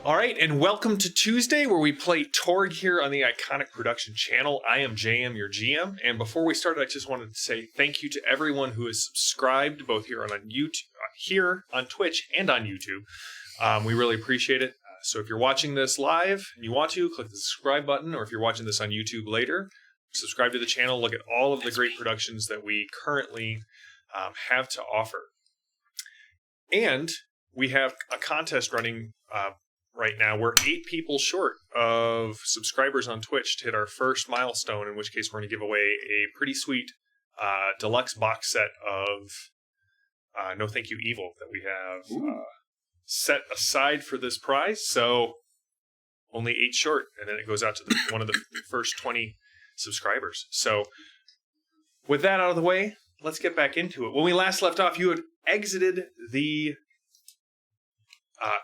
All right, and welcome to Tuesday, where we play Torg here on the Iconic Production channel. I am JM, your GM, and before we start, I just wanted to say thank you to everyone who has subscribed, both here on YouTube, here on Twitch, and on YouTube. We really appreciate it. So if you're watching this live and you want to, click the subscribe button, or if you're watching this on YouTube later, subscribe to the channel. Look at all of the great productions that we currently have to offer. And we have a contest running right now. We're 8 people short of subscribers on Twitch to hit our first milestone, in which case we're going to give away a pretty sweet deluxe box set of No Thank You Evil that we have set aside for this prize. So only 8 short, and then it goes out to one of the first 20 subscribers. So with that out of the way, let's get back into it. When we last left off, you had exited the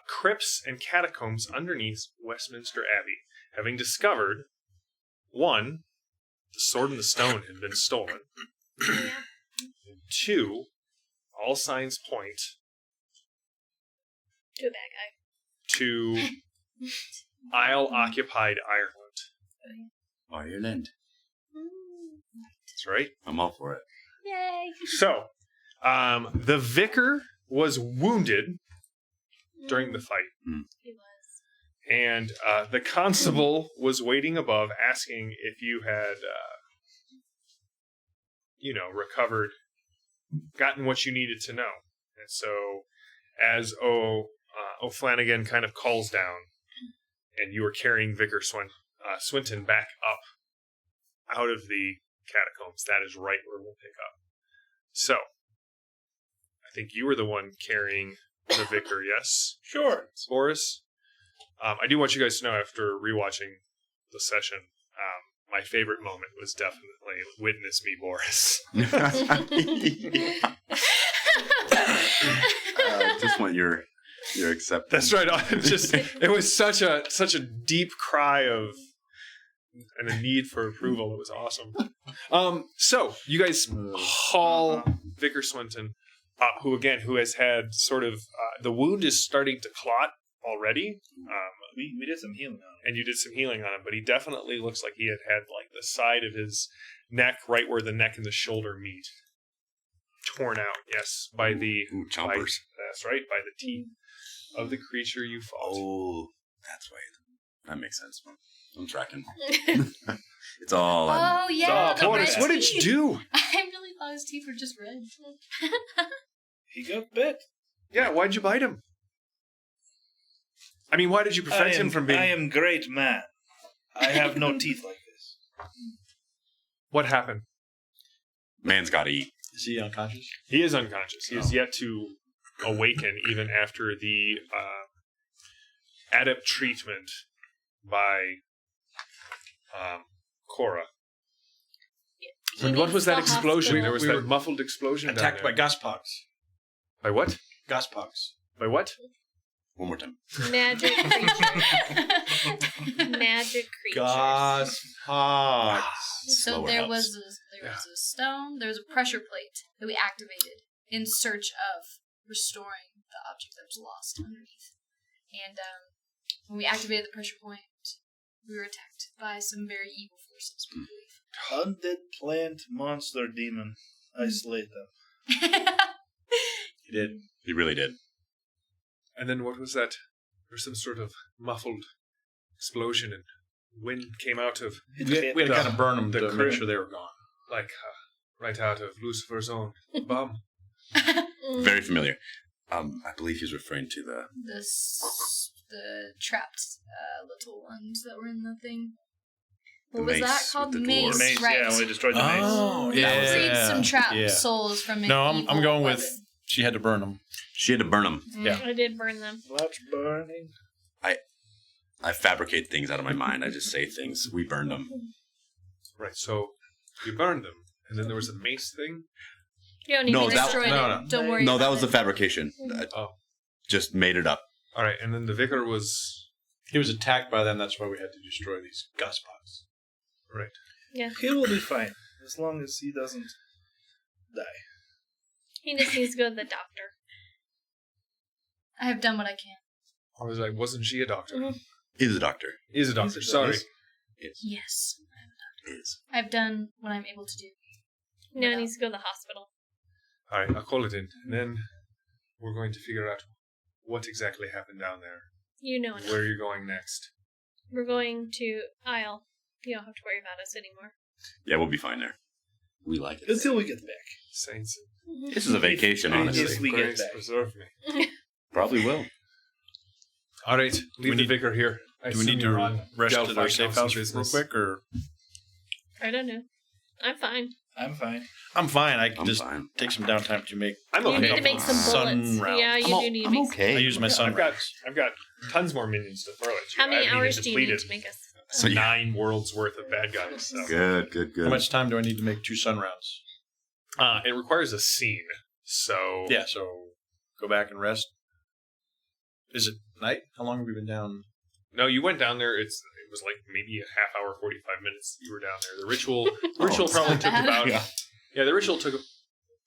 crypts and catacombs underneath Westminster Abbey, having discovered, 1, the sword and the stone had been stolen, and 2, all signs point to a bad guy. To Isle-occupied Ireland. Ireland. That's right. I'm all for it. Yay! So, the vicar was wounded during the fight. He was. And the constable was waiting above, asking if you had, recovered, gotten what you needed to know. And so, as O'Flanagan kind of calls down, and you are carrying Vicar Swinton back up out of the catacombs, that is right where we'll pick up. So, I think you were the one carrying the vicar, yes? Sure. Boris? I do want you guys to know, after rewatching the session, my favorite moment was definitely Witness Me, Boris. Just want your acceptance. That's right. It was such a deep cry of and a need for approval. It was awesome. So you guys haul Vicar Swinton up, who has had sort of the wound is starting to clot already. We did some healing on him. And you did some healing on him, but he definitely looks like he had like the side of his neck, right where the neck and the shoulder meet, torn out. Yes, by the chompers. That's right, by the teeth of the creature you fought. Oh, that's why. That makes sense. I'm tracking. It's all. Yeah. Boris, what did you do? I really thought his teeth were just red. He got bit. Yeah, why'd you bite him? I mean, why did you prevent him from being... I am great man. I have no teeth like this. What happened? Man's got to eat. Is he unconscious? He is unconscious. He is yet to awaken, even after the adept treatment by Cora. And what was that explosion? There was that muffled explosion. Attacked by gosppox. By what? Gosppox. By what? One more time. Magic creature. Magic creature. Gosppox. So there was a stone. There was a pressure plate that we activated in search of restoring the object that was lost underneath. And when we activated the pressure point, we were attacked by some very evil forces, we believe. Undead plant monster demon. Isolate them. He did. He really did. And then what was that? There was some sort of muffled explosion and wind came out of... We had to kind of burn them to make sure they were gone. Like right out of Lucifer's own bum. Very familiar. I believe he's referring to the trapped little ones that were in the thing. The What was that mace called? with the Mace, dwarves. Mace, right. yeah, we destroyed the mace. Oh, That freed yeah. some trapped souls from an No, I'm evil going with weapon. she had to burn them. She had to burn them. Yeah. I did burn them. Lots burning. I fabricate things out of my mind. I just say things. We burned them. Right, so you burned them. And then there was a mace thing? You don't need No, to that- destroy no, it. no. Don't worry No, about that was it. the fabrication. I just made it up. All right, and then the vicar was... He was attacked by them. That's why we had to destroy these gosppox. Right. Yeah. He will be fine, as long as he doesn't die. He just needs to go to the doctor. I have done what I can. Wasn't she a doctor? Mm-hmm. Is a doctor. Is a doctor. Sorry. Yes. Is. I've done what I'm able to do. No, needs to go to the hospital. All right, I'll call it in. And then we're going to figure out what exactly happened down there. You know enough. Where you're going next. We're going to Aysle. You don't have to worry about us anymore. Yeah, we'll be fine there. We like it. Until we get back. Saints. This is a vacation, honestly. If we get Grace back. preserve me. Probably will. All right, leave the vicar here. Do we need to rest at our safe house real quick, or? I don't know. I'm fine. I'm fine. I'm fine. I can I'm just fine. take some downtime to make. I'm You okay. need to make some Sun bullets. rounds. Yeah, you do need to make okay. I use my sun rounds. I've got tons more minions to throw at you. How many I haven't hours even do you need depleted to make us? So you 9 worlds worth of bad guys. So. good. How much time do I need to make 2 sun rounds? It requires a scene. So Yeah, so go back and rest. Is it night? How long have we been down? No, you went down there. It was like maybe a half hour, 45 minutes you were down there. The ritual probably took bad. about Yeah. the ritual took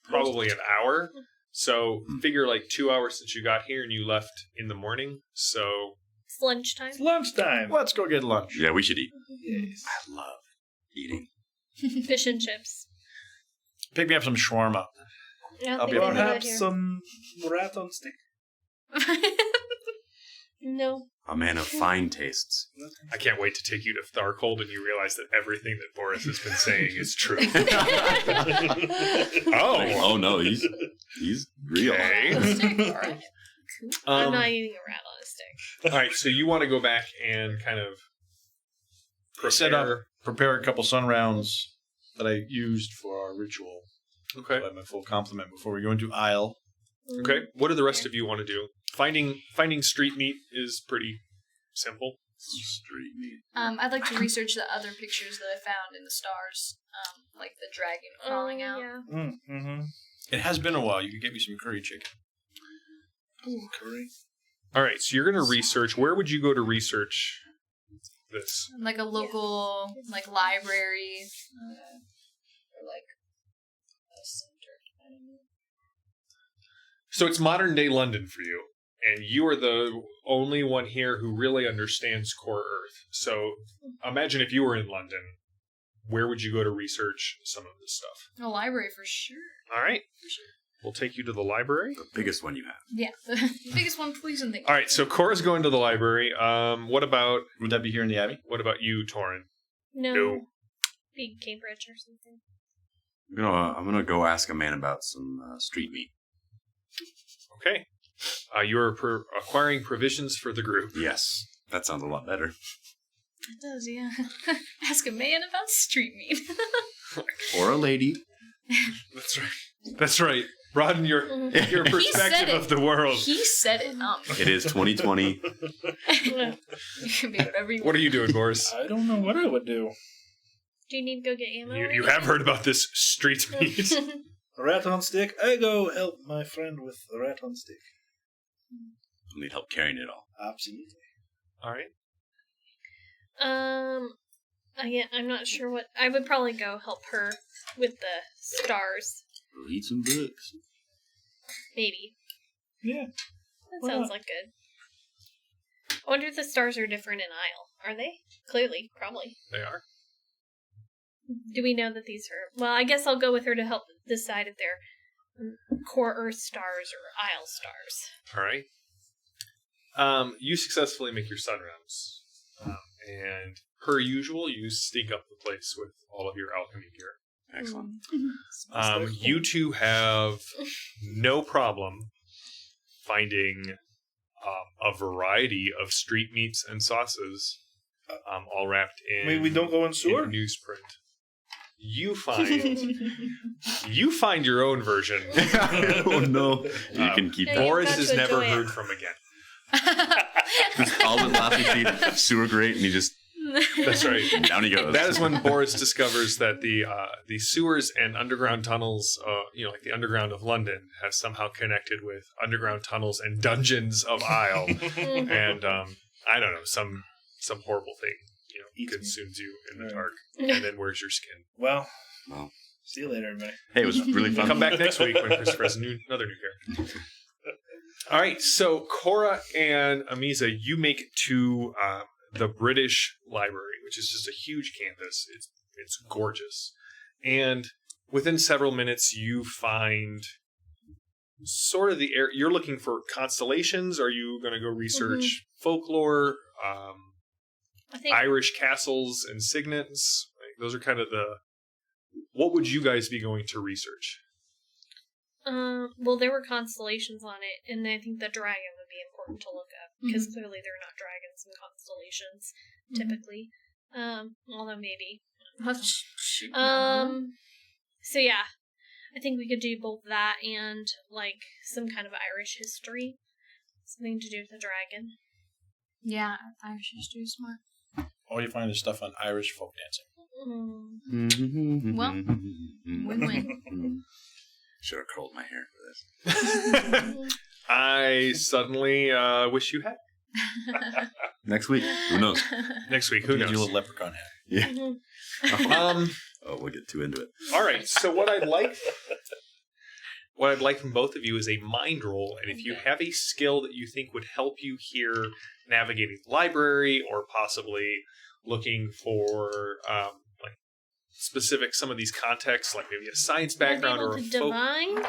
probably an hour. So figure like 2 hours since you got here and you left in the morning. So It's lunchtime. It's lunchtime. Let's go get lunch. Yeah, we should eat. Yes. I love eating. Fish and chips. Pick me up some shawarma. I don't I'll think be we have that Perhaps here. some rat on stick. No. A man of fine tastes. I can't wait to take you to Tharcold and you realize that everything that Boris has been saying is true. Oh no, he's real. Okay. Stick, all right. I'm not eating a rat on a stick. All right, so you want to go back and kind of Prepare a couple sun rounds that I used for our ritual. Okay. So I have my full complement before we go into Aysle. Okay. What do the rest of you want to do? Finding street meat is pretty simple. Street meat. I'd like to research the other pictures that I found in the stars, like the dragon crawling out. Yeah. Mm-hmm. It has been a while. You could get me some curry chicken. Ooh, curry. All right, so you're going to research. Where would you go to research this? Like a local, like library, or like a center. I don't know. So it's modern day London for you, and you are the only one here who really understands core Earth. So imagine if you were in London, where would you go to research some of this stuff? A library for sure. All right, we'll take you to the library. The biggest one you have. Yeah, the biggest one, please, and thank you. All right, so Cora's going to the library. What about Would that be here in the Abbey? you, Torin? No. No. Be Cambridge or something. I'm gonna go ask a man about some street meat. Okay. You are acquiring provisions for the group. Yes, that sounds a lot better. It does, yeah. Ask a man about street meat. Or a lady. That's right. That's right. Broaden your said perspective it. of the world. He said it. It is 2020. You can be whatever you What are you doing, Boris? I don't know what I would do. Do you need to go get ammo? You have heard about this street meat. A rat on stick? I go help my friend with the rat on stick. I'll need help carrying it all. Absolutely. All right. Yeah, I'm not sure what. I would probably go help her with the stars. Read some books. Maybe. Yeah. That Why sounds not? like good. I wonder if the stars are different in Aysle. Are they? Clearly, probably. They are. Do we know that these are... Well, I guess I'll go with her to help decide if they're core Earth stars or Aysle stars. All right. You successfully make your sun rounds. And per usual, you stink up the place with all of your alchemy gear. Excellent. You two have no problem finding a variety of street meats and sauces, all wrapped in. Maybe we don't go in sewer? in newsprint. You find your own version. Oh no. You can keep Hey, that. Boris got is to never enjoy it. heard from again. Just called it Laughing Feet, sewer grate, and he just That's right. down he goes. That is when Boris discovers that the sewers and underground tunnels, like the underground of London, have somehow connected with underground tunnels and dungeons of Aysle, and I don't know, some horrible thing, Eats me. consumes you in the Right. dark, and then wears your skin. Well, Well, see you later, everybody. hey, it was really fun. Come back next week when Christopher has another new character. All right, so Cora and Amiza, you make it to the British Library, which is just a huge campus. It's gorgeous, and within several minutes, you find sort of the area. You're looking for constellations. Are you going to go research folklore, I think Irish castles and signets? Like, those are kind of the. What would you guys be going to research? well, there were constellations on it, and I think the dragon would be important to look up because clearly they're not dragons and constellations typically. Although maybe. So yeah, I think we could do both that and like some kind of Irish history, something to do with the dragon. Yeah, Irish history is smart. All you find is stuff on Irish folk dancing. Well, win-win. Should have curled my hair for this. I suddenly wish you had. Next week. Who knows? Next week, who Get knows? you a little leprechaun hat. Yeah. Oh, we'll get too into it. All right. So what I'd like from both of you is a mind roll, and if you have a skill that you think would help you here navigating the library, or possibly looking for like specific some of these contexts, like maybe a science background or a divine.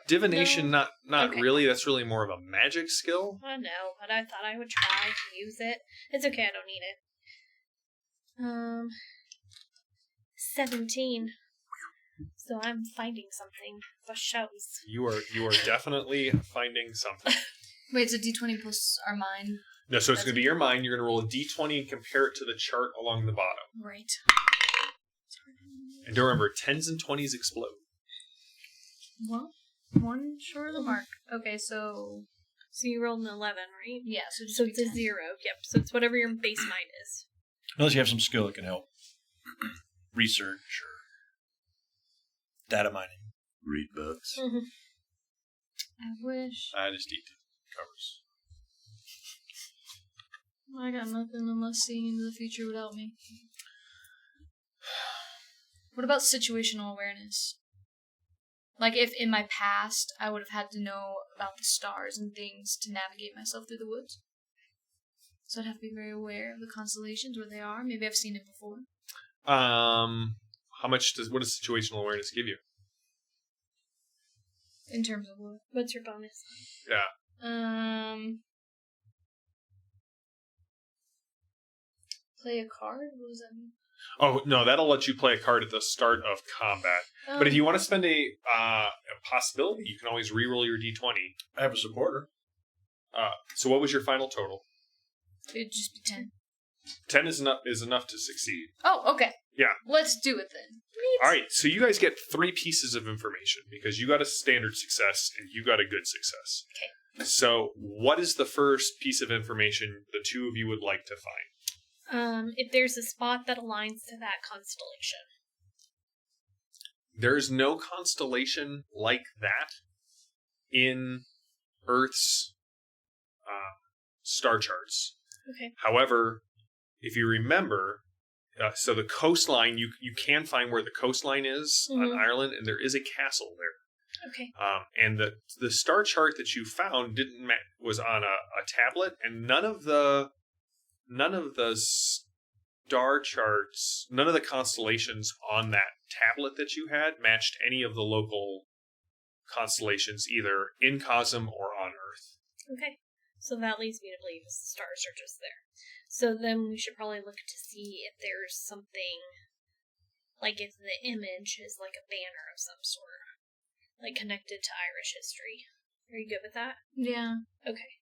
divination, No. not Okay. really. That's really more of a magic skill. I know, but I thought I would try to use it. It's okay, I don't need it. 17. So I'm finding something for shows. You are definitely finding something. Wait, so D20 plus our mind. No, so it's going to be your mind. You're going to roll a d20 and compare it to the chart along the bottom. Right. And don't remember, 10s and 20s explode. Well, one short of the mark. Okay, so You rolled an 11, right? yeah, so just So be it's a 10. 0. Yep. So it's whatever your base mind is. Unless you have some skill that can help research or data mining. Read books. I wish. I just eat covers. I got nothing unless seeing into the future would help me. What about situational awareness? Like if in my past I would have had to know about the stars and things to navigate myself through the woods. So I'd have to be very aware of the constellations, where they are. Maybe I've seen it before. What does situational awareness give you? In terms of what? What's your bonus? Yeah. Play a card? What does that mean? Oh, no, that'll let you play a card at the start of combat. But if you want to spend a possibility, you can always reroll your d20. I have a supporter. So what was your final total? It'd just be 10. 10 is enough to succeed. Oh, okay. Yeah. Let's do it then. All right, so you guys get 3 pieces of information because you got a standard success and you got a good success. Okay. So what is the first piece of information the two of you would like to find? If there's a spot that aligns to that constellation. There's no constellation like that in Earth's star charts. Okay. However, if you remember, so the coastline, you can find where the coastline is on Ireland, and there is a castle there. Okay. And the star chart that you found was on a tablet, and none of the star charts, none of the constellations on that tablet that you had matched any of the local constellations, either in Cosym or on Earth. Okay. So that leads me to believe the stars are just there. So then we should probably look to see if there's something, like if the image is like a banner of some sort, like connected to Irish history. Are you good with that? Yeah. Okay.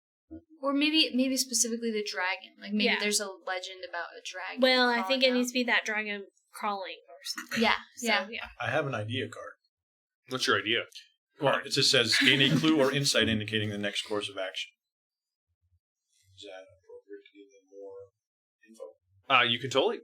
Or maybe specifically the dragon. Like maybe Yeah. there's a legend about a dragon. Well, I think it crawling needs to be that dragon crawling or something. out. Yeah. So, yeah. I have an idea card. What's your idea? Well, it just says gain a clue or insight indicating the next course of action. Is that appropriate to give them more info? You can totally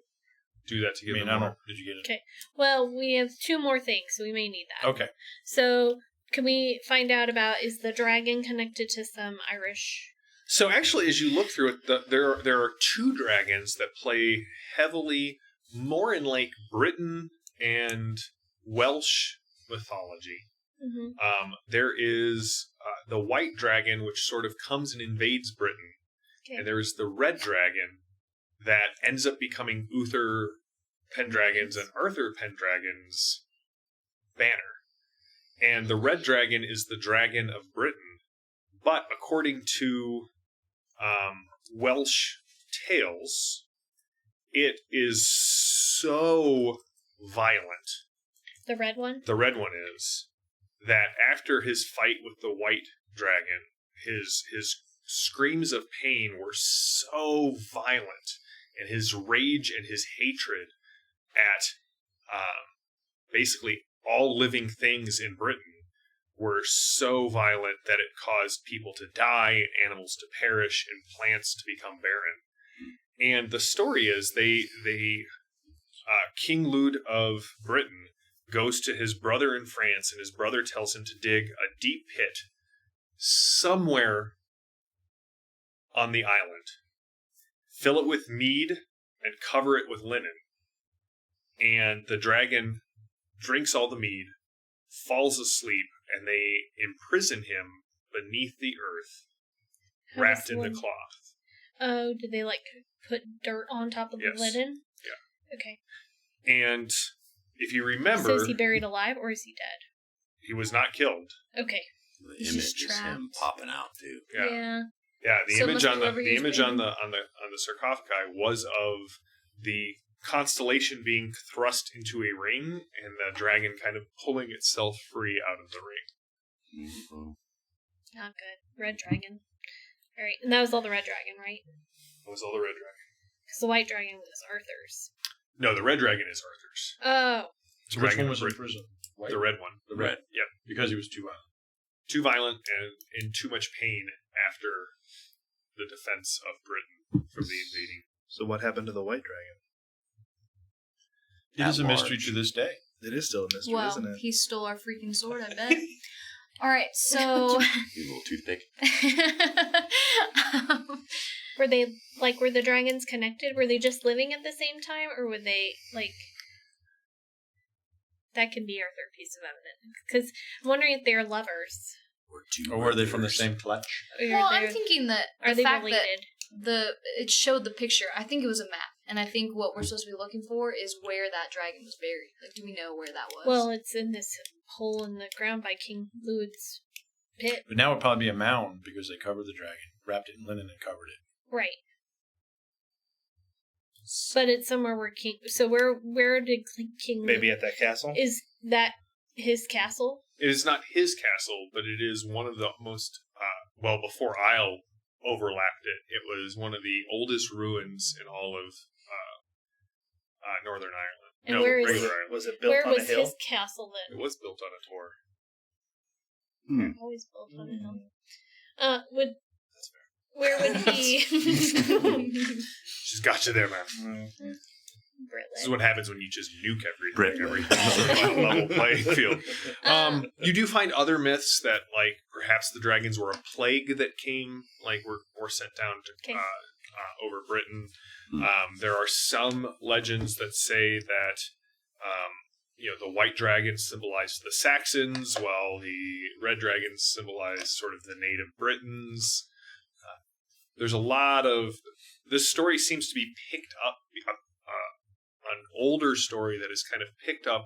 do that to give I mean, them I don't more. know. Did you get it? Okay. Well, we have 2 more things, so we may need that. Okay. So, can we find out about, is the dragon connected to some Irish? So actually, as you look through it, there are 2 dragons that play heavily more in like Britain and Welsh mythology. Mm-hmm. There is the white dragon, which sort of comes and invades Britain. Okay. And there's the red dragon that ends up becoming Uther Pendragon's and Arthur Pendragon's banner. And the red dragon is the dragon of Britain. But according to Welsh tales, it is so violent. The red one? The red one is that after his fight with the white dragon, his screams of pain were so violent, and his rage and his hatred at basically all living things in Britain were so violent that it caused people to die, and animals to perish, and plants to become barren. And the story is King Lud of Britain goes to his brother in France, and his brother tells him to dig a deep pit somewhere on the island, fill it with mead, and cover it with linen. And the dragon drinks all the mead, falls asleep, and they imprison him beneath the earth, wrapped in the cloth. Oh, did they put dirt on top of the linen? Yeah. Okay. And if you remember, So is he buried alive or is he dead? he was not killed. Okay. The He's image just is him trapped. popping out too. Yeah. Yeah, the So it image must be on whoever he was on reading. the sarcophagi was of the constellation being thrust into a ring, and the dragon kind of pulling itself free out of the ring. Mm-hmm. Not good. Red dragon. Alright, and that was all the red dragon, right? That was all the red dragon. Because the white dragon was Arthur's. No, the red dragon is Arthur's. Oh. So which Dragon one was in Britain. prison? White? The red one. The red. Yep. Because he was too violent. Too violent and in too much pain after the defense of Britain from the invading. So what happened to the white dragon? It At is a mystery large. to this day. It is still a mystery, Well, isn't it? he stole our freaking sword, I bet. All right, so He's a little toothpick. Were they, were the dragons connected? Were they just living at the same time? Or were they, that can be our third piece of evidence. Because I'm wondering if they're lovers. Or were they from the same clutch? Or well, they're- I'm thinking that Are the they fact related? that it showed the picture. I think it was a map, and I think what we're supposed to be looking for is where that dragon was buried. Do we know where that was? Well, it's in this hole in the ground by King Lud's pit. But now it would probably be a mound because they covered the dragon, wrapped it in linen and covered it. Right. But it's somewhere where King... So where did King Maybe Lud... at that castle? Is that his castle? It is not his castle, but it is one of the most, before Aysle overlapped it, it was one of the oldest ruins in all of Northern Ireland. And no, where is regular it? Ireland. Was it built Where on a was hill? his castle It then? was built on a tor. Always built on a hill. Where would he... She's got you there, man. Mm. This is what happens when you just nuke Brit. everything on a level playing field. You do find other myths that, perhaps the dragons were a plague that came, were sent down to Okay. over Britain. There are some legends that say that, the white dragons symbolized the Saxons, while the red dragons symbolized sort of the native Britons. There's a lot of... This story seems to be picked up... an older story that is kind of picked up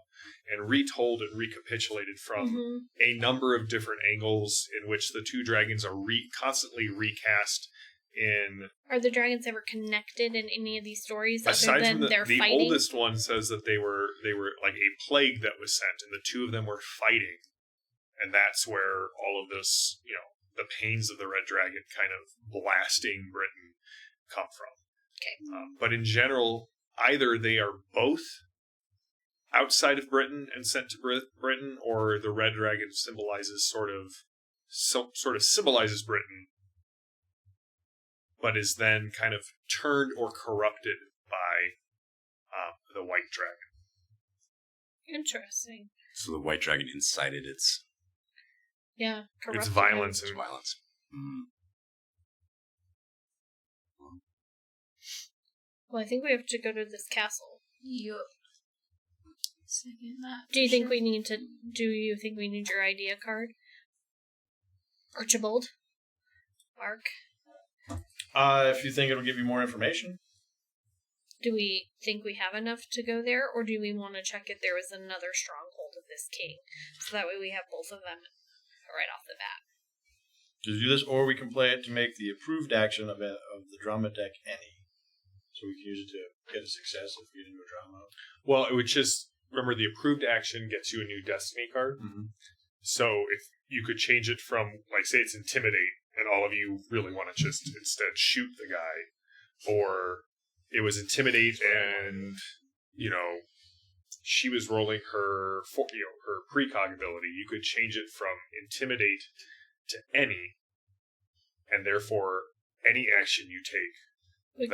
and retold and recapitulated from a number of different angles in which the two dragons are constantly recast in... Are the dragons ever connected in any of these stories other Aside than from they're the fighting? oldest one says that they were like a plague that was sent, and the two of them were fighting, and that's where all of this, the pains of the red dragon kind of blasting Britain come from. Okay. But in general, either they are both outside of Britain and sent to Britain, or the red dragon symbolizes sort of symbolizes Britain, but is then kind of turned or corrupted by the white dragon. Interesting. So the white dragon incited its Yeah. It's corruption. violence and violence. Well, I think we have to go to this castle. Yup. Second that. Do you for think sure. we need to... Do you think we need your idea card? Archibald. Mark. If you think it'll give you more information. Do we think we have enough to go there, or do we want to check if there was another stronghold of this king? So that way we have both of them right off the bat. To do this, or we can play it to make the approved action of the drama deck any. So we can use it to get a success if we get into a drama. Well, it would just, remember the approved action gets you a new destiny card. Mm-hmm. So if you could change it from, like, say it's intimidate, and all of you really want to just instead shoot the guy, or it was intimidate and, she was rolling her, her precog ability, you could change it from intimidate to any, and therefore any action you take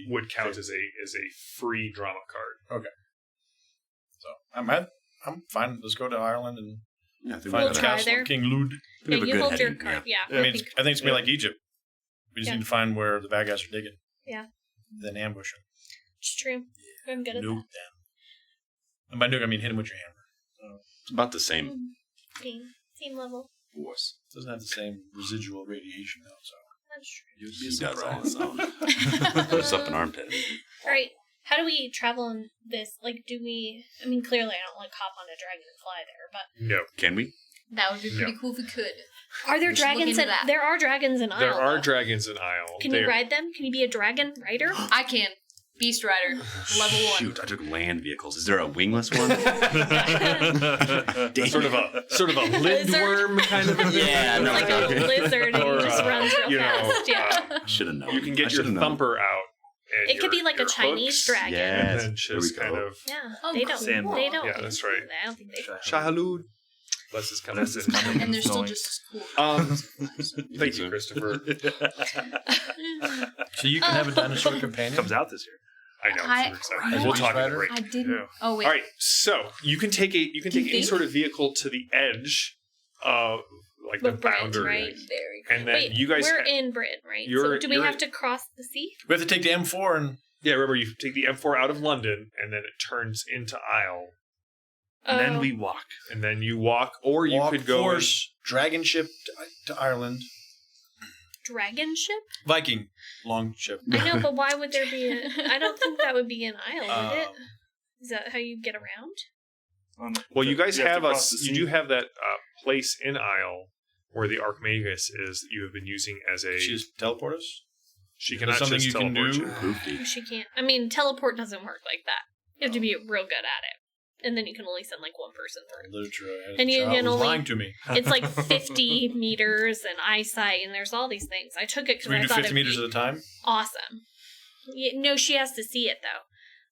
would count as a free drama card. Okay. So I'm fine. Let's go to Ireland and I think find We'll the try castle there. of King Lud. We have a you good hold your heading, card. Yeah. I think it's gonna be like Egypt. We just need to find where the bad guys are digging. Yeah. Then ambush them. It's true. I'm good at Nuke them. And by nuke, I mean hit them with your hammer. It's about the that. same Same level. force. It doesn't have the same residual radiation though. So That's true. He does all. There's up an armpit. All right. How do we travel in this? Like, do we... I mean, clearly I don't, hop on a dragon and fly there, but... No. Can we? That would be pretty cool if we could. Are there We should look dragons into in... that. There are dragons in Isle, There are though. dragons in Isle. Can you ride them? Can you be a dragon rider? I can. Beast Rider, level 1. Shoot, I took land vehicles. Is there a wingless one? Sort of a lindworm kind of a thing. Yeah, no, Like a lizard and Or, it just runs real fast. Yeah. Should have known. You can get I your should've known. thumper out. And It could be like a your Chinese hooks, dragon. Yes. And then There we just go. kind of Yeah. Oh, They don't. cool. They don't. Yeah, that's right. I don't think they... Shahalud. Bless his coming. And they're still just as cool. Thank you, Christopher. So you can have a dinosaur companion. Comes out this year. I know. I- I'm super excited. I- We'll talk in the break. I didn't. Yeah. Oh, wait. All right, so you can take any think? sort of vehicle to the edge of like the The bridge, boundary, right? Very cool. and then Wait, you guys. we're in Britain, right? So you're- do we you're- have to cross the sea? We have to take the M4 and Yeah, remember you take the M4 out of London, and then it turns into Isle, And then Oh. we walk. and then you walk, or you walk could go. force dragon ship to Ireland. Dragon ship? Viking long ship. I know, but why would there be a... I don't think that would be an isle, would it? Um, Is that how you get around? Well, you guys have to have cross us. the You sea. do have that place in Isle where the Archmagus is that you have been using as a. She just teleport us. She Is cannot there something just you can teleport do? you. Poofy. She can't. I mean, teleport doesn't work like that. You have to be real good at it. And then you can only send like one person through. Literature. And you can was only- lying to me. It's like 50 meters and eyesight, and there's all these things. I took it So because we I can do thought 50 it'd meters be at a time. awesome. No, she has to see it though.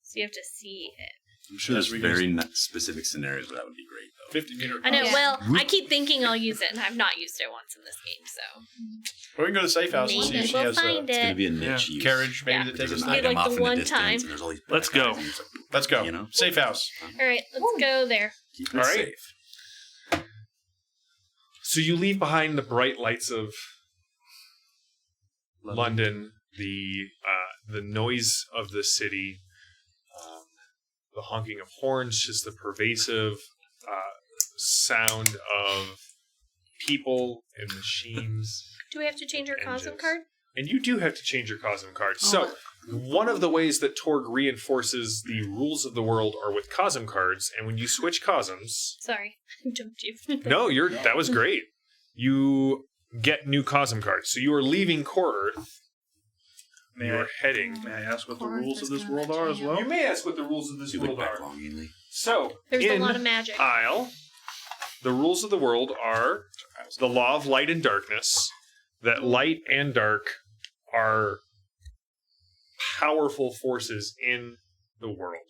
So you have to see it. I'm sure there's Yes, we can- very specific scenarios where that would be great, though. 50 meter. I know. Yeah. Well, I keep thinking I'll use it, and I've not used it once in this game. So Or we can go to the safe house and see maybe if she we'll has find It's going to it. be a niche use. carriage maybe Yeah. that There's takes us an Get, there. item like, off the in one distance, time. and there's all these Let's bad go. guys, and it's like, Let's go. You know? Safe house. all right, let's go there. Keep it All right. safe. So you leave behind the bright lights of London, the noise of the city, the honking of horns, just the pervasive sound of people and machines. Do we have to change our Cosym Engines. card? And you do have to change your Cosym card. So one of the ways that Torg reinforces the rules of the world are with Cosym cards, and when you switch Cosyms, Sorry, I jumped you. no, that was great. You get new Cosym cards. So you are leaving Core Earth. May You I, are heading. may I ask what the Corn rules of is this gonna world are as jam. well? You may ask what the rules of this You look world back are. longingly. So, There's in a lot of magic. Isle, the rules of the world are the law of light and darkness, that light and dark are powerful forces in the world.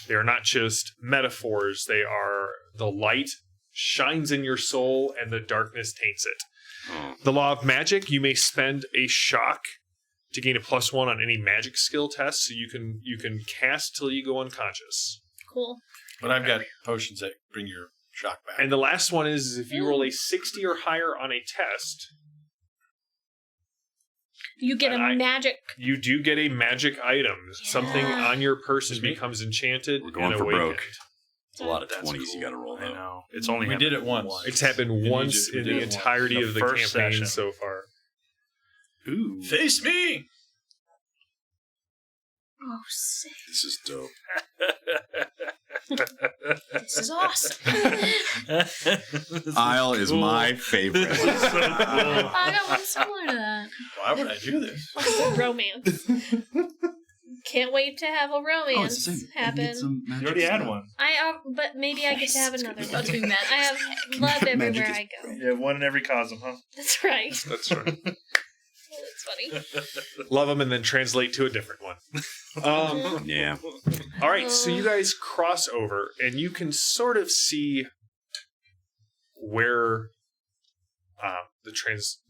They are not just metaphors, they are the light shines in your soul and the darkness taints it. Oh. The law of magic, you may spend a shock to gain a +1 on any magic skill test, so you can cast till you go unconscious. Cool. But I've got potions that bring your shock back. And the last one is if you roll a 60 or higher on a test, You get a And I- magic. you do get a magic item. Something Yeah. on your person Excuse me? becomes enchanted We're going and for awakened. broke. time. a lot of That's 20s you cool. got to roll. I Though. know. It's only We did it happened once. It's happened once Egypt, we in did the it once. entirety The of the first campaign session. so far. Ooh. Face me! Oh, sick. This is dope. This is awesome. Aysle is my favorite. I got one similar to that. Why would I do this? Romance. Can't wait to have a romance happen. You already had one. But maybe I get to have another About one. to be magic. I have love everywhere Magic is I go. You have one in every Cosym, huh? That's right. That's right. Oh, that's funny. Love them and then translate to a different one. Yeah. All right, so you guys cross over, and you can sort of see where the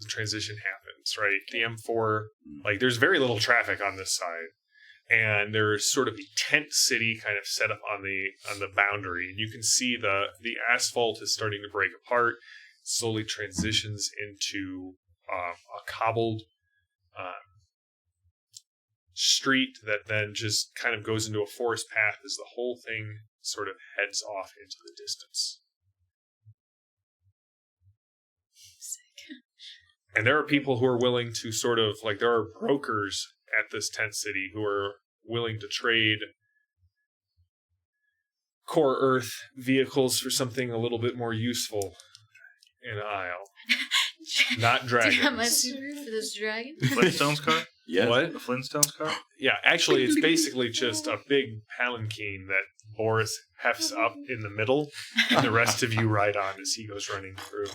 transition happens, right? The M4, like, there's very little traffic on this side, and there's sort of a tent city kind of set up on the boundary, and you can see the asphalt is starting to break apart, slowly transitions into a cobbled street that then just kind of goes into a forest path as the whole thing sort of heads off into the distance. And there are people who are willing to sort of, like, there are brokers at this tent city who are willing to trade core Earth vehicles for something a little bit more useful in Aysle. Not Do you have dragons. my suit for this dragon? Flintstones car? Yes. What? The Flintstones car? Yeah, actually, it's basically just a big palanquin that Boris hefts up in the middle, and the rest of you ride on as he goes running through.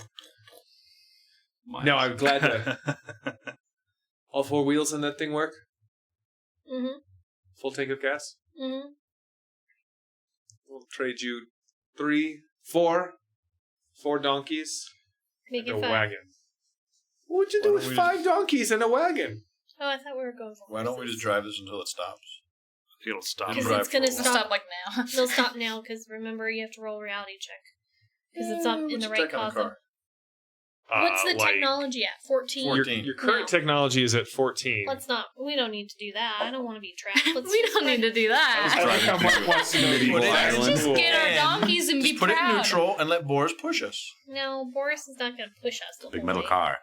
No, I'm glad that all four wheels in that thing work. Mm-hmm. Full tank of gas. Mm-hmm. We'll trade you four donkeys Make and it a 5. wagon. What would you do Why with don't we 5 donkeys and a wagon? Oh, I thought we were going for Why don't we just horses. drive this until it stops? It'll stop. It'll Because drive it's going to for a I'll while. stop. stop like now. They'll stop now because remember you have to roll a reality check. Because it's up in What's the your right tech on the column. car? What's the Like, technology at? 14? 14. Your current No. technology is at 14. Let's not. We don't need to do that. I don't want to be trapped. Let's We don't need to do that. I like how Mark wants to go to Medieval Evil island. Island. Just get our donkeys and Just be put proud. it in neutral and let Boris push us. No, Boris is not going to push us. The Big whole metal way. car.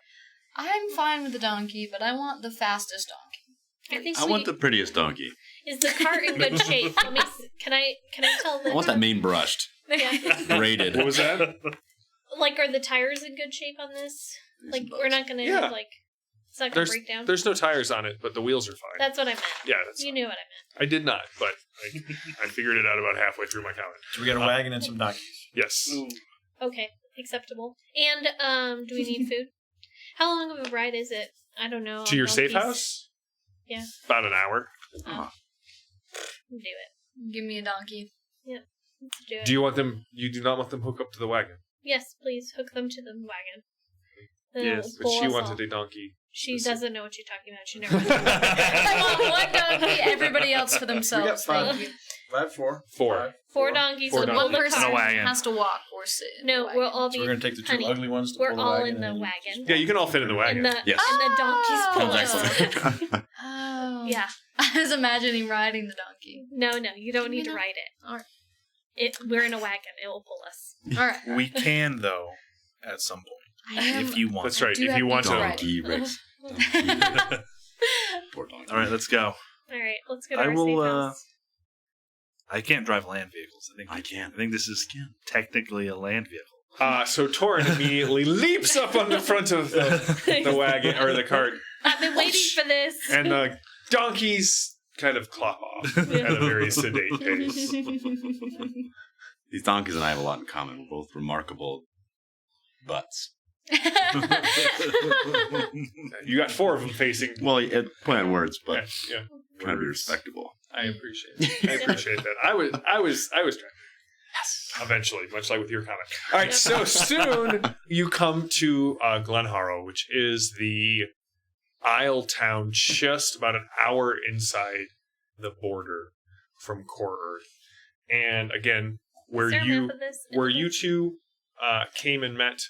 I'm fine with the donkey, but I want the fastest donkey. I think I want the prettiest donkey. Is the cart in good shape? Let me. Can I tell I them? want that mane brushed, Yeah. braided. What was that? Like, are the tires in good shape on this? Like, we're not gonna Yeah. like. It's not gonna There's break down. there's no tires on it, but the wheels are fine. That's what I meant. Yeah, that's You fine. knew what I I did not, but I figured it out about halfway through my comment. So we got a wagon and some donkeys. Yes. meant. Okay, acceptable. And do we need food? How long of a ride is it? I don't know. To your I'll safe be- house? Yeah. About an hour. Do it. Give me a donkey. Let's do it. Do you want them? You do not want them hooked up to the wagon, Yes, please hook them to the wagon. Then Yes, it'll but pull she us wanted all. a donkey. She This- doesn't know what you're talking about. She never. I want one donkey, everybody else for themselves. five. Thank you. 5, 4. 4. 4 donkeys. Four will donkeys. pull One the person cart. a wagon. has to walk or sit. in the No, wagon. we'll all So be. we're going to take the 2 honey, ugly ones to we're pull the all wagon. in the and- wagon. Yeah, you can all fit in the wagon. And the, Yes. and the donkeys pull Sounds us. excellent. Oh. Yeah. I was imagining riding the donkey. No, you don't need to No. ride it. Alright. We're in a wagon. It will pull us. All right. We can, though, at some point. I am. If you want. That's right. do If have you want to to. ride. Donkey Rex. Poor donkey. All right, let's go. All right, let's go to I our will, safe house. I can't drive land vehicles. I can. I think this is technically a land vehicle. So Torin immediately leaps up on the front of the wagon or the cart, I've been waiting for this. and the donkeys kind of clop off at a very sedate pace. These donkeys and I have a lot in common. We're both remarkable butts. You got 4 of them facing. Well, play on words, but Yeah, trying to be respectable. I appreciate it. I appreciate that. I was trying. Yes. Eventually, much like with your comment. All right, so soon you come to Glenharrow, which is the Isle town just about an hour inside the border from Core Earth. And again, where Is there a you map of this? where you two came and met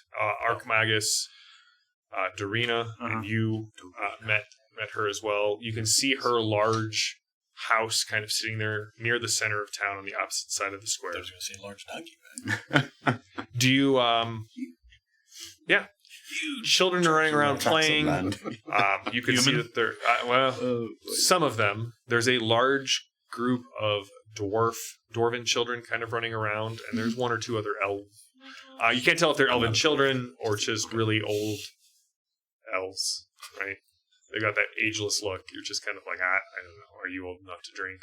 Archmagus, Dorina, and you met her as well. You can see her large house kind of sitting there near the center of town on the opposite side of the I square. was going to say large donkey. Do you, yeah. Children are running around playing. You can see that they're, some of them. There's a large group of dwarven children kind of running around, and there's one or two other elves. You can't tell if they're elven children or just really old elves, right? They got that ageless look. You're just kind of like, I don't know. Are you old enough to drink?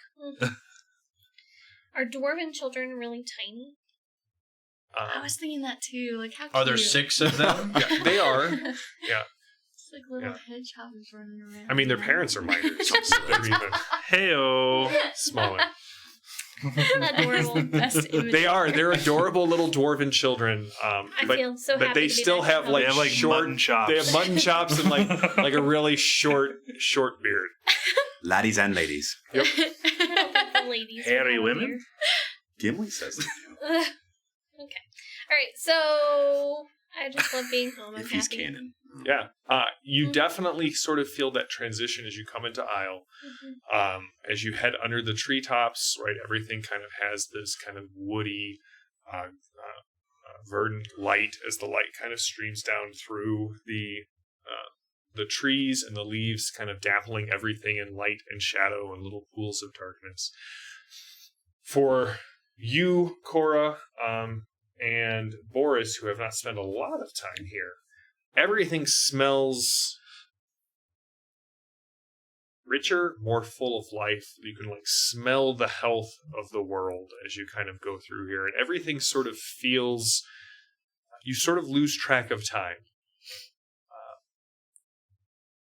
Are dwarven children really tiny? I was thinking that too. Like, how cute. Are there 6 of them? Yeah, they are. Yeah. It's like little hedgehogs running around. I mean, their parents are minors, so they're even Heyo. smaller. Adorable. Best image They are. ever. They're adorable little dwarven children. I feel so happy but they to be still there. have like, They have, like, short mutton chops. They have mutton chops and like a really short beard. Laddies and ladies. I don't think the ladies would Hairy have women? beard. Gimli says that. Okay. All right. So I just love being home. I'm If he's happy. canon. Yeah. You definitely sort of feel that transition as you come into Aysle. As you head under the treetops, right? Everything kind of has this kind of woody, verdant light as the light kind of streams down through the trees and the leaves, kind of dappling everything in light and shadow and little pools of darkness. For you, Cora, and Boris, who have not spent a lot of time here, everything smells richer, more full of life. You can like smell the health of the world as you kind of go through here, and everything sort of feels, you sort of lose track of time.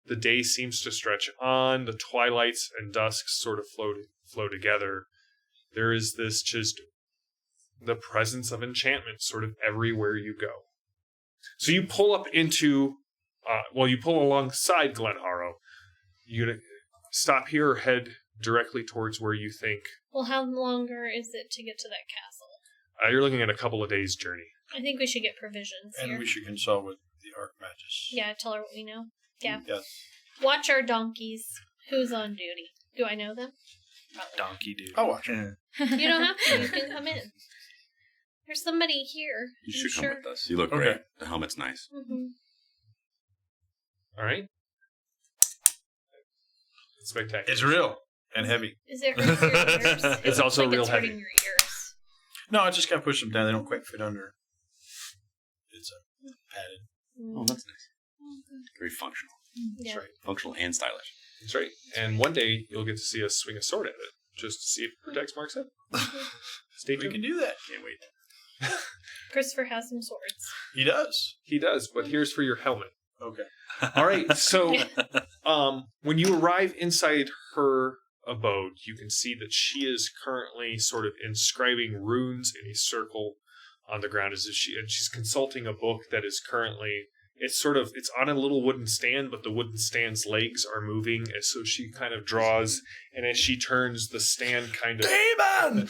The day seems to stretch on, the twilights and dusks sort of flow together. There is this just the presence of enchantment sort of everywhere you go. So you pull up into, you pull alongside Glenharrow. You gonna stop here or head directly towards where you think? Well, how longer is it to get to that castle? You're looking at a couple of days' journey. I think we should get provisions And here. we should consult with the Archmagus. Yeah, tell her what we know. Yeah. Yes. Watch our donkeys. Who's on duty? Do I know them? Probably. Donkey dude. I'll watch her. You don't have to. You can come in. There's somebody here. You should sure? come with us. You look Okay. great. The helmet's nice. Mm-hmm. All right. Spectacular. It's real and heavy. Is it hurting your ears? It's also like real it's heavy. hurting your ears. No, I just kind of push them down. They don't quite fit under. It's padded. Oh, that's nice. Very functional. Yeah. That's right. Functional and stylish. That's right. And one day you'll get to see us swing a sword at it, just to see if it protects Mark's head. Stay We tuned. can do that. Can't wait. Christopher has some swords. He does. He does, but here's for your helmet. Okay. All right. So, when you arrive inside her abode, you can see that she is currently sort of inscribing runes in a circle on the ground, as if she's consulting a book that is currently. It's on a little wooden stand, but the wooden stand's legs are moving, and so she kind of draws, and as she turns, the stand kind of... Demon!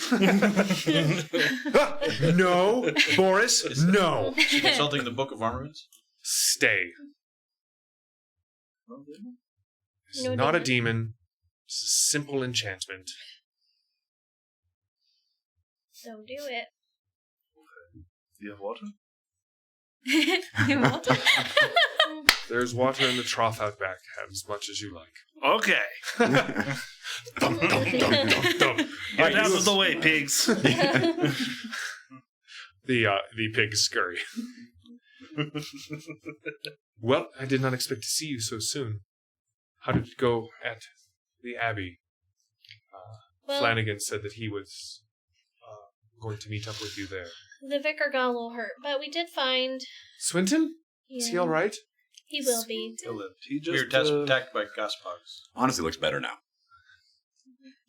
No, Boris, no. Is she consulting the Book of Armaments? Stay. It's No not a demon. demon. It's a simple enchantment. Don't do it. Do you have water? What? There's water in the trough out back. Have as much as you like. Okay. Dum, dum, dum, dum, dum. Get out of the way, pigs. The pigs scurry. Well, I did not expect to see you so soon. How did it go at the Abbey? Well, Flanagan said that he was going to meet up with you there. the vicar got a little hurt, but we did find... Swinton? Yeah, Is he all right? He will be. He lived. He We were just attacked by gospogs. Honestly, looks better now.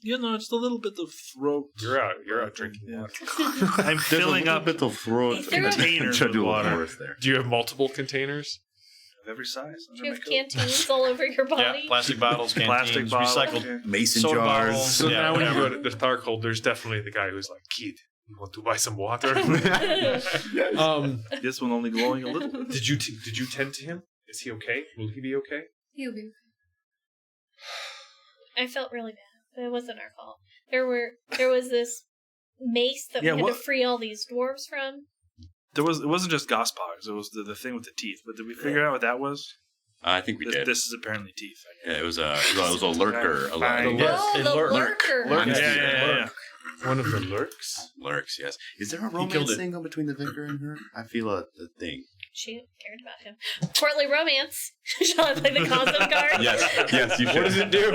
you know, it's a little bit of throat. You're out drinking Yeah. water. I'm filling up bit of throat. Is there a- containers Should with do a water Boris there. Do you have multiple containers? of every size. Do you have canteens all over your Yeah, body? plastic bottles, canteens, Plastic bottles. recycled. Mason Soda jars. bottles. So Yeah, now when you whatever. go to the Tharcold, there's definitely the guy who's like, "Kid, you want to buy some water?" This one only glowing a little bit. Did you tend to him? Is he okay? Will he be okay? He'll be. I felt really bad It wasn't our fault. There was this mace that we had to free all these dwarves from. It wasn't just Gospogs. It was the thing with the teeth. But did we figure out what that was? I think we did. This is apparently teeth. Yeah, it was a lurker. Oh, the lurker. Yeah. One of the lurks? Lurks, yes. Is there a killed romance it. thing on between the vicar and her? I feel a thing. She cared about him. Courtly romance. Shall I play the Cosym card? Yes, you should. What does it do?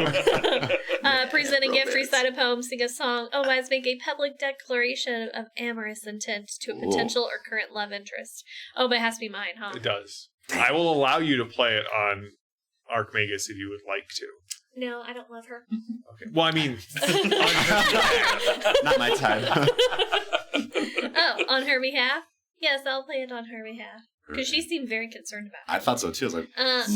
Present a gift, Romance. recite a poem, sing a song. Otherwise, make a public declaration of amorous intent to a potential or current love interest. Oh, but it has to be mine, huh? It does. I will allow you to play it on Archmagus if you would like to. No, I don't love her. Okay. Well, I mean, Not my time. Oh, on her behalf? Yes, I'll play it on her behalf. Because she seemed very concerned about I it. thought so too. I was like,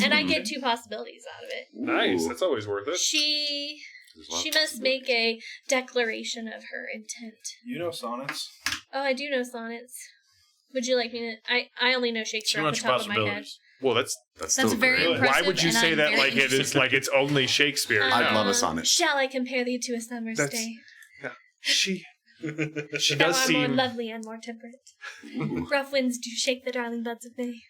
And I get 2 possibilities out of it. nice. ooh. That's always worth it. She There's a lot of must make a declaration of her intent. You know sonnets? Oh, I do know sonnets. Would you like me to... I only know Too Shakespeare off much the top of my head. possibilities. Well, that's That's That's still very great. impressive. why would you and say I'm that very like it is like it's only Shakespeare? I'd No. love a sonnet. Shall I compare thee to a summer's That's- day? She Thou does art more seem lovely and more temperate. Rough winds do shake the darling buds of May,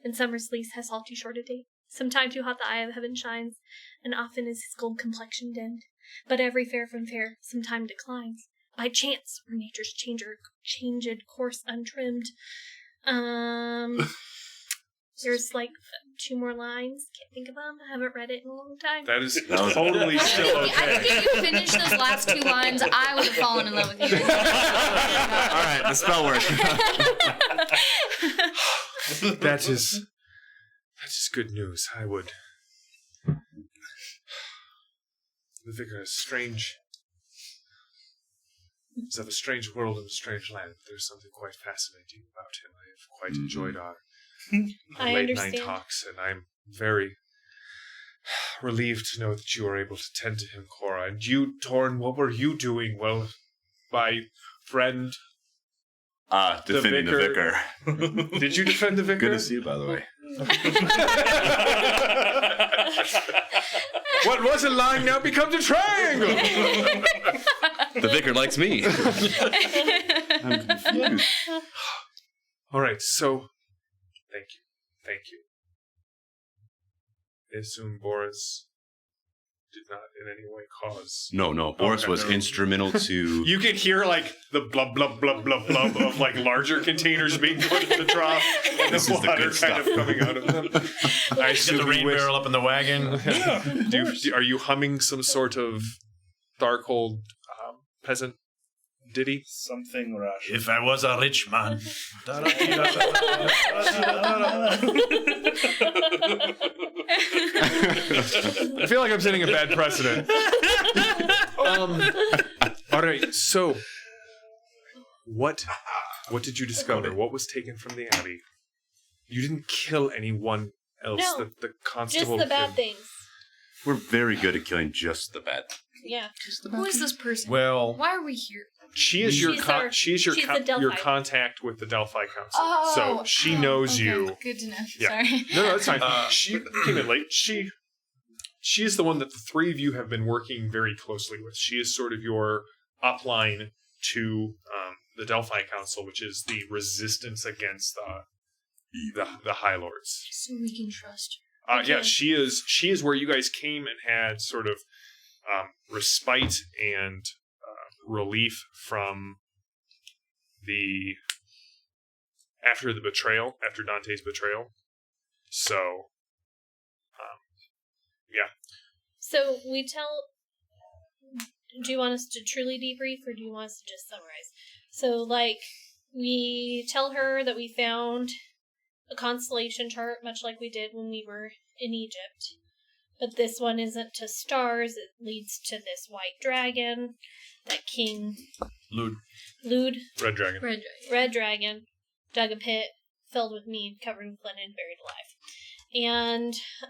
and summer's lease has all too short a date. Sometime too hot the eye of heaven shines, and often is his gold complexion dimmed. But every fair from fair sometime declines, by chance, or nature's changed course untrimmed. There's like 2 more lines. Can't think of them. I haven't read it in a long time. that is That was- totally still I okay. think if you finished those last 2 lines, I would have fallen in love with you. All right, the spell work. That is good news. I would. The vicar is strange. He's of a strange world and a strange land. There's something quite fascinating about him. I have quite enjoyed our I late night understand. talks, and I'm very relieved to know that you were able to tend to him, Cora. And you, Torn, what were you doing? Well, my friend, Defending the vicar. did you defend the vicar? Good to see you, by the way. What was a line now becomes a triangle. The vicar likes me. I'm confused. All right, so thank you. I assume Boris did not in any way cause. No, Boris Okay, was no. instrumental to. You could hear like the blub blub blub blub blub of like larger containers being put in the trough, and This the is the water good kind of stuff. coming out of them. I Get assume the you rain wish- barrel up in the wagon. Are you humming some sort of Darkhold peasant ditty? Something Russian. If I was a rich man. I feel like I'm setting a bad precedent. All right, so what did you discover? What was taken from the abbey? You didn't kill anyone else. No, the Just constable. the bad killed. things. We're very good at killing just the bad. Yeah. Who is this person? Well, Why are we here? She is your She's she's your she's the Delphi. your contact with the Delphi Council. Oh, so she knows okay. you. Good to know. Yeah. Sorry. No, that's fine. Uh, She came in late. She is the one that the 3 of you have been working very closely with. She is sort of your upline to the Delphi Council, which is the resistance against the High Lords. So we can trust Yeah, Okay. she is where you guys came and had sort of respite and relief from after Dante's betrayal. So, So we tell. Do you want us to truly debrief, or do you want us to just summarize? So, like, we tell her that we found a constellation chart, much like we did when we were in Egypt. But this one isn't to stars, it leads to this white dragon that King Lewd. Red Dragon. Red Dragon dug a pit filled with mead, covered in flint, and buried alive.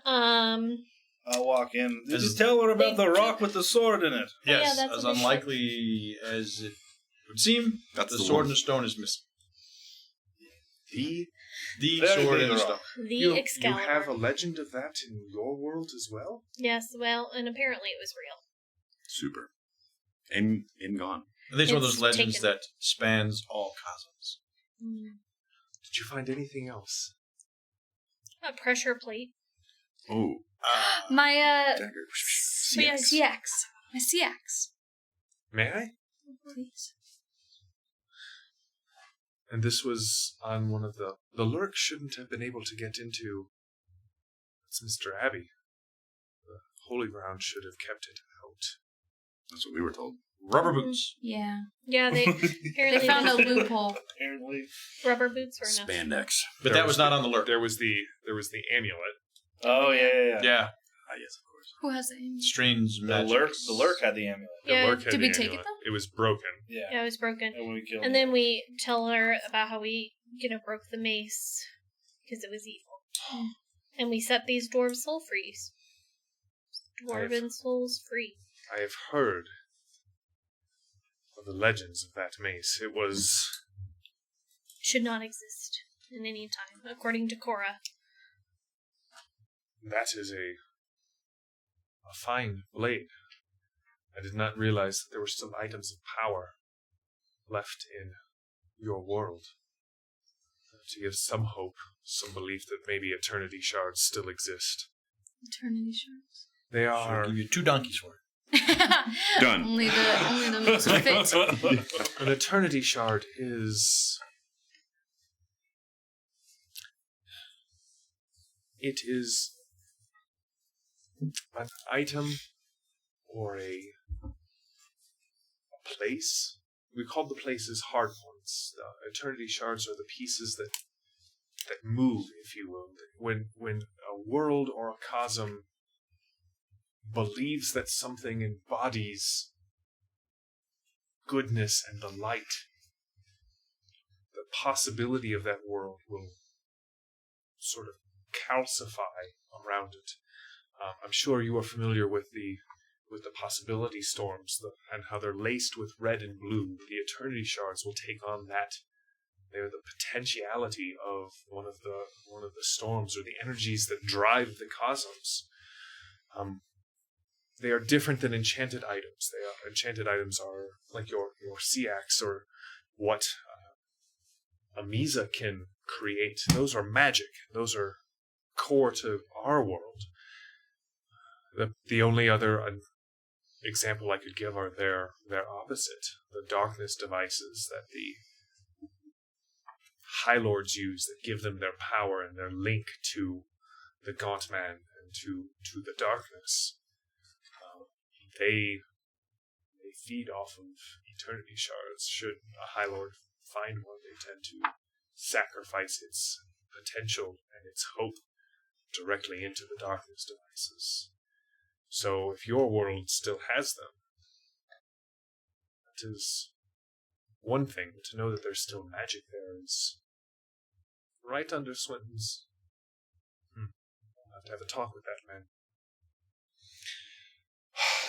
And, I'll walk in. As- Just tell her about They- the rock with the sword in it. yeah, Yes, that's as what they unlikely as it would seem, That's the the sword one. and the stone is missing. The The Very sword big and the rock. stone. the You Excalibur. have a legend of that in your world as well? Yes, well, and apparently it was real. Super. In gone. These are one of It's those legends taken. that spans all cosms. Did you find anything else? A pressure plate. Oh, My dagger. my CX. My CX. May I? Please. And this was on one of the lurk shouldn't have been able to get into. It's Mr. Abbey. The holy ground should have kept it out. That's what we were told. Rubber boots. Yeah. Yeah, they apparently They found a loophole. Apparently. rubber boots were enough. Spandex. But that was not on the lurk. There was the amulet. Oh, yeah. Yeah. Ah, yes, of course. Who has it? Strange The magic. lurk had the amulet. The Yeah, lurk had did the we take it, amulet. though? It was broken. Yeah. Yeah, it was broken. And we killed And then we tell her about how we, broke the mace because it was evil. And we set these dwarves soul free. Dwarven souls free. I have heard of the legends of that mace. It was Should not exist in any time, according to Cora. that is a fine blade. I did not realize that there were still items of power left in your world. To give some hope, some belief that maybe eternity shards still exist. Eternity shards. They So are I'll give you 2 donkeys for it. Done. Only the most fit. an eternity shard is it is an item or a place. We called the places hard points. Eternity shards are the pieces that move, if you will. When a world or a cosm believes that something embodies goodness and the light, the possibility of that world will sort of calcify around it. I'm sure you are familiar with the possibility storms and how they're laced with red and blue. The eternity shards will take on that. They're the potentiality of one of the storms or the energies that drive the cosmos. They are different than enchanted items. Enchanted items are like your Seax or what Amisa can create. Those are magic. Those are core to our world. The only other example I could give are their opposite, the darkness devices that the High Lords use that give them their power and their link to the Gaunt Man and to the darkness. They feed off of eternity shards. Should a High Lord find one, they tend to sacrifice its potential and its hope directly into the darkness devices. So if your world still has them, that is one thing. But to know that there's still magic there is right under Swinton's. I'll have to have a talk with that man.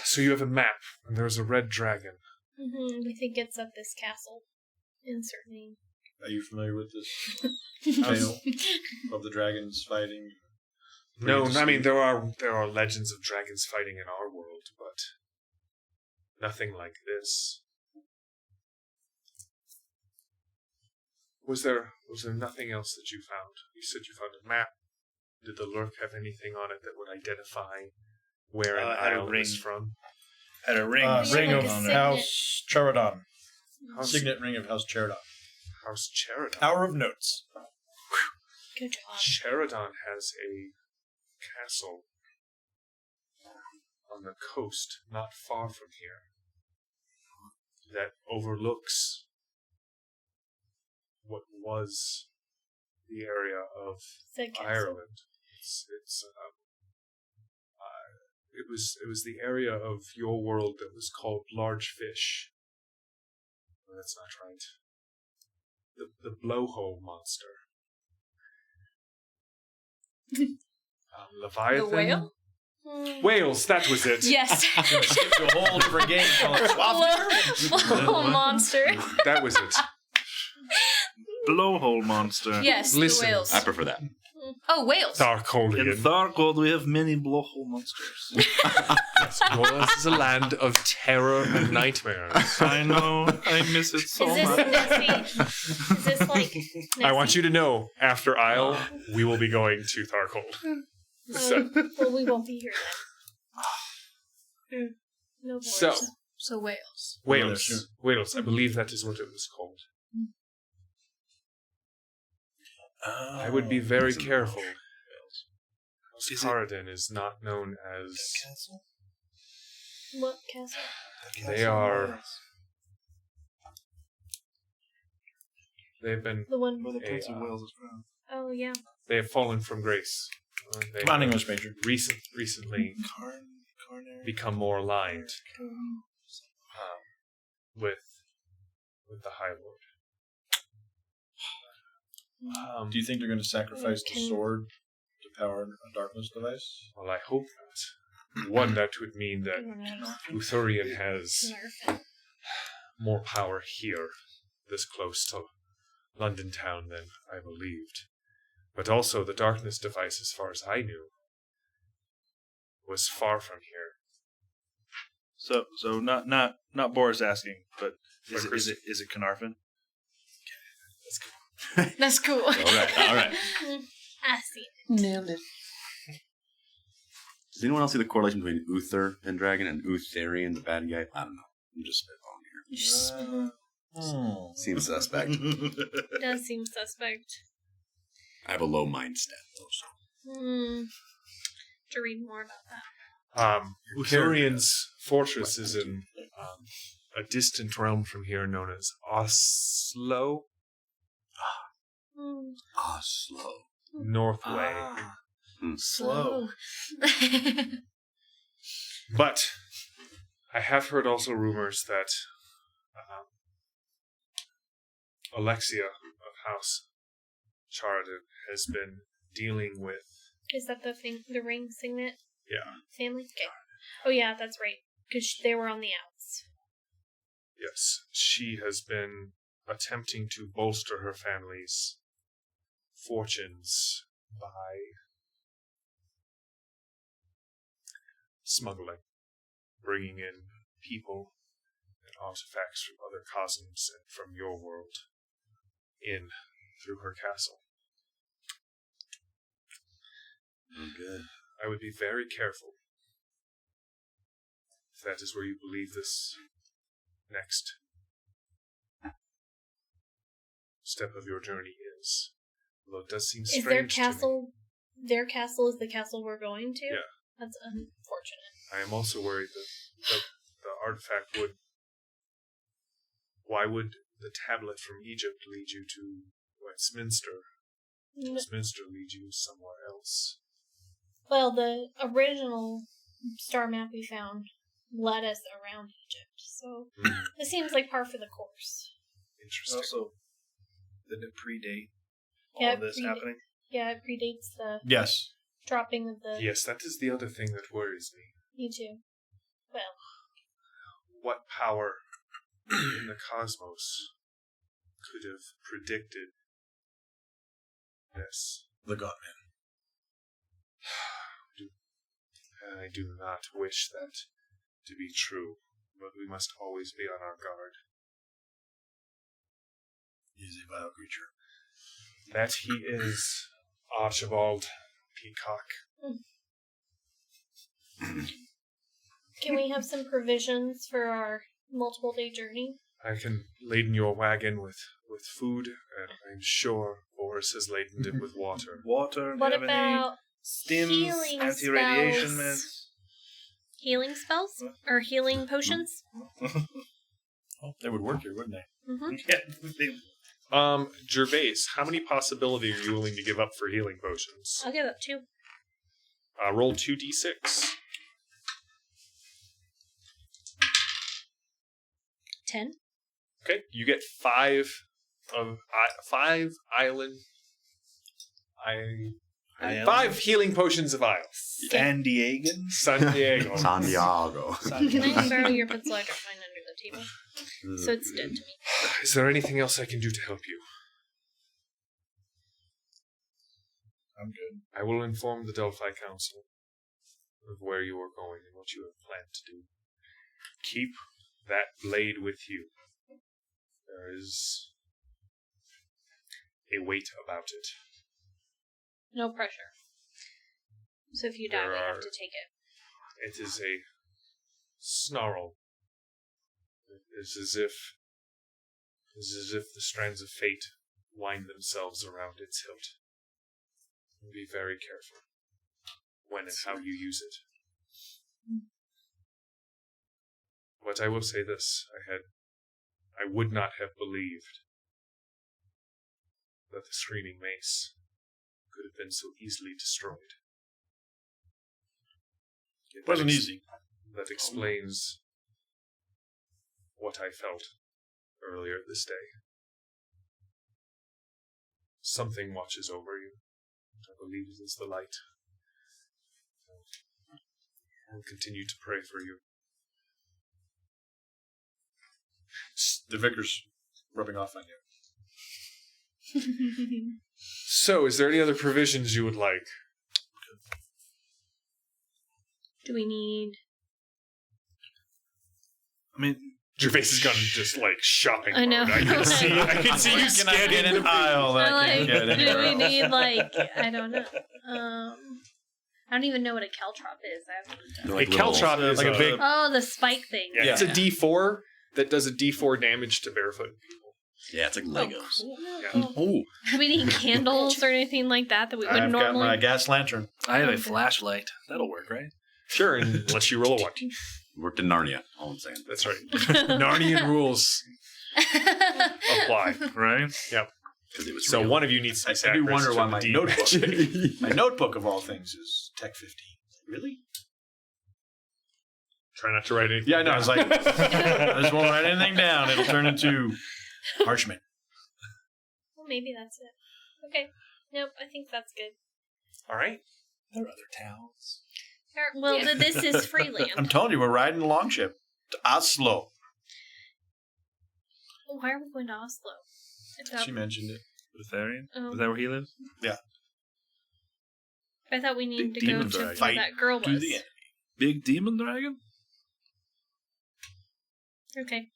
So you have a map, and there's a red dragon. We think it's at this castle in Certain. Are you familiar with this tale of the dragons fighting? No, I mean there are legends of dragons fighting in our world, but nothing like this. Was there nothing else that you found? You said you found a map. Did the lurk have anything on it that would identify where an had a isle ring. is from? Had a ring. Ring like of a signet. House Charadon. Signet Signet ring of House Charadon. House Charadon. Hour of Notes. Good job. Charadon has a castle on the coast not far from here that overlooks what was the area of Said castle. Ireland. It was the area of your world that was called Large Fish. No, that's not right. The blowhole monster. Leviathan. The whale? Whales, that was it. Yes. Skip to a whole different game called Swap. Little monster. That was it. Blowhole monster. Yes, Listen. the whales. I prefer that. Oh, whales. In Tharkoldian. Thargold, we have many blowhole monsters. Yours is a land of terror and nightmares. I know. I miss it so Is this much. Nessie? Is this like Nessie? I want you to know, after Isle, we will be going to Tharkold. So, Well, we won't be here then. No boys. So whales. Wales. Sure. Wales, I believe that is what it was called. I would be very careful. Is it- Caernarfon is not known as... Castle? What castle? They are... They've been... The one. Where the Prince a, of Wales is from. Oh yeah. They have fallen from grace. They Come on, have English major. recently Caernarfon. become more aligned with the High Lord. Do you think they're going to sacrifice the Can- sword to power a darkness device? Well, I hope not. One, that would mean that Uthurian has Caernarfon. more power here, this close to London town, than I believed. But also, the darkness device, as far as I knew, was far from here. So not Boris asking, but is Chris. it Caernarfon? That's cool. All right. I see. Nailed it. Does anyone else see the correlation between Uther and dragon and Utherian, the bad guy? I don't know. I'm just spitballing here. Seems suspect. Does seem suspect. I have a low mind stat, though. To read more about that. Uthurian's fortress is in a distant realm from here known as Oslo, Oslo. Northway. Slow. But I have heard also rumors that Alexia of House Charadin has been dealing with... Is that the thing? The ring signet Yeah, family? Okay. Oh yeah, that's right. Because they were on the outs. yes. She has been attempting to bolster her family's fortunes by smuggling, bringing in people and artifacts from other cosms and from your world in through her castle. Oh, good. I would be very careful if that is where you believe this next step of your journey is. Although it does seem strange Is their to me. castle? Their castle is the castle we're going to. Yeah. That's unfortunate. I am also worried that the artifact would... Why would the tablet from Egypt lead you to Westminster? Westminster lead you somewhere else. Well, the original star map we found led us around Egypt, so it seems like par for the course. Interesting. Also, did it predate all Yeah, of this happening? Yeah, it predates the Yes. dropping of the. Yes, that is the other thing that worries me. Me too. Well, What power in the cosmos could have predicted this? The Godman. I do not wish that to be true, but we must always be on our guard. He is a vile creature. That he is, Archibald Peacock. can we have some provisions for our multiple day journey? I can laden your wagon with food, and I'm sure Boris has laden it with water. Water. What do you have any about stims, healing anti-radiation spells? meds? Healing spells or healing potions? Oh, they would work here, wouldn't they? Mm-hmm. Yeah, Gervais, how many possibilities are you willing to give up for healing potions? I'll give up 2. Roll 2d6. 10. Okay, you get 5 island. Isle? 5 healing potions of Isle. San Diegan? San Diego. Santiago. Can I borrow your pencil? I dropped mine under the table. So it's dead to me. Is there anything else I can do to help you? I'm good. I will inform the Delphi Council of where you are going and what you have planned to do. Keep that blade with you. There is a weight about it. No pressure. So if you die, we have to take it. It is a snarl. It is as if the strands of fate wind themselves around its hilt. Be very careful when and how you use it. But I will say this, I would not have believed that the screaming mace could have been so easily destroyed. It wasn't easy. That explains what I felt earlier this day. Something watches over you. I believe it is the light. I will continue to pray for you. The vicar's rubbing off on you. So, is there any other provisions you would like? Do we need... I mean, Gervais has gone just like shopping I know. mode. I can see you scanning an aisle that I can't get do anywhere we else. need, like, I don't know. I don't even know what a caltrop is. They're A like caltrop is like a big- Oh, the spike thing. Yeah, it's a D4 that does a D4 damage to barefoot people. Yeah, it's like Legos. Yeah. Oh, Do we need candles or anything like that we would I've got normally... my gas lantern. I have a flashlight. That'll work, right? Sure, unless you roll a 1. worked in Narnia. All I'm saying. That's right. Narnian rules apply. Right? Because it was So real. one of you needs to be I do sacrificed wonder for why the my deed. notebook, my notebook of all things is Tech 15. Really? Try not to write anything. Yeah, I know. down. It's like, I just won't write anything down. It'll turn into parchment. Well, maybe that's it. Okay. Nope, I think that's good. All right. There are other towns. Well, Yeah. this is Freeland. I'm telling you, we're riding the longship to Oslo. Why are we going to Oslo? She mentioned it. Lutherian? Oh. Is that where he lives? I thought we needed Big to go demon to dragon. where that girl To was. the end. Big demon dragon? Okay.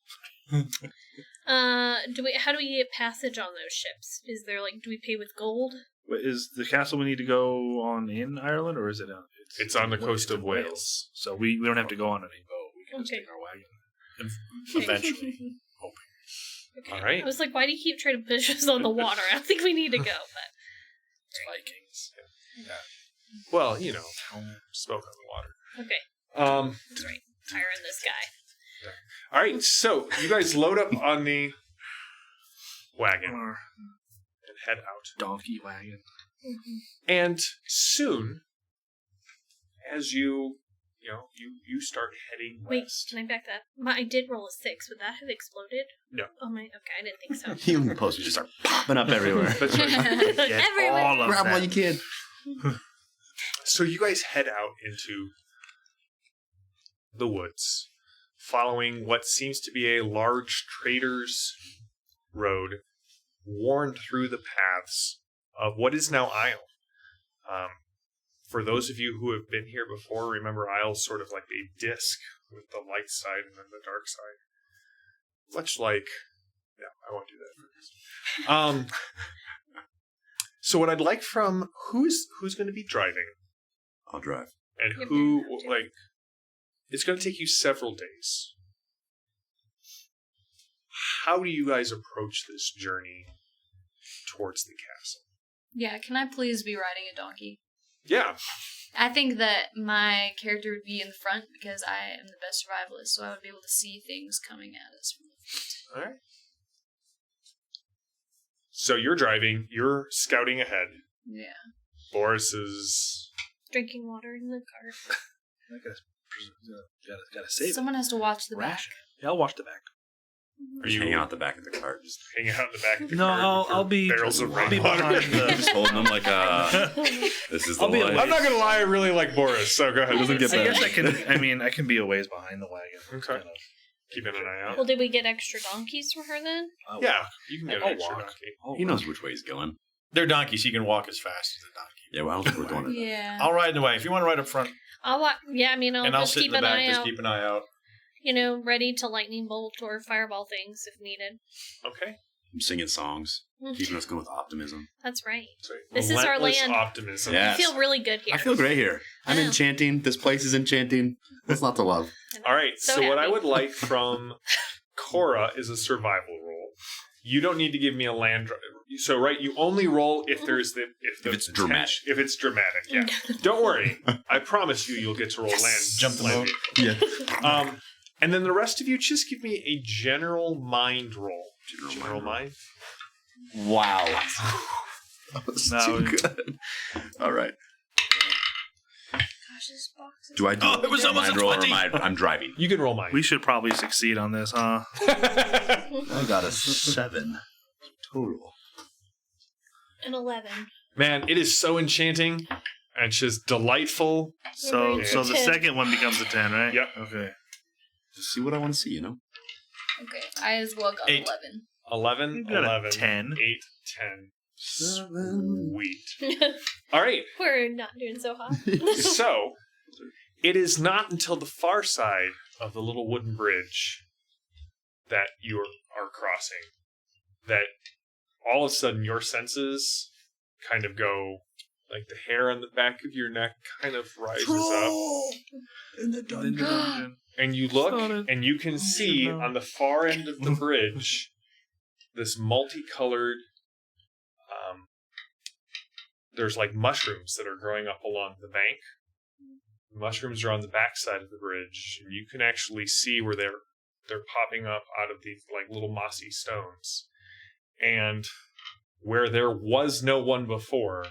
How do we get passage on those ships? Is there do we pay with gold? Wait, is the castle we need to go on in Ireland, or is it on? It's on the it's coast in of Wales. So we don't have to go on any boat. We can just Okay. take our wagon. Eventually. Okay. All right. I was like, why do you keep trying to push us on the water? I don't think we need to go, but It's Vikings. Well, smoke on the water. okay. That's right. Fire in this guy. All right. So you guys load up on the wagon Or and head out. donkey wagon. And soon, as you start heading Wait, west. can I back that? I did roll a 6. Would that have exploded? No. Oh my. Okay, I didn't think so. Healing potions just start popping up everywhere. That's right. Everywhere. All of Grab that. while you can. So you guys head out into the woods, following what seems to be a large trader's road, worn through the paths of what is now Aysle. For those of you who have been here before, remember Aysle's sort of like a disc with the light side and then the dark side. Much like... Yeah, I won't do that first. So what I'd like from... Who's going to be driving? I'll drive. And You're who, gonna have to. like... It's going to take you several days. How do you guys approach this journey towards the castle? Yeah, can I please be riding a donkey? Yeah. I think that my character would be in the front because I am the best survivalist, so I would be able to see things coming at us from the front. All right. So you're driving, you're scouting ahead. Yeah. Boris is... Drinking water in the cart. I gotta save Someone has to watch the it. back. Ration. Yeah, I'll watch the back. Are Just you hanging out the back of the cart. Just, hanging out in the back of the No, car with I'll your be. barrels of I'll be rainwater? behind the. just holding them like this is the I'll be life. I'm not going to lie, I really like Boris, so go ahead. I guess I can. I mean, I can be a ways behind the wagon. Okay. Kind of. Keeping an eye out. Well, did we get extra donkeys for her then? Yeah, you can get an I'll extra walk. donkey. He knows which way he's going. They're donkeys. He can walk as fast as a donkey. Yeah, well, I don't think we're going to. Yeah. I'll ride in the way. If you want to ride up front, I'll walk. Yeah, I mean, I'll and I'll just sit in keep the an back. eye Just out. keep an eye out. You know, ready to lightning bolt or fireball things if needed. Okay. I'm singing songs, keeping us going with optimism. That's right. Sorry. This is our Relentless land. optimism. Yeah. I Yes. feel really good here. I feel great here. I'm I know. enchanting. This place is enchanting. What's not to love? All right. So So what I happy. would like from Cora is a survival roll. You don't need to give me a land. So right, you only roll if there's the If it's dramatic. If it's dramatic, yeah. Don't worry. I promise you'll get to roll land. Jump the land boat. Yeah. And then the rest of you just give me a general mind roll. General mind. Wow. That was No, too good. All right. Gosh, this box is... Do I do Oh, it was almost mind a roll or 20. I'm driving? You can roll mind. we should probably succeed on this, huh? I got a 7 total. An 11. Man, it is so enchanting and it's just delightful. So, Right. so the 10. second one becomes a 10, right? Yep. Okay. Just see what I want to see, you know? Okay, I as well got 8. 11. 11, You got a 11, 10. 8, 10. 7. Sweet. All right. We're not doing so hot. So, it is not until the far side of the little wooden bridge that you are crossing that all of a sudden your senses kind of go, like the hair on the back of your neck kind of rises up. In the dungeon. And you look, Started. and you can see on the far end of the bridge this multicolored. There's like mushrooms that are growing up along the bank. The mushrooms are on the backside of the bridge, and you can actually see where they're popping up out of these like little mossy stones. And where there was no one before,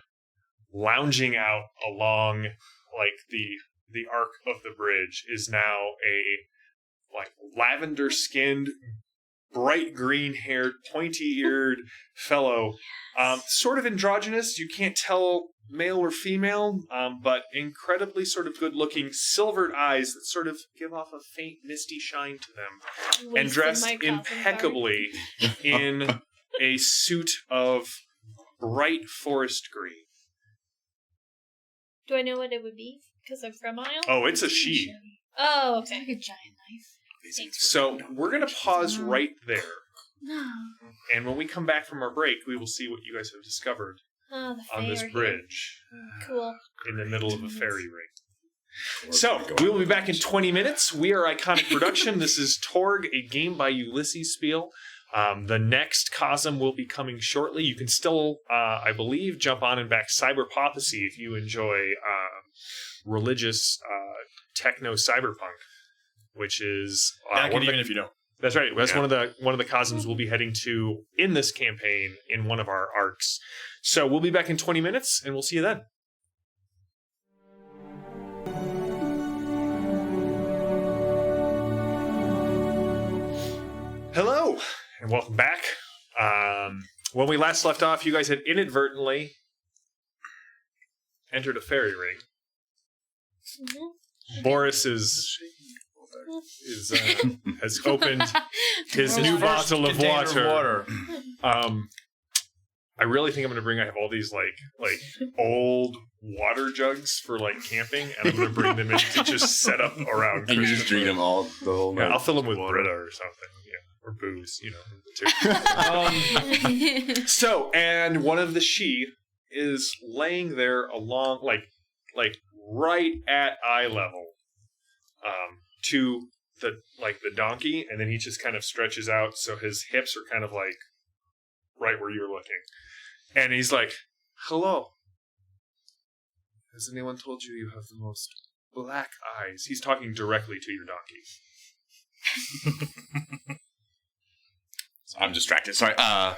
lounging out along like the arc of the bridge is now a like lavender skinned, bright green haired, pointy eared fellow. Sort of androgynous, you can't tell male or female, but incredibly sort of good looking, silvered eyes that sort of give off a faint misty shine to them. And Wasted dressed my coffin impeccably in a suit of bright forest green. card. Do I know what it would be? Because I'm from Isle? Oh, it's a she. Oh, It's like okay. a giant knife. So we're going to pause right there. No. And when we come back from our break, we will see what you guys have discovered Oh, the on this fair here. bridge Cool. in the middle of a fairy ring. So, we will be back in 20 minutes. We are Iconic Production. This is Torg, a game by Ulisses Spiele. The next Cosym will be coming shortly. You can still, I believe, jump on and back Cyberpophecy if you enjoy religious techno cyberpunk, which is Back one it of even the, if you don't. that's right. That's Yeah. one of the Cosyms we'll be heading to in this campaign in one of our arcs. So we'll be back in 20 minutes, and we'll see you then. Hello, and welcome back. When we last left off, you guys had inadvertently entered a fairy ring. Boris has opened his new bottle of Container water. I really think I'm going to bring. I have all these like old water jugs for like camping, and I'm going to bring them in to just set up around. And you just drink them all the whole Yeah, night. I'll fill them with Water. Brita or something, or booze, the two. So, and one of the she is laying there along, like right at eye level, to the donkey, and then he just kind of stretches out, so his hips are kind of like right where you're looking, and he's like, "Hello. Has anyone told you you have the most black eyes?" He's talking directly to your donkey. I'm distracted. Sorry. I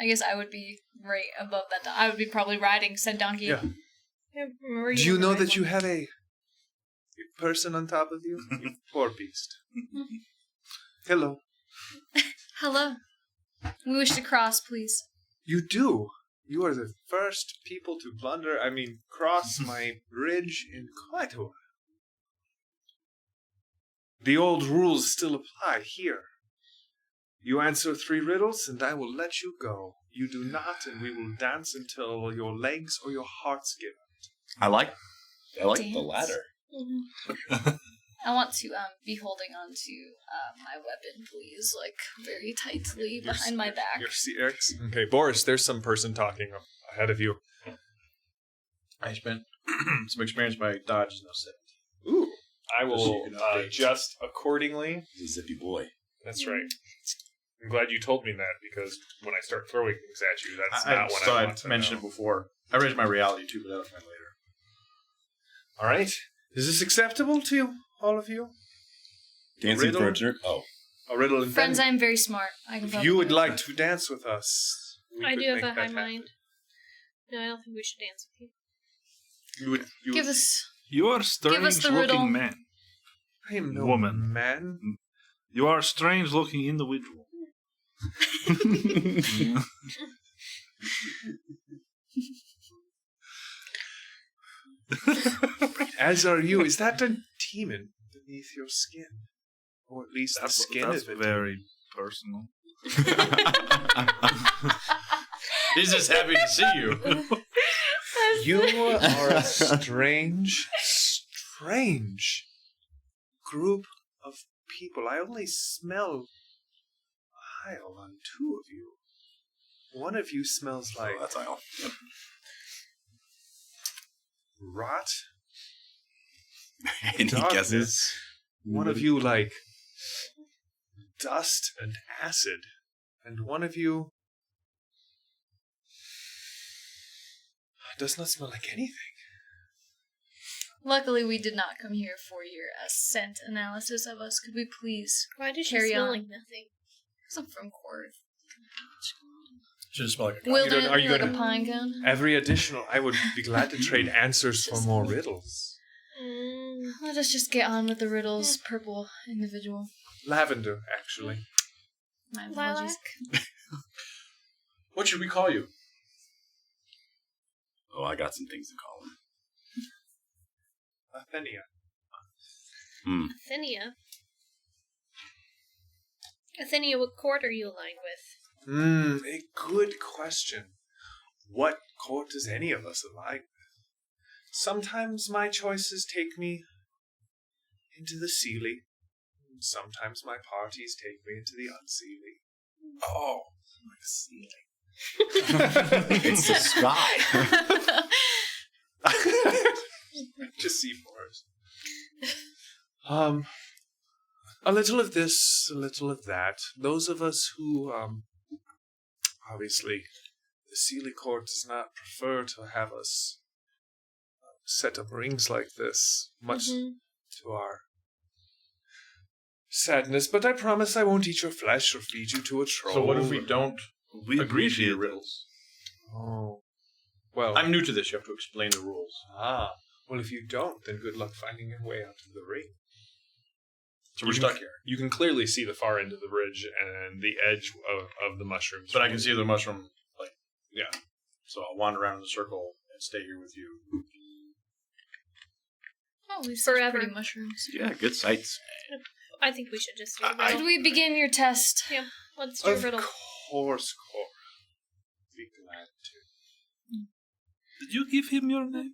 guess I would be right above that. I would be probably riding said donkey. Yeah. Yeah, remember Do you were know the that right you one. have a person on top of you? You poor beast. Hello. Hello. We wish to cross, please. You do. You are the first people to cross my bridge in quite a while. The old rules still apply here. You answer 3 riddles, and I will let you go. You do not, and we will dance until your legs or your hearts give out. I like the Dance. latter. I want to be holding on to my weapon, please, like very tightly behind my back. Your C-Rex? Okay, Boris, there's some person talking ahead of you. I spent some experience. My dodge is now 7. Ooh. I Just so will you can update. adjust accordingly. He's a zippy boy. That's right. I'm glad you told me that, because when I start throwing things at you, that's not what thought I want to mentioned know. it before. I raised my reality too, but that'll come later. All right. Is this acceptable to you, all of you? Dancing riddle? for a jerk. Oh. A riddle and Friends, I'm very smart. I can If probably you would do it. like to dance with us, we I could do have make a that high happen. mind. No, I don't think we should dance with you. You would, Give us. You are a Give strange us the riddle. looking man. I am no woman. man. You are a strange looking individual. As are you. Is that a demon beneath your skin? Or at least the skin That's of it? very personal. He's just happy to see you. You are a strange group of people. I only smell Aysle on 2 of you. One of you smells like Oh, that's Aysle. rot. Any Darkness. guesses? One of you like dust and acid. And one of you does not smell like anything. Luckily, we did not come here for your scent analysis of us. Could we please? Why does she Carry smell on. like nothing? Because I'm from Corth. Should smell like a Wilderness, are you like gonna- a pine cone. Every additional, I would be glad to trade answers for more riddles. Let us just get on with the riddles, purple individual. Lavender, actually. My Lilac? apologies. What should we call you? Oh, I got some things to call him. Athenia. Athenia. Athenia, what court are you aligned with? A good question. What court does any of us align with? Sometimes my choices take me into the Seelie. Sometimes my parties take me into the Unseelie. Oh, It's the sky. Just see forest. A little of this, a little of that. Those of us who, obviously, the Seelie court does not prefer to have us set up rings like this, much to our sadness. But I promise I won't eat your flesh or feed you to a troll. so what if we don't We agree to your appreciate it. riddles? Oh. Well, I'm new to this. You have to explain the rules. well, if you don't, then good luck finding your way out of the ring. So we're stuck here. You can clearly see the far end of the bridge and the edge of the mushrooms. But I can see the mushroom, like, Yeah. so I'll wander around in the circle and stay here with you. Oh, we Forever. pretty mushrooms. Yeah, good sights. I think we should just do a Could riddle. we begin your test? Yeah, let's do a Of riddle. course, Cora. Be glad to. Did you give him your name?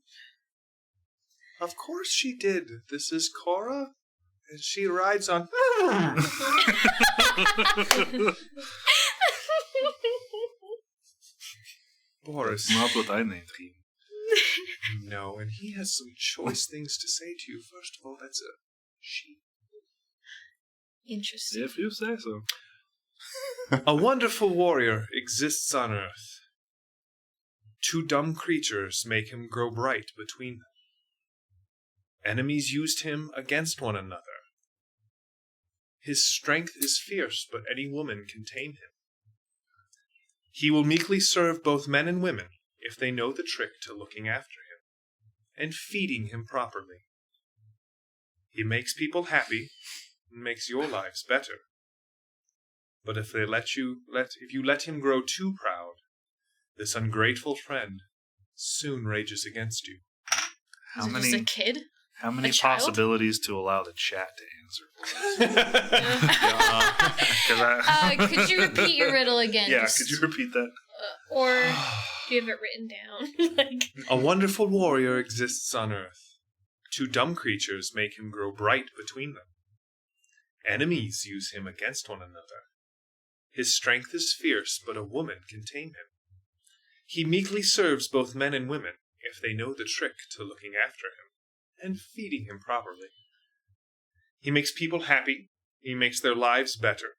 Of course she did. This is Cora, and she rides on... Boris. Not what I named him. No, and he has some choice things to say to you. First of all, that's a she. Interesting. If you say so. A wonderful warrior exists on earth. 2 dumb creatures make him grow bright between them. Enemies used him against one another. His strength is fierce, but any woman can tame him. He will meekly serve both men and women if they know the trick to looking after him and feeding him properly. He makes people happy and makes your lives better. But if you let him grow too proud, this ungrateful friend soon rages against you. How Is it many? just a kid? How many A child? possibilities to allow the chat to answer? Could you repeat your riddle again? Yeah, Just- could you repeat that? Or do you have it written down? Like, A wonderful warrior exists on Earth. 2 dumb creatures make him grow bright between them. Enemies use him against one another. His strength is fierce, but a woman can tame him. He meekly serves both men and women, if they know the trick to looking after him and feeding him properly. He makes people happy. He makes their lives better.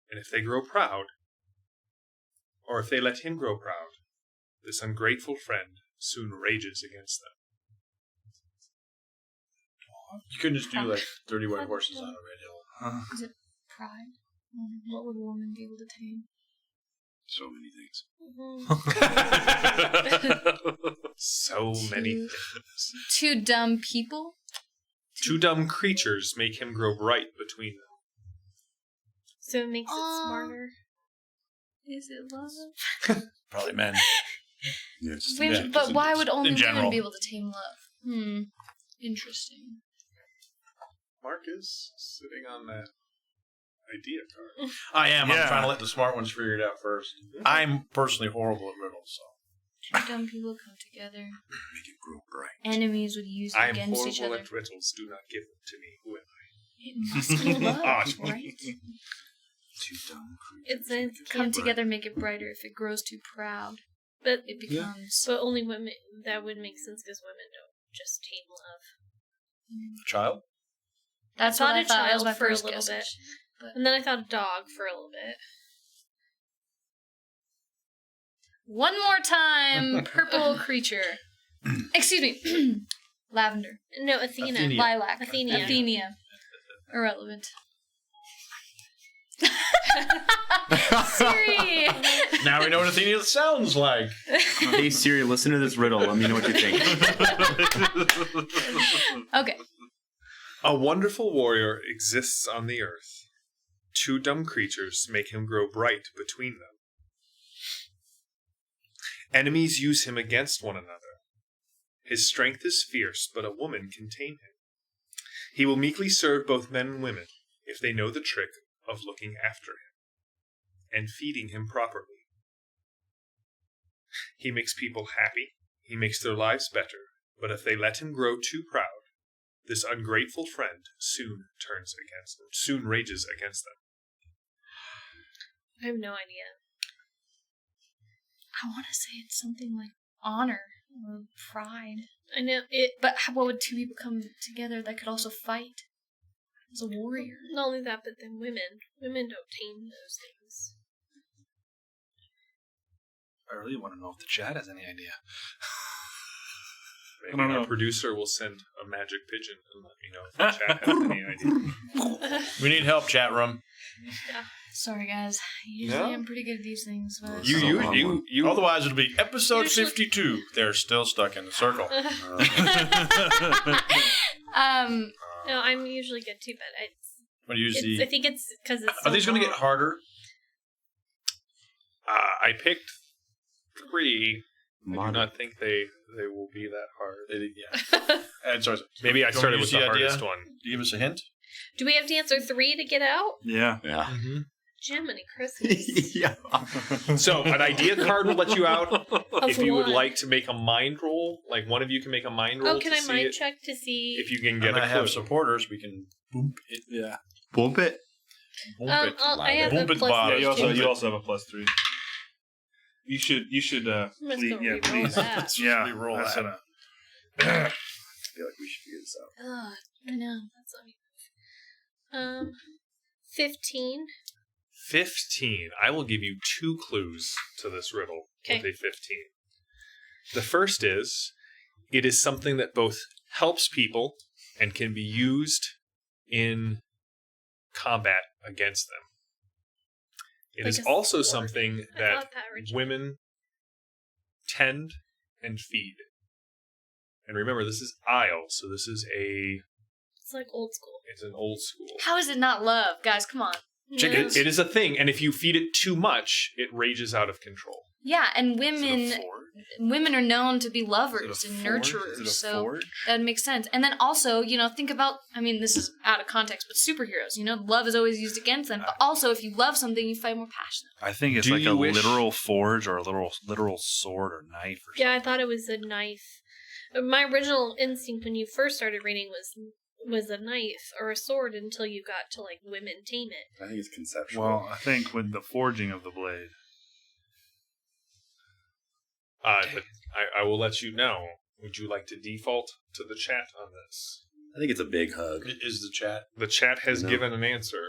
And if they grow proud, or if they let him grow proud, this ungrateful friend soon rages against them. You couldn't just do like 30 white horses on a red hill. Is it pride? What would a woman be able to tame? So many things. So many things. 2 dumb people? 2 dumb creatures make him grow bright between them. so it makes it smarter. Is it love? Probably men. Yes. But why would only in women general. be able to tame love? Interesting. Mark is sitting on that idea card. I am. Yeah. I'm trying to let the smart ones figure it out first. I'm personally horrible at riddles, so. 2 dumb people come together. Make it grow bright. Enemies would use I it am against each horrible other. at riddles. Do not give them to me. Who am It must be love, Ah, right? 2 dumb creatures. It's a make it Come grow together, make it brighter. If it grows too proud, But it becomes. but only women. That would make sense because women don't just tame love. A child? That's I what thought I a thought. That was child my for a first little guess. bit. But And then I thought a dog for a little bit. one more time, purple creature. Excuse me, lavender, No, Athena. Athenia. lilac, Athenia. Athenia. Irrelevant. Siri. Now we know what Athenia sounds like. Hey Siri, listen to this riddle. Let me know what you think. Okay. A wonderful warrior exists on the earth. 2 dumb creatures make him grow bright between them. Enemies use him against one another. His strength is fierce, but a woman can tame him. He will meekly serve both men and women, if they know the trick of looking after him and feeding him properly. He makes people happy. He makes their lives better, but if they let him grow too proud, this ungrateful friend soon rages against them. I have no idea. I want to say it's something like honor or pride. I know it. But what would 2 people come together that could also fight as a warrior? Not only that, but then women. Women don't tame those things. I really want to know if the chat has any idea. Maybe I don't our know. producer will send a magic pigeon and let me know if the chat has any idea. We need help, chat room. Sorry, guys. Usually No? I'm pretty good at these things, but You. Otherwise, it'll be episode Usually- 52. They're still stuck in the circle. No, I'm usually good too, but What do you I see? think it's because it's. Are these going to get harder? I picked 3. I do Modern. not think they will be that hard. Yeah. And sorry. Maybe I Don't started you with see the idea? hardest one. Do you give us a hint? Do we have to answer 3 to get out? Yeah. Yeah. Jiminy Christmas. Yeah. So an idea card will let you out Of if you would one. like to make a mind roll. Like one of you can make a mind roll. Oh, can to I see mind it. check to see? If you can And get I a clue. have supporters. We can boom it. Yeah. Bump it. Boom it. I have Boom a it, plus Bob. Yeah, three, you also too. you also have a +3. You should I'm just please, gonna yeah, re-roll please. that. Yeah. Re-roll that's that. what I feel like we should figure this out. Ugh, I know. That's not me. 15. 15. I will give you 2 clues to this riddle with Okay. a 15. The first is, it is something that both helps people and can be used in combat against them. It Like is a also sword. something I that thought that originally. women tend and feed. And remember, this is Isle, so this is It's like old school. it's an old school. How is it not love? Guys, come on. Chickens. It is a thing, and if you feed it too much, it rages out of control. Yeah, and Is it women a forge? women are known to be lovers Is it a and forge? nurturers, Is it a so forge? that makes sense. And then also, think about, this is out of context, but superheroes, love is always used against them. But also, if you love something, you fight more passionately. I think it's Do like you a wish- literal forge or a literal sword or knife or something. Yeah, I thought it was a knife. My original instinct when you first started reading was a knife or a sword until you got to like women tame it. I think it's conceptual. Well, I think with the forging of the blade. But I will let you know. Would you like to default to the chat on this? I think it's a big hug. Is the chat? The chat has No. given an answer.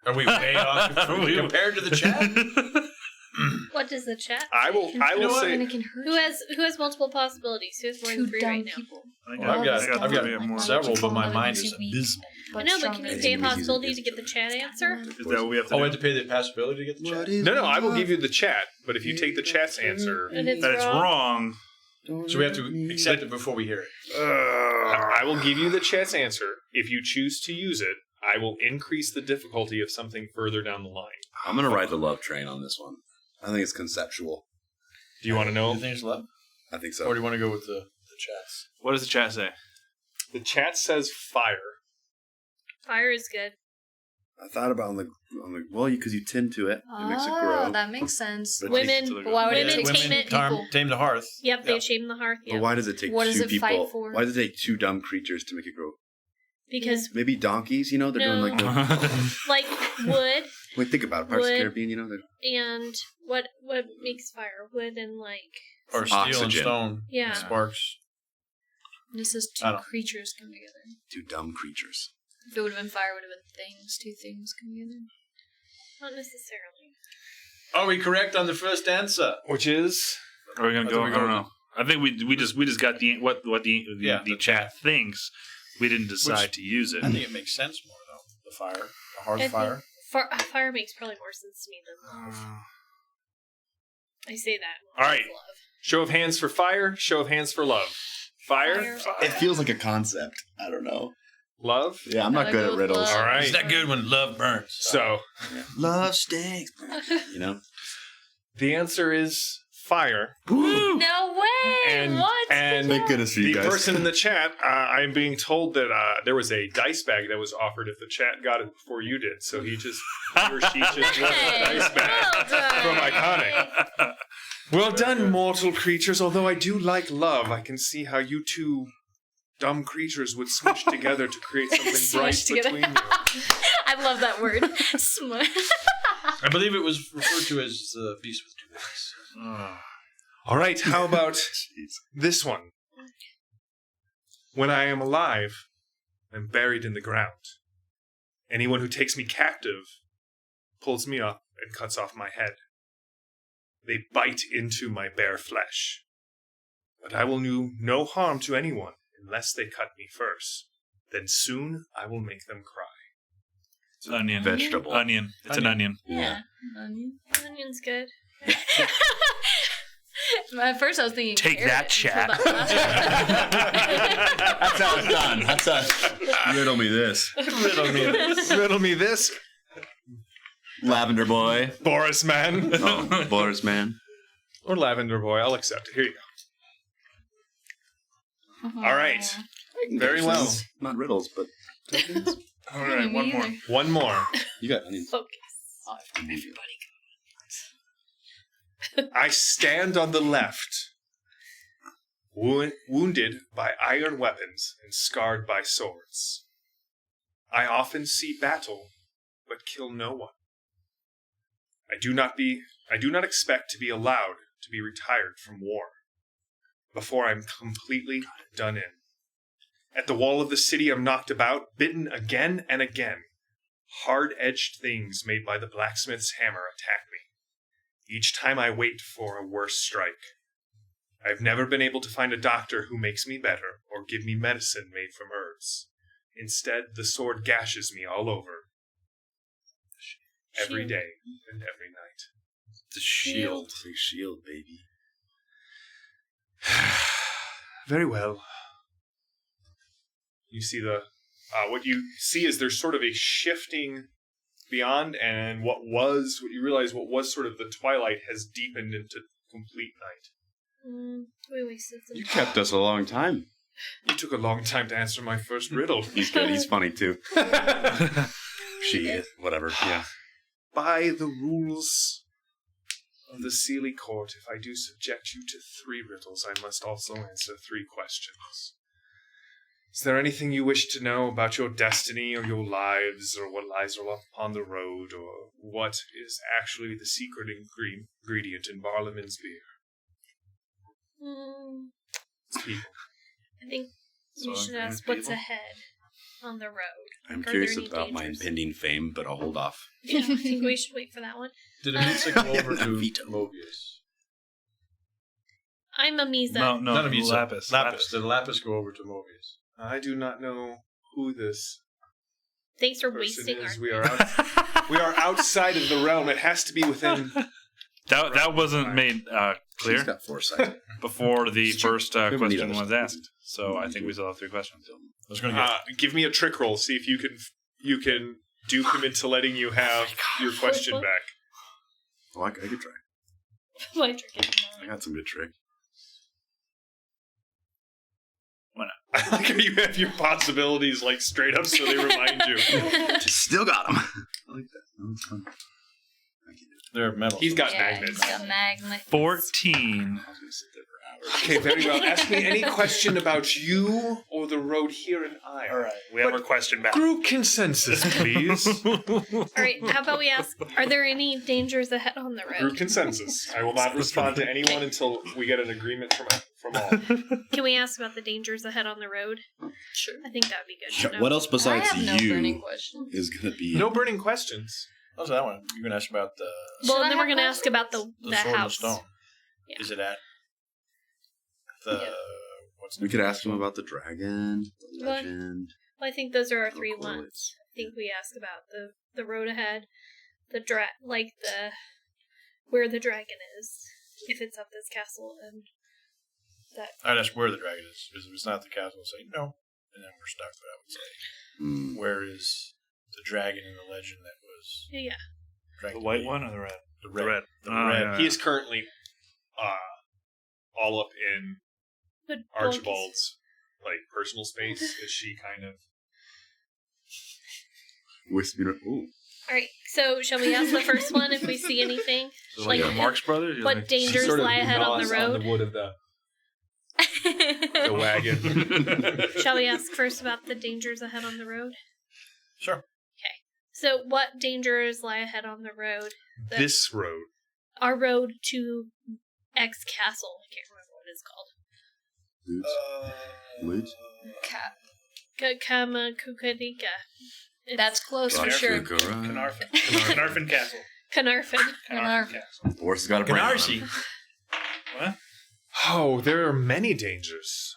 Are we way off compared to the chat? What does the chat? I will say And it can hurt Who has multiple possibilities? Who has more than two 3 dumb right now? people. I Well, I've got three or more. several, but my mind is Weak, abysmal. I know, but can you pay a Enemies possibility use to get the chat answer? Is that what we have to Oh, do? I have to pay the possibility to get the chat? no. I will give you the chat, but if you take the chat's answer, And it's That it's wrong. wrong. So we have to accept it before we hear it. I will give you the chat's answer. If you choose to use it, I will increase the difficulty of something further down the line. I'm going to ride the love train on this one. I think it's conceptual. Do you want to know? Do you think it's love? I think Or so. do you want to go with the chats? What does the chat say? The chat says fire. Fire is good. I thought about on the well, because you tend to it. It makes it grow. That makes sense. But it Women- takes- But why would Women it take tame it. people? Tame the hearth. Yep, they Yeah. shame the hearth. But Yeah. why does it take What does two it people? fight for? Why does it take 2 dumb creatures to make it grow? Because Maybe donkeys, they're doing like the. like wood Like, think about it. Parts of the Wood. Caribbean, they're and what makes fire? Wood and like Or steel and Oxygen. stone. Yeah. Sparks. This says I two don't- creatures come together. 2 dumb creatures. If it would have been fire, it would have been things. Two things come together. not necessarily. Are we correct on the first answer? Which is Are we gonna I go? think I we don't go- know. I think we just got the what the Yeah, the the chat thinks. We didn't decide to use it. I think it makes sense more, though. The fire. The hearth I fire. think fire makes probably more sense to me than love. I say that. All right. Love. show of hands for fire. Show of hands for love. Fire. It feels like a concept. I don't know. Love. Yeah, I'm not Gotta good go at with riddles. love. All right. It's that good when love burns. So Love stinks. the answer is fire. No way! And What? and Thank goodness for you the guys. person in the chat, I'm being told that there was a dice bag that was offered if the chat got it before you did. So he or she just won a dice bag Well done. from Iconic. Well done, mortal creatures. Although I do like love, I can see how you two dumb creatures would smush together to create something bright Smush together. between you. I love that word. I believe it was referred to as the beast with 2 legs. All right, how about this one? When I am alive, I'm buried in the ground. Anyone who takes me captive pulls me up and cuts off my head. They bite into my bare flesh. But I will do no harm to anyone unless they cut me first. Then soon I will make them cry. It's an onion. Vegetable. Onion. It's an onion. Yeah. Onion's good. At first, I was thinking. Take carrot that, chat. until that That's how it's done. That's how. Riddle me this. Riddle me this. Riddle me this. Lavender boy. Boris man. Oh, Boris man. Or Lavender Boy. I'll accept it. Here you go. All right. Very well. Not riddles, but tokens. All right, one more. One more. You got onions. Focus. Everybody. I stand on the left, wounded by iron weapons and scarred by swords. I often see battle, but kill no one. I do not expect to be allowed to be retired from war before I'm completely done in. At the wall of the city, I'm knocked about, bitten again and again. Hard-edged things made by the blacksmith's hammer attack me. Each time I wait for a worse strike. I've never been able to find a doctor who makes me better or give me medicine made from herbs. Instead, the sword gashes me all over. Every day and every night. The shield. Big shield, baby. Very well. You see what you see is there's sort of a shifting beyond, and what you realize what was sort of the twilight has deepened into complete night. We wasted some You kept us a long time. You took a long time to answer my first riddle. He's good. He's funny too. She is. Whatever. Yeah. By the rules of the Sealy Court, if I do subject you to 3 riddles, I must also answer 3 questions. Is there anything you wish to know about your destiny or your lives, or what lies upon the road, or what is actually the secret ingredient in Barlaman's beer? People. I think you should ask what's ahead on the road. I'm Are curious there any about my dangers? impending fame, but I'll hold off. Yeah, I think we should wait for that one. Did Amisa go over to Veto. Mobius? I'm Amisa. No, None of you. Lapis. Lapis. Did Lapis go over to Mobius? I do not know who this Thanks for person wasting is. our... We are outside of the realm. It has to be within... That wasn't made She's clear got foresight. before the first We need question others. was asked. So I think we still have 3 questions. I was going to Give me a trick roll. See if you can dupe him into letting you have your question back. Well, I could try. My trick is I got some good trick. I like how you have your possibilities like straight up so they remind you. Still got him. I like that. That's fun. I can do it. They're metal. He's got Yeah, magnets. he's got magnets. 14. I was going to sit there for hours. Okay, very well. Ask me any question about you or the road here in Ire. All right, we have our question back. Group consensus, please. All right, how about we ask, are there any dangers ahead on the Group road? consensus. I will not respond to anyone until we get an agreement from all. Can we ask about the dangers ahead on the road? Sure. I think that would be good to know. What else besides I have no burning you question. is going to be... No burning questions. How's that one? You're going to ask about the Well, Should I then we're have going to ask about the sword and the house. stone. Yeah. Is it at the Yeah. what's We could ask him about the dragon, the What? legend. Well, I think those are our the 3 correlates. ones. I think we asked about the road ahead, where the dragon is, if it's up this castle, and that. I'd ask where the dragon is. Because if it's not the castle, I'll say no. And then we're stuck. But I would say, where is the dragon in the legend that was Yeah. dragged The white away? one or the red? The red. red. The Oh, red. yeah. He is currently all up in But Archibald's like personal space as she kind of... Ooh. All right, so shall we ask the first one if we see anything? So like Like, the Marx Brothers? You're what like, dangers lie ahead on the road? the wood of the wagon. Shall we ask first about the dangers ahead on the road? Sure. So, what dangers lie ahead on the road? This road. Our road to X Castle. I can't remember what it's called. Lutes? Cat. Kamakukadika. That's close for sure. Caernarfon. Caernarfon Castle. Caernarfon. Caernarfon. Horse has got a brain on him. Canarsie. What? Oh, there are many dangers.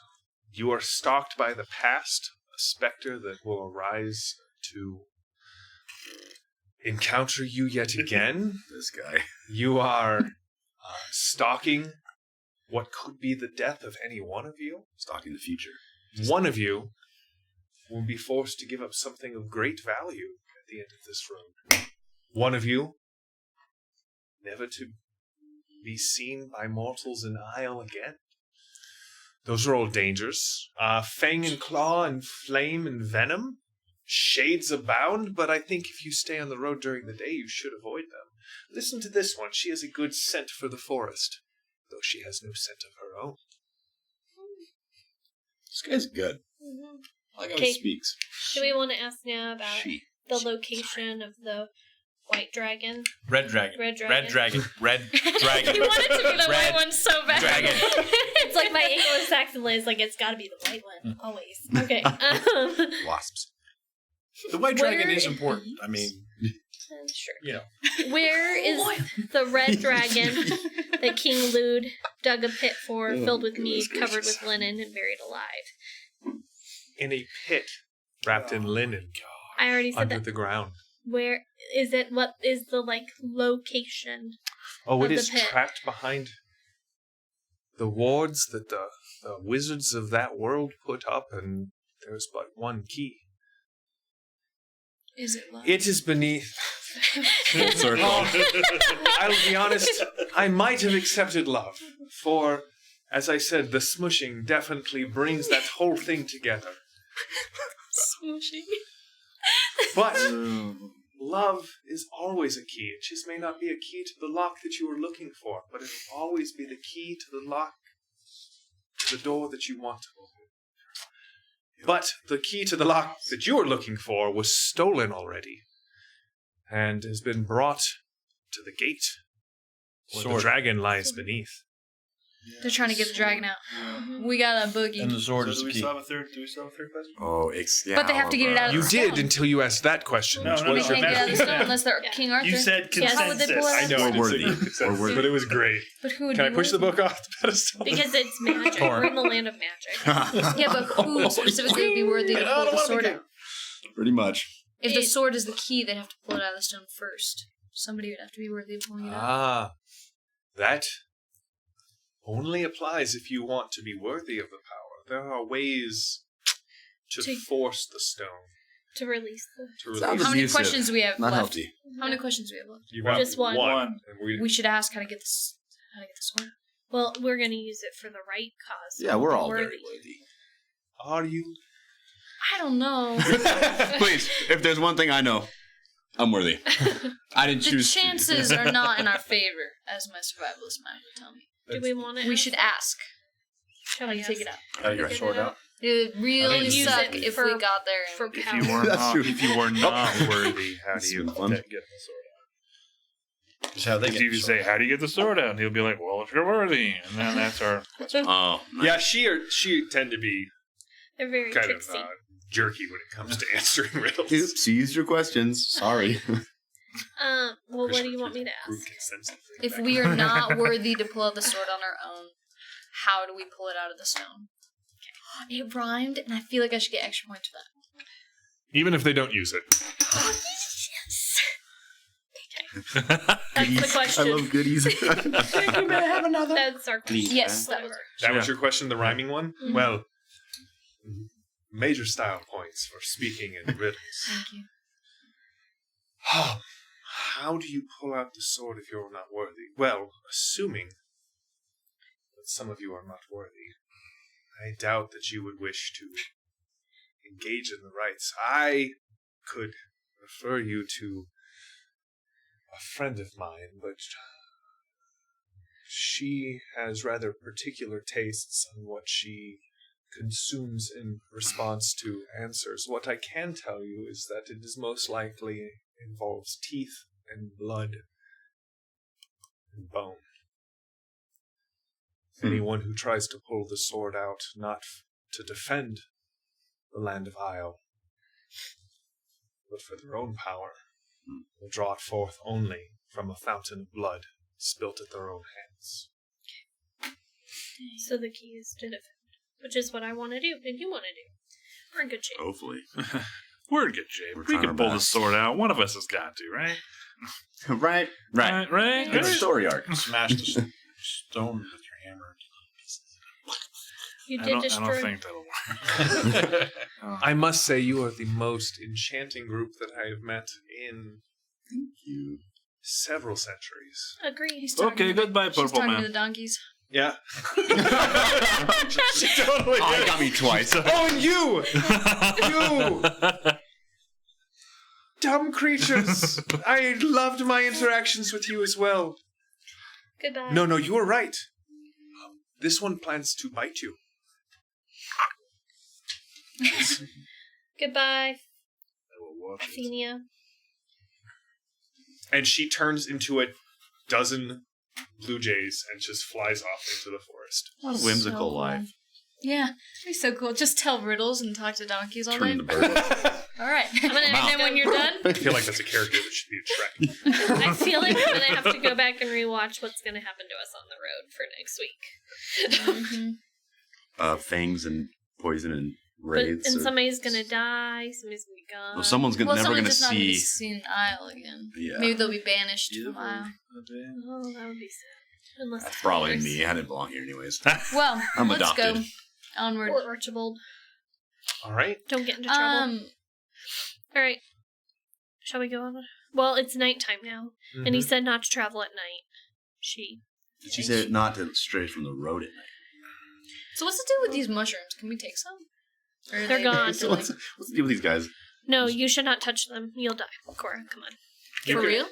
You are stalked by the past, a specter that will arise to encounter you yet again. This guy. You are stalking what could be the death of any one of you. Stalking the future. One of you will be forced to give up something of great value at the end of this road. One of you, never to be seen by mortals in Aysle again. Those are all dangers. Fang and claw and flame and venom. Shades abound, but I think if you stay on the road during the day, you should avoid them. Listen to this one. She has a good scent for the forest, though she has no scent of her own. This guy's good. Mhm. I like how Okay. he speaks. Do we want to ask now about She. the location of the white dragon? Red dragon. Red dragon. Red dragon. Red dragon. You want it to be the Red white one so bad. dragon. It's like my Anglo-Saxon is like, it's got to be the white one, always. Okay. Wasps. The white dragon Where- is important. I mean, Sure. you know. Where is the red dragon that King Lude dug a pit for, Oh, filled with mead, goodness covered gracious. with linen, and buried alive? In a pit wrapped in linen I already said under that. the ground. Where is it? What is the location? Oh, Of it the is pit. trapped behind the wards that the wizards of that world put up, and there's but one key. Is it locked? It is beneath Full circle. I'll be honest, I might have accepted love, for, as I said, the smushing definitely brings that whole thing together. Smooshing. But love is always a key. It just may not be a key to the lock that you were looking for, but it will always be the key to the lock, to the door that you want to open. But the key to the lock that you were looking for was stolen already, and has been brought to the gate where the dragon lies beneath. They're trying to get the dragon out. We got a boogie. And the sword So is do the we key. still have a third? Do we still have a third question? Oh, But they have to get it out of You the did stone. until you asked that question, No, which no, was They your can't get out of the message. stone unless they're Yeah. King Arthur. You said consensus. How would they pull it out? I know, We're I did worthy. say consensus, We're worthy. but it was great. But who would Can I be push the worthy? book off the pedestal? Because it's magic. Torg. We're in the land of magic. Yeah, but who specifically would be worthy to pull the sword out? Pretty much. If the sword is the key, they'd have to pull it out of the stone first. Somebody would have to be worthy of pulling it out. Ah, that only applies if you want to be worthy of the power. There are ways to force the stone. To release the... To release. Sounds How many abusive. questions do we have Not left? healthy. How many questions do we have left? You have Just one. And We should ask how to get this. How to get the sword. Well, we're going to use it for the right cause. Yeah, we're all Worthy. very worthy. Are you? I don't know. Please, if there's one thing I know, I'm worthy. I didn't The choose. chances are not in our favor, as my survivalist mind would tell me. Do we want to... We should ask. Shall How we to take it out? How do you get your sword out? It would really Use suck it if for- we got there and for we power. If you were That's not, true. if you were not worthy, how do It's you been fun. Get the sword out. Just how they If get you the say, sword out. how do you get the sword out? And he'll be like, well, if you're worthy. And then that's our... Oh, nice. Yeah, she tend to be They're very kind tricksy. of jerky when it comes to answering riddles. Oops, you used your questions. Sorry. Well, what do you want me to Group ask? consensus. if we are not worthy to pull out the sword on our own, how do we pull it out of the stone? It rhymed, and I feel like I should get extra points for that. Even if they don't use it. That's the question. I love goodies. That's our question. Yes, that was Whatever. That was your question, the rhyming one? Mhm. Well, major style points for speaking in riddles. Thank you. How do you pull out the sword if you're not worthy? Well, assuming that some of you are not worthy, I doubt that you would wish to engage in the rites. I could refer you to a friend of mine, but she has rather particular tastes on what she consumes in response to answers. What I can tell you is that it is most likely involves teeth and blood and bone. Anyone who tries to pull the sword out, not to defend the land of Aysle, but for their own power, will draw it forth only from a fountain of blood spilt at their own hands. So the key is to defend, which is what I want to do, and you want to do. We're in good shape. Hopefully. We're in good shape. We're We trying can our pull the best. sword out. One of us has got to, right? Right. Right. Good story arc. Smash the stone with your hammer. You I did don't destroy... think that'll work. I must say you are the most enchanting group that I have met in Thank you. several centuries. Agree. He's talking Okay, to the- goodbye, She's purple talking to man. the donkeys. Yeah. She totally Oh, did. it got me twice. Oh, and you! You! Dumb creatures! I loved my interactions with you as well. Goodbye. No, you were right. This one plans to bite you. Goodbye, I will watch it. Athenia. And she turns into a dozen blue jays and just flies off into the forest. What a whimsical So cool. life. Yeah, it'd be so cool. Just tell riddles and talk to donkeys all Turn day. into bird. All right. And then when you're done, I feel like that's a character that should be in Shrek. I feel like I'm gonna have to go back and rewatch what's gonna happen to us on the road for next week. Mhm. Fangs and poison and But, raids. and or- somebody's gonna die. Somebody's gonna be gone. well, someone's Well, never someone's going to just not going to see. see an Isle again. Yeah. Maybe they'll be banished from Isle. Oh, that would be sad. Unless That's it's probably Iris. me. I didn't belong here anyways. Well, I'm let's adopted. go onward. Or Archibald. All right. Don't get into trouble. Um, All right. Shall we go on? Well, it's nighttime now, and he Mhm. said not to travel at night. She. Did she say not to stray from the road at night? So what's the deal with these mushrooms? Can we take some? Or are They're they gone. just, What's the deal with these guys? No, you should not touch them. You'll die. Cora, come on. For real?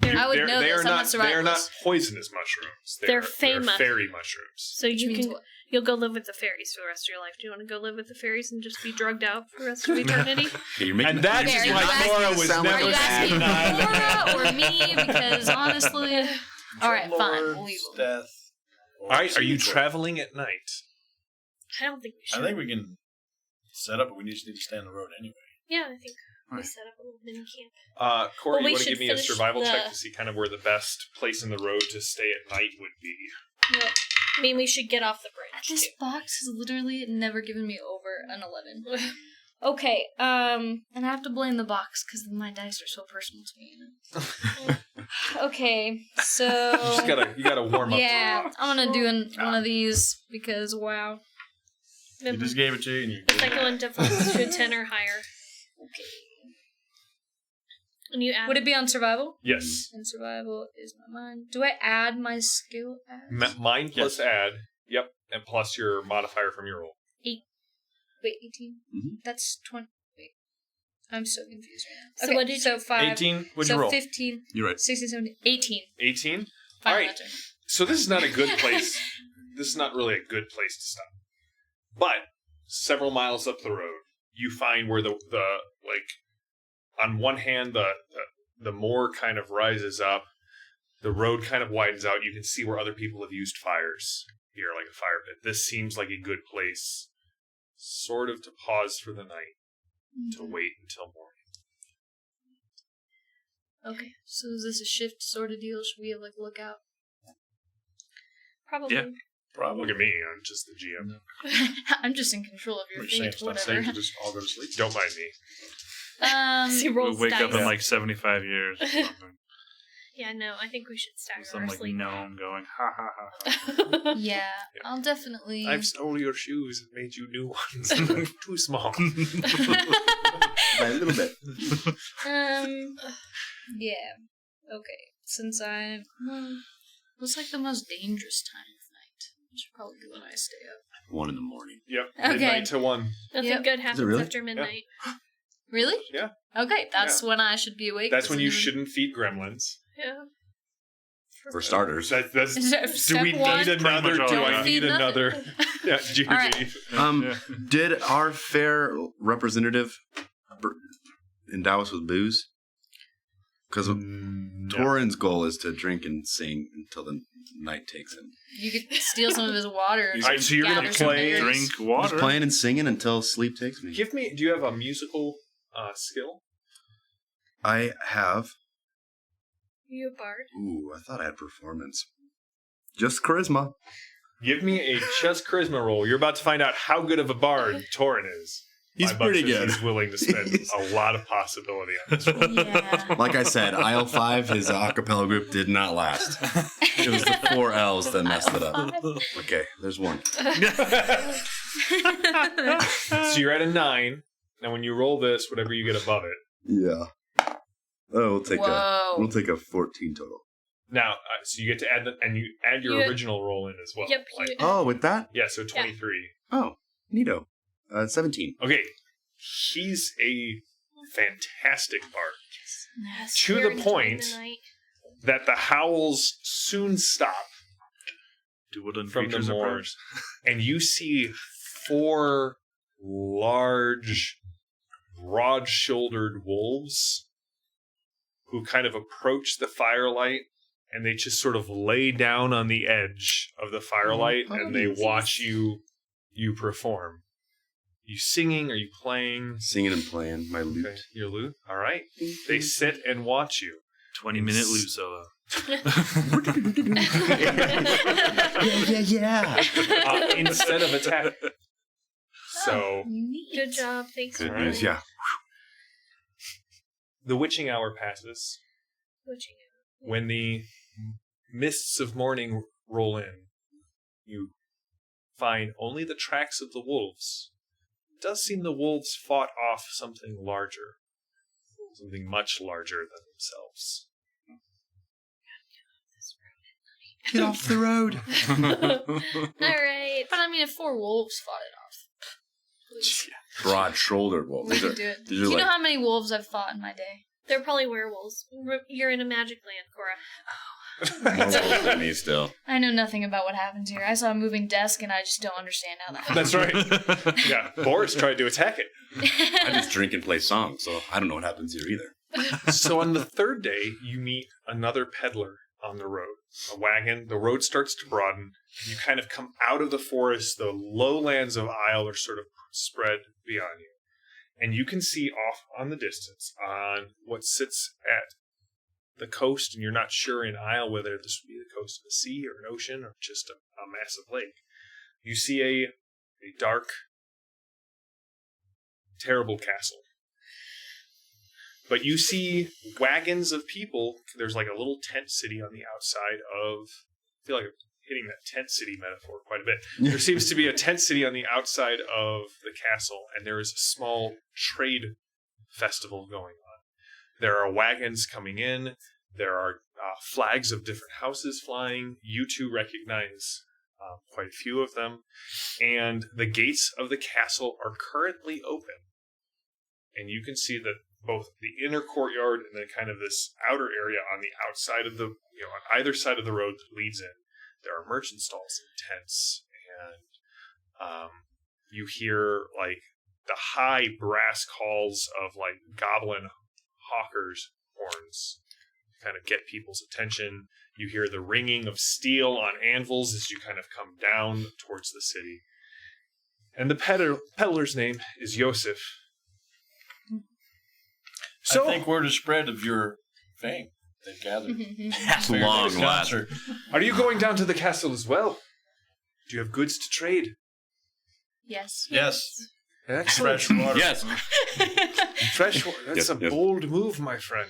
They're- I would know they this. are I'm not. not They are not survivalist. poisonous mushrooms. They're fey fairy mushrooms. So Which you means can. what? You'll go live with the fairies for the rest of your life. Do you want to go live with the fairies and just be drugged out for the rest of eternity? Okay, you're making And that Okay, is are you why asking- Cora was sound like Are never you asking had Cora or me? Because honestly, all right, fine, we'll leave them. Death. All right, are you traveling at night? I don't think we should. I think we can set up, but we just need to stay on the road anyway. Yeah, I think we Right. set up a little mini camp. Cora, Well, you we want to should give me a finish survival check the- to see kind of where the best place in the road to stay at night would be? Yep. I mean, we should get off the bridge. This too. box has literally never given me over an 11. Okay, and I have to blame the box because my dice are so personal to me. Okay, so You gotta warm up. yeah, I'm gonna do one of these because wow. We just gave it to you, and you. The second one defaults to a 10 or higher. Okay. And you add. Would it be on survival? Yes. And survival is my mind. Do I add my skill? Mine plus add. Yep, and plus your modifier from your roll. Wait, 18? Mhm. That's 20. Wait. I'm so confused right now. So Okay, what did so 5. 18? What'd so you roll? 15, You're right. 16, 17, 18. 18. Final All right. answer. So this is not a good place. This is not really a good place to stop. But several miles up the road, you find where the like on one hand the moor kind of rises up, the road kind of widens out. You can see where other people have used fires here, like a fire pit. This seems like a good place, sort of to pause for the night, to wait until morning. Okay, so is this a shift sort of deal? Should we have like a lookout? Probably. Yeah. Probably. Look at me, I'm just the GM. I'm just in control of your We're saying fate, it's not whatever. safe to just all go to sleep. Don't mind me. He We'll rolls wake up dice. in like 75 years. Or something. Yeah, no, I think we should stagger Some our like sleep. gnome going, ha ha ha. Yeah, I'll definitely. I've stole your shoes and made you new ones. They're too small. By a little bit. Yeah. Okay. Since what's like the most dangerous time of night? It should probably be when I stay up. 1 in the morning. Yep. Okay. Midnight to 1. Nothing Yep. good happens really? after midnight. Really? Yeah. Okay, that's when I should be awake. That's when you should. shouldn't feed gremlins. Yeah. For starters. That's do Step we one, need another? much all Do I I got. need Feed nothing. another? Yeah, GG. All right. Did our fair representative endow us with booze? Because Torin's goal is to drink and sing until the night takes him. You could steal some of his water. All right, so you're gonna gather some play- berries. Drink Just water. playing and singing until sleep takes me. Give me. Do you have a musical skill? I have. You a bard? Ooh, I thought I had performance. Just charisma. Give me a just charisma roll. You're about to find out how good of a bard Torin is. He's My buck pretty says good. He's willing to spend a lot of possibility on this roll. Yeah. Like I said, aisle 5, his a cappella group did not last. It was the 4 L's that messed it up. Okay, there's one. So you're at a 9. Now, when you roll this, whatever you get above it. Yeah. Oh, we'll take Whoa. a 14 total. Now, so you get to add and you add your You- original roll in as well. Yep. Like, Oh, with that? yeah, so 23. Oh, neato. 17. Okay, he's a fantastic bard. Yes. To Very the point enjoying the night. that the howls soon stop Do woodland from the creatures approach? moors, and you see 4 large, broad-shouldered wolves who kind of approach the firelight, and they just sort of lay down on the edge of the firelight, and they watch you perform. You singing? Are you playing? Singing and playing my lute. Okay, your lute. All right. They sit and watch you. 20-minute lute solo. Yeah. Instead of attack. So Neat. Good job. Thanks Good for news, yeah. the witching hour passes. switching it. When the mists of morning roll in, you find only the tracks of the wolves. It does seem the wolves fought off something larger. something much larger than themselves. Get off the road. Alright. But I mean, if 4 wolves fought it off, please. Broad-shouldered wolves. We can do it. Do you know how many wolves I've fought in my day? They're probably werewolves. You're in a magic land, Cora. more wolves than me still. I know nothing about what happens here. I saw a moving desk, and I just don't understand how that happens. That's right. Yeah, Boris tried to attack it. I just drink and play songs, so I don't know what happens here either. So on the 3rd day, you meet another peddler on the road. A wagon. The road starts to broaden. You kind of come out of the forest. The lowlands of Aysle are sort of spread beyond you. And you can see off on the distance on what sits at the coast, and you're not sure in Aysle whether this would be the coast of a sea or an ocean or just a massive lake. You see a dark, terrible castle. But you see wagons of people. There's like a little tent city on the outside of... I feel like I'm hitting that tent city metaphor quite a bit. There seems to be a tent city on the outside of the castle, and there is a small trade festival going on. There are wagons coming in. There are flags of different houses flying. You two recognize quite a few of them. And the gates of the castle are currently open. And you can see that both the inner courtyard and then kind of this outer area on the outside of the, on either side of the road that leads in, there are merchant stalls and tents. And you hear like the high brass calls of like goblin hawkers' horns to kind of get people's attention. You hear the ringing of steel on anvils as you kind of come down towards the city. And the peddler's name is Yosef. So, I think word is spread of your fame. They gathered. That's long last. Are you going down to the castle as well? Do you have goods to trade? Yes. Yes. Excellent. Fresh water. Yes. Fresh water. That's Yes, a bold move, my friend.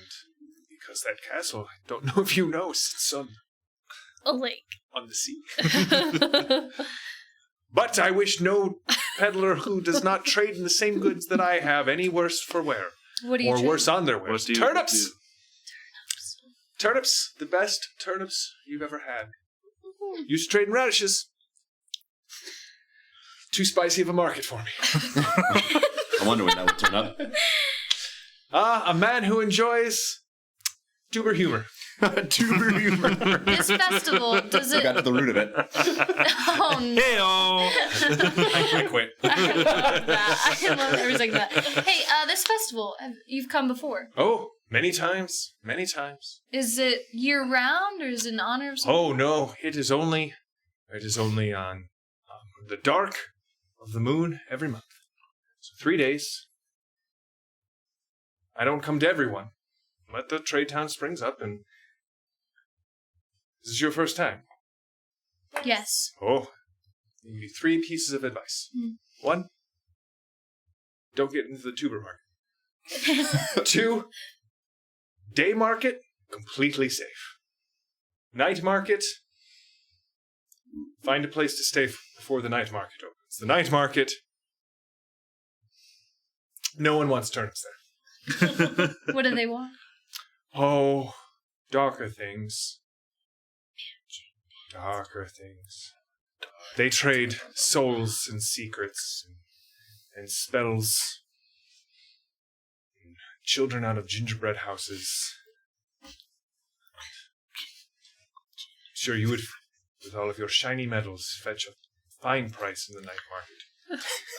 Because that castle, I don't know if you know, sits on A lake. the sea. But I wish no peddler who does not trade in the same goods that I have any worse for wear. What do you Or trade? worse on their wares. What do you- Turnips! Turnips. The best turnips you've ever had. Used to trade in radishes. Too spicy of a market for me. I wonder when that would turn up. A man who enjoys tuber humor. Tuber humor. This festival, does it... Got to the root of it. Oh, no. Hey-o! I quit. I love that. I love every second of that. Hey, this festival, you've come before. Oh, many times. Many times. Is it year-round, or is it in honor of something? Oh, no. It is only on the dark of the moon every month. So 3 days. I don't come to everyone. But the trade town springs up, and this is your first time. Yes. Oh, I'll give you 3 pieces of advice. 1, don't get into the tuber market. 2, day market, completely safe. Night market, find a place to stay before the night market opens. The night market, no one wants turnips there. What do they want? Oh, darker things. Darker things. They trade souls and secrets and spells. And children out of gingerbread houses. Sure, you would, with all of your shiny medals, fetch a fine price in the night market.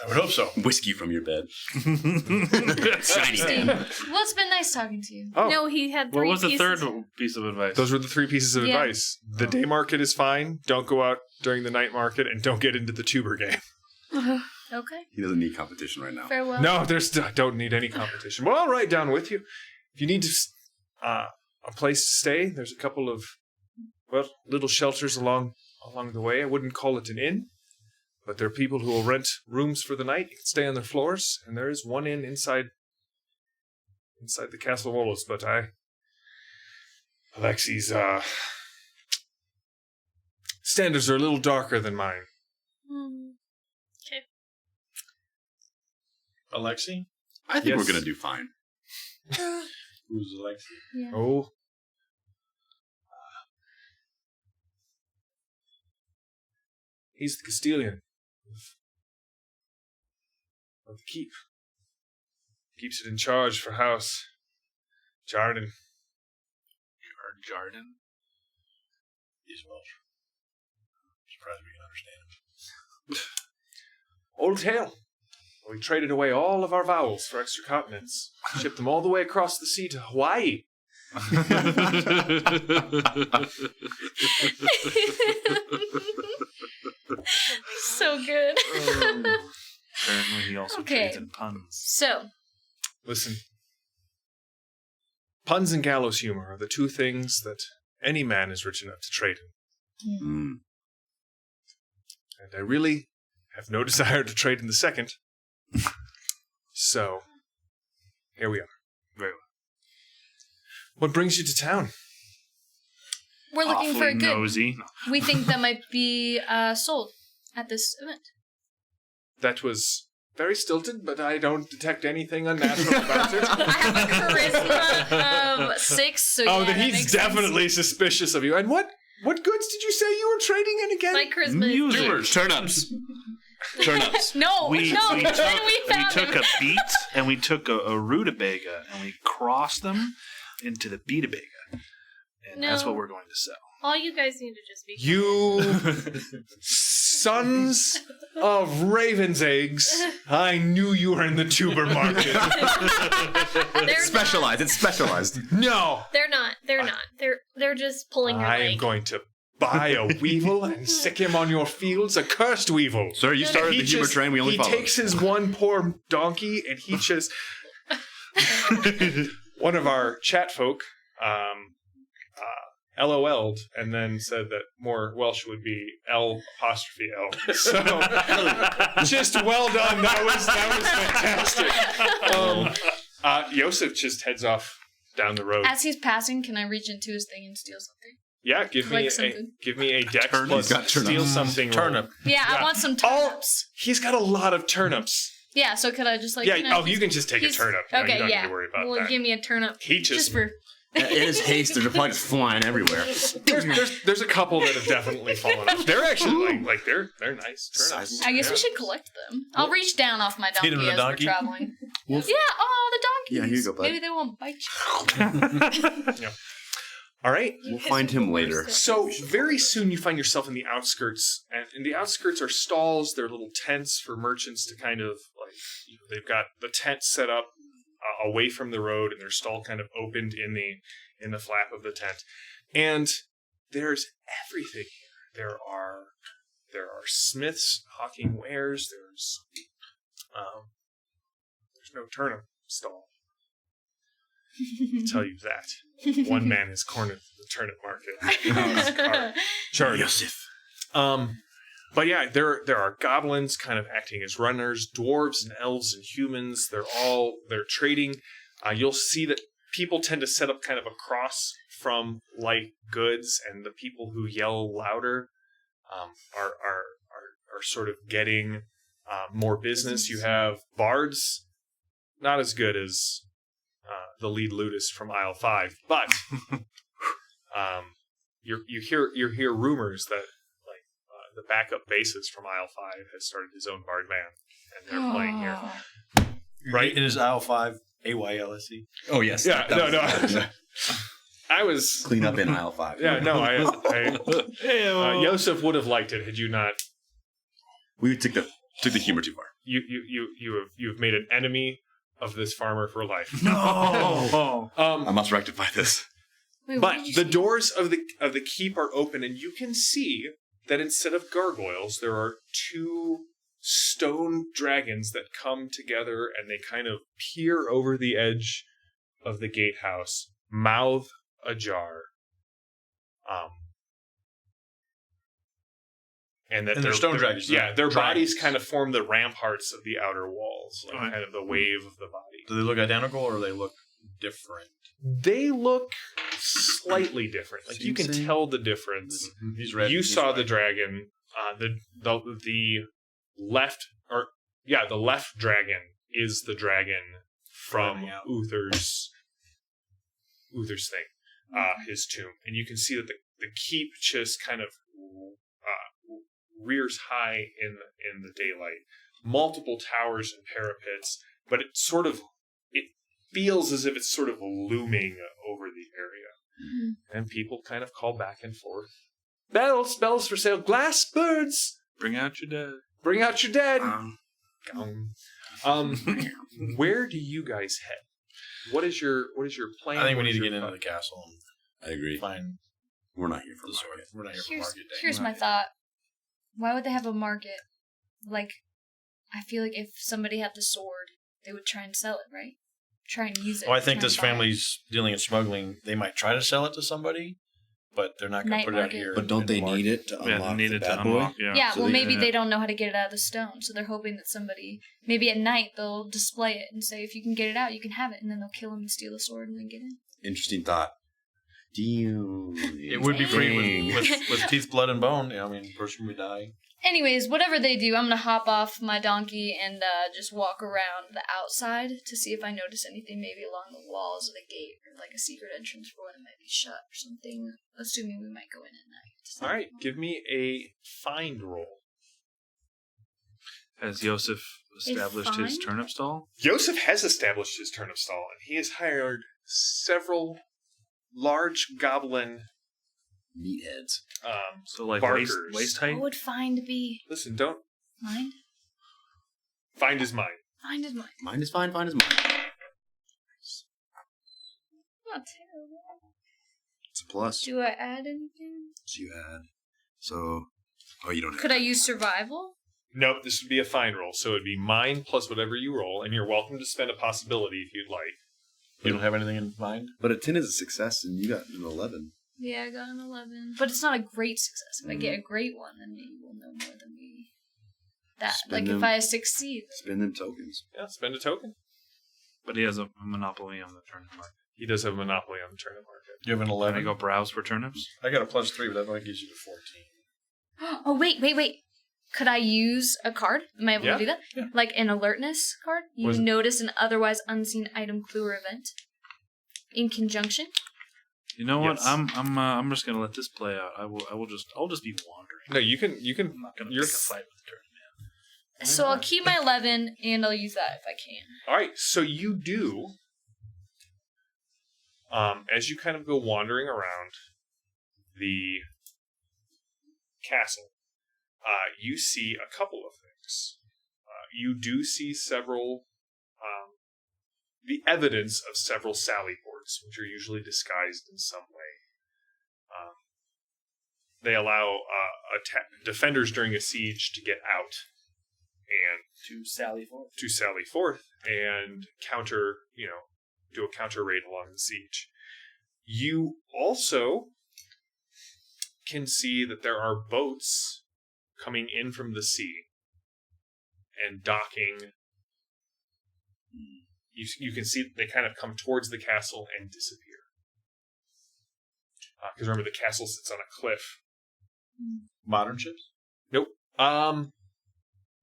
I would hope so. Whiskey from your bed. Steve, Shiny. well, it's been nice talking to you. Oh, No, he had What 3 was the pieces. third piece of advice? those were the 3 pieces of Yeah. advice. The day market is fine. Don't go out during the night market, and don't get into the tuber game. Okay. He doesn't need competition right now. Farewell. No, don't need any competition. Well, I'll ride down with you. If you need a place to stay, there's a couple of little shelters along the way. I wouldn't call it an inn, but there are people who will rent rooms for the night. You can stay on their floors, and there is one inn inside the castle walls. But Alexi's standards are a little darker than mine. Okay. Alexi? I think Yes. we're going to do fine. Who's Alexi? Yeah. Oh. He's the Castilian of the keep. Keeps it in charge for House Jardin. Jardin. He's Welsh. Surprised we can understand him. Old tale. We traded away all of our vowels for extra continents. Shipped them all the way across the sea to Hawaii. So good. Apparently, he also Okay. trades in puns. So, Listen. Puns and gallows humor are the two things that any man is rich enough to trade in. Mm. And I really have no desire to trade in the second. So, here we are. Very well. What brings you to town? we're looking for a Awfully good. nosy. We think that might be sold at this event. That was very stilted, but I don't detect anything unnatural about it. I have a charisma of 6, so Oh, yeah, then that he's makes definitely suspicious of you. And what goods did you say you were trading in again? My charisma is Music. Turnips. Turnips. sense. No, We then we took found a beet and we took a rutabaga and we crossed them into the beetabaga. And that's No. what we're going to sell. all you guys need to just be. You sons of raven's eggs. I knew you were in the tuber market. They're Specialized. It's specialized. No. They're not. They're not. They're just pulling your I leg. am going to buy a weevil and sick him on your fields, a cursed weevil. Sir, you started the humor train. We only He followed. takes his one poor donkey and he just... One of our chat folk LOL'd and then said that more Welsh would be L''L. So, just well done. That was fantastic. Yosef just heads off down the road. As he's passing, can I reach into his thing and steal something? Yeah, give Like me something. a dex Turnip. plus He's got turnip. steal something. roll. Turnip. Yeah, Yeah. I want some Oh. turnips. He's got a lot of turnips. Yeah, so could I just like... Yeah. you know, You can just take a he's- turnip. No, Okay, you don't yeah. need to worry about well, that. give me a turnip. He just for... In his haste, they're probably just flying everywhere. there's a couple that have definitely fallen off. They're actually like they're nice turnips. I guess we Yeah. should collect them. I'll reach down off my Feed donkey him the as donkey? we're traveling. Wolf. Yeah, the donkeys. Yeah, here you go, bud. Maybe they won't bite you. All right. We'll find him later. So very soon you find yourself in the outskirts, and in the outskirts are stalls. They're little tents for merchants to kind of like they've got the tent set up away from the road, and their stall kind of opened in the flap of the tent. And there's everything here. There are smiths hawking wares. There's no turnip stall. I'll tell you that. One man has cornered the turnip market. Sure. Yosef. But yeah, there are goblins kind of acting as runners, dwarves and elves and humans. They're trading. You'll see that people tend to set up kind of across from light goods, and the people who yell louder are sort of getting more business. You have bards, not as good as the lead lutist from Aisle 5, but you hear rumors that the backup bassist from Aisle 5 has started his own bard band, and they're playing here. Right? It is aisle 5, AYLSE. Oh, yes. Yeah, That no. was- I was... Clean up in aisle 5. Yeah, no, Yosef would have liked it had you not... We took the humor too far. You've made an enemy of this farmer for life. No. I must rectify this. Wait, what But did you the say? doors of the keep are open, and you can see that instead of gargoyles, there are two stone dragons that come together, and they kind of peer over the edge of the gatehouse, mouth ajar. And And they're stone dragons. Yeah, their bodies Dragons. kind of form the ramparts of the outer walls, like Alright. kind of the wave of the body. Do they look identical or they look different? They look slightly different. Like you can Same. tell the difference. He's red. You he's saw white. the dragon. The left the left dragon is the dragon from Running out. Uther's Uther's thing, his tomb. And you can see that the keep just kind of rears high in the daylight. Multiple towers and parapets, but it feels as if it's sort of looming over the area. Mm-hmm. And people kind of call back and forth. Bells for sale. Glass birds. Bring out your dead. Bring out your dead. Where do you guys head? What is your plan? I think we What need is to your get into plan? the castle and I agree. find We're not here for the sword. market. We're not here for Here's, market day. here's my thought. Why would they have a market? Like, I feel like if somebody had the sword, they would try and sell it, right? Try and use it. Well, I think try this and buy it. family's dealing in smuggling. They might try to sell it to somebody, but they're not going Night to put it out market. here. But don't in they the market. need it to Yeah, unlock they need the it bad to boy? unlock. Yeah. Yeah, So well, they- maybe they don't know how to get it out of the stone, so they're hoping that maybe at night they'll display it and say, if you can get it out, you can have it, and then they'll kill him and steal the sword and then get in. Interesting thought. It would be free with teeth, blood, and bone. I mean, person would die. Anyways, whatever they do, I'm gonna hop off my donkey and just walk around the outside to see if I notice anything maybe along the walls of the gate or like a secret entrance for when it might be shut or something, assuming we might go in at night. All right, give me a find roll. Has Yosef established his find? turnip stall? Joseph has established his turnip stall, and he has hired several large goblin. Meatheads. So like Barkers. waist height? What would find be? Listen, don't Mind? find his mind. Find is mine. Mine is fine, fine is mine. Not terrible. It's a plus. Do I add anything? So you add. So, you don't have. Could I use survival? Nope, this would be a find roll, so it'd be mine plus whatever you roll, and you're welcome to spend a possibility if you'd like. You don't have anything in mind? But a 10 is a success, and you got an 11. Yeah, I got an 11. But it's not a great success. If I get a great one, then maybe we'll know more than me. That. Spend Like, if them. I succeed. Spend them tokens. Yeah, spend a token. But he has a monopoly on the turnip market. He does have a monopoly on the turnip market. You have an Can 11. I go browse for turnips? I got a +3, but that only gives you to 14. Oh, wait. Could I use a card? Am I able Yeah, to do that? yeah. Like an alertness card? You Was- notice an otherwise unseen item, clue, or event. In conjunction? You know what? Yes. I'm just gonna let this play out. I'll just be wandering. No, you can. I'm not gonna You're pick a fight with the turnip. So I'll keep my 11, and I'll use that if I can. All right, so you do. As you kind of go wandering around the castle, you see a couple of things. You do see several, the evidence of several sally ports, which are usually disguised in some way. They allow defenders during a siege to get out and To Sally Forth. to sally forth and counter, do a counter raid along the siege. You also can see that there are boats coming in from the sea and docking. You can see that they kind of come towards the castle and disappear. Because remember, the castle sits on a cliff. Modern ships? Nope.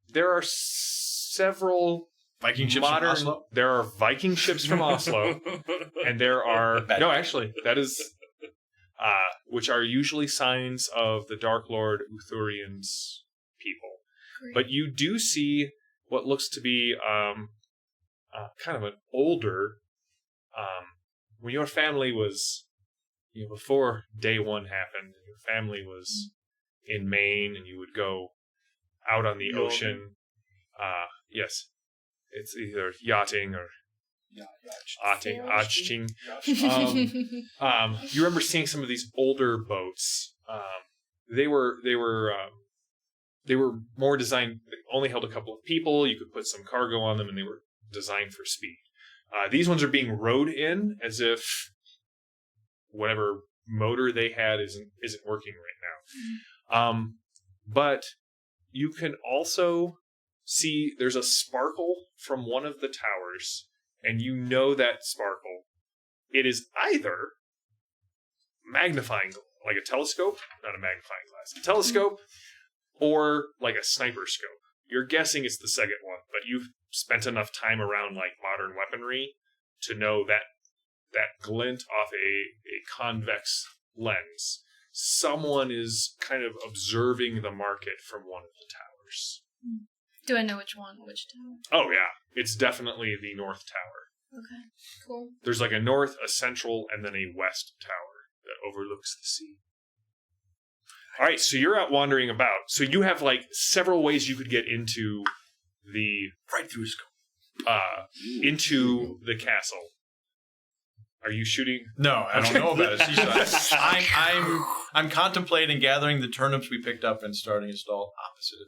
There are several Viking ships modern. from Oslo? There are Viking ships from Oslo, and there are no. Actually, that is, which are usually signs of the Dark Lord Uthurian's people. Great. But you do see what looks to be kind of an older. When your family was, before day one happened, your family was in Maine, and you would go out on the ocean. Yes, it's either yachting or achting. You remember seeing some of these older boats. They were more designed. They only held a couple of people. You could put some cargo on them, and they were designed for speed. These ones are being rowed in as if whatever motor they had isn't working right now. But you can also see there's a sparkle from one of the towers, and you know that sparkle. It is either magnifying, like a telescope, not a magnifying glass, a telescope, or like a sniper scope. You're guessing it's the second one, but you've spent enough time around like modern weaponry to know that that glint off a convex lens. Someone is kind of observing the market from one of the towers. Do I know which tower? Oh, yeah. It's definitely the north tower. Okay, cool. There's like a north, a central, and then a west tower that overlooks the sea. All right, so you're out wandering about. So you have like several ways you could get into the Right through his skull. Into the castle. Are you shooting? No, I don't know about it. I'm contemplating gathering the turnips we picked up and starting a stall opposite of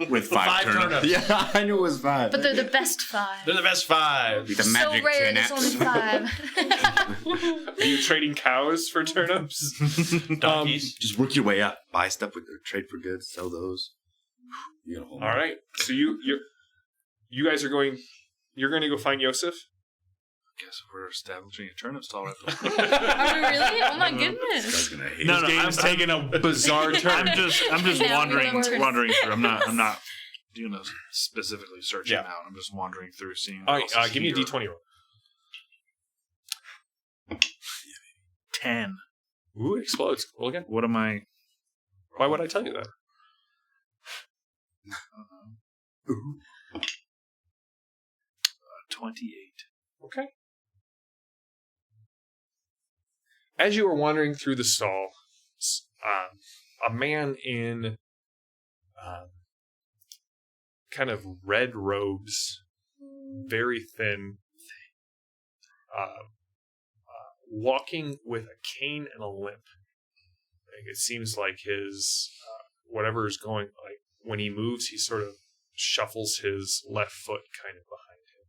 his. With five turnips. Yeah, I knew it was 5. But they're the best 5. They're the best 5. Be the So magic rare, there's turnips. only 5. Are you trading cows for turnips? Donkeys. Just work your way up. Buy stuff with trade for goods, sell those. You know, All right. So you guys are going. You're going to go find Yosef. Guess we're establishing a turnip stall right Are we really? Oh my this goodness. guy's gonna hate No, it. no, This game is taking a bizarre turn. I'm just Yeah, wandering we love through. I'm not specifically searching Yeah. out. I'm just wandering through, seeing. All what right. else is Give me a here. D20 roll. 10. Ooh, it explodes. Roll again. What am I? Why would I tell you that? 28. Okay. As you are wandering through the stall, a man in kind of red robes, very thin, walking with a cane and a limp. Like, it seems like his whatever is going, like when he moves, he sort of shuffles his left foot kind of behind him.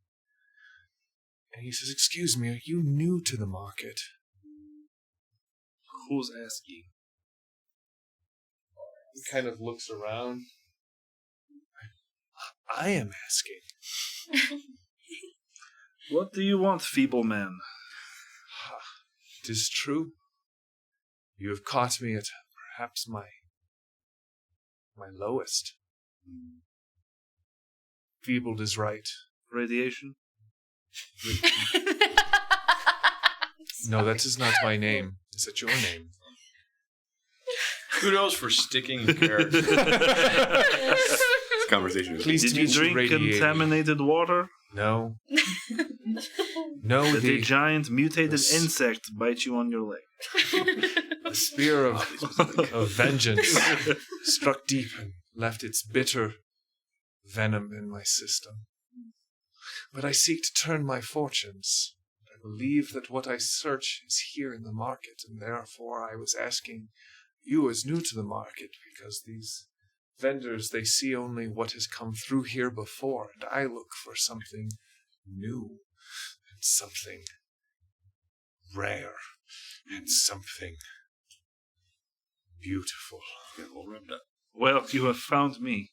And he says, "Excuse me, are you new to the market?" Who's asking? He kind of looks around. I am asking. What do you want, feeble man? It is true. You have caught me at perhaps my lowest. Feebled is right. Radiation? No, that is not my name. Is that your name? Kudos for sticking in character. This conversation is Pleased Did to you meet drink Radiated. contaminated water? No. No, Did a the giant mutated the- insect bite you on your leg? spear of vengeance struck deep and left its bitter venom in my system. But I seek to turn my fortunes. I believe that what I search is here in the market, and therefore I was asking you as new to the market, because these vendors, they see only what has come through here before, and I look for something new, and something rare, and something beautiful. Get all rubbed up. Well, you have found me.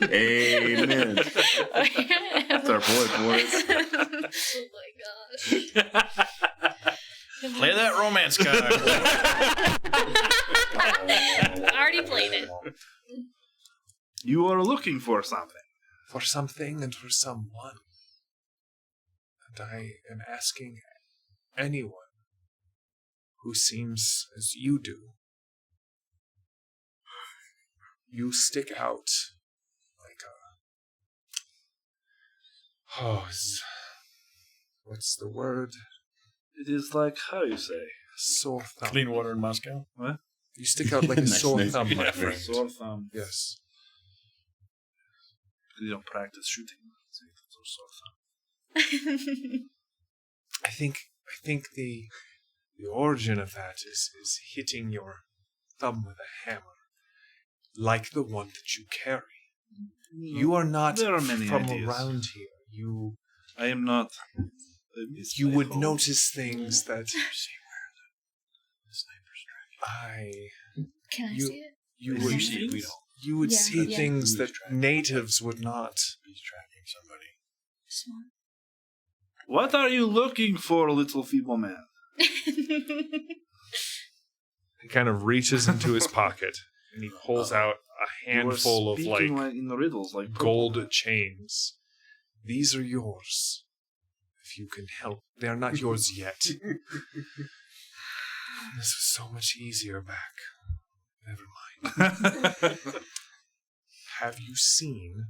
Amen. That's our boy, boys. Oh my gosh. Play that romance card. I already played it. You are looking for something. For something and for someone. And I am asking anyone who seems as you do. You stick out like what's the word? It is like, how you say? Sore thumb. Clean water in Moscow. What? You stick out like a Nice, sore nice. thumb, my Yeah, friend. Sore thumb. Yes. You don't practice shooting. So sore thumb. I think the origin of that is hitting your thumb with a hammer, like the one that you carry. You are not There are many from ideas. around here. I am not. You would notice things that Can I You- see it? you If would you see it, we don't. you would Yeah. see Yeah. things that natives would not. He's tracking somebody. Smart. What are you looking for, little feeble man? He kind of reaches into his pocket and he pulls out a handful of You are speaking like in the riddles, like gold chains. These are yours. If you can help. They are not yours yet. This was so much easier back. Never mind. Have you seen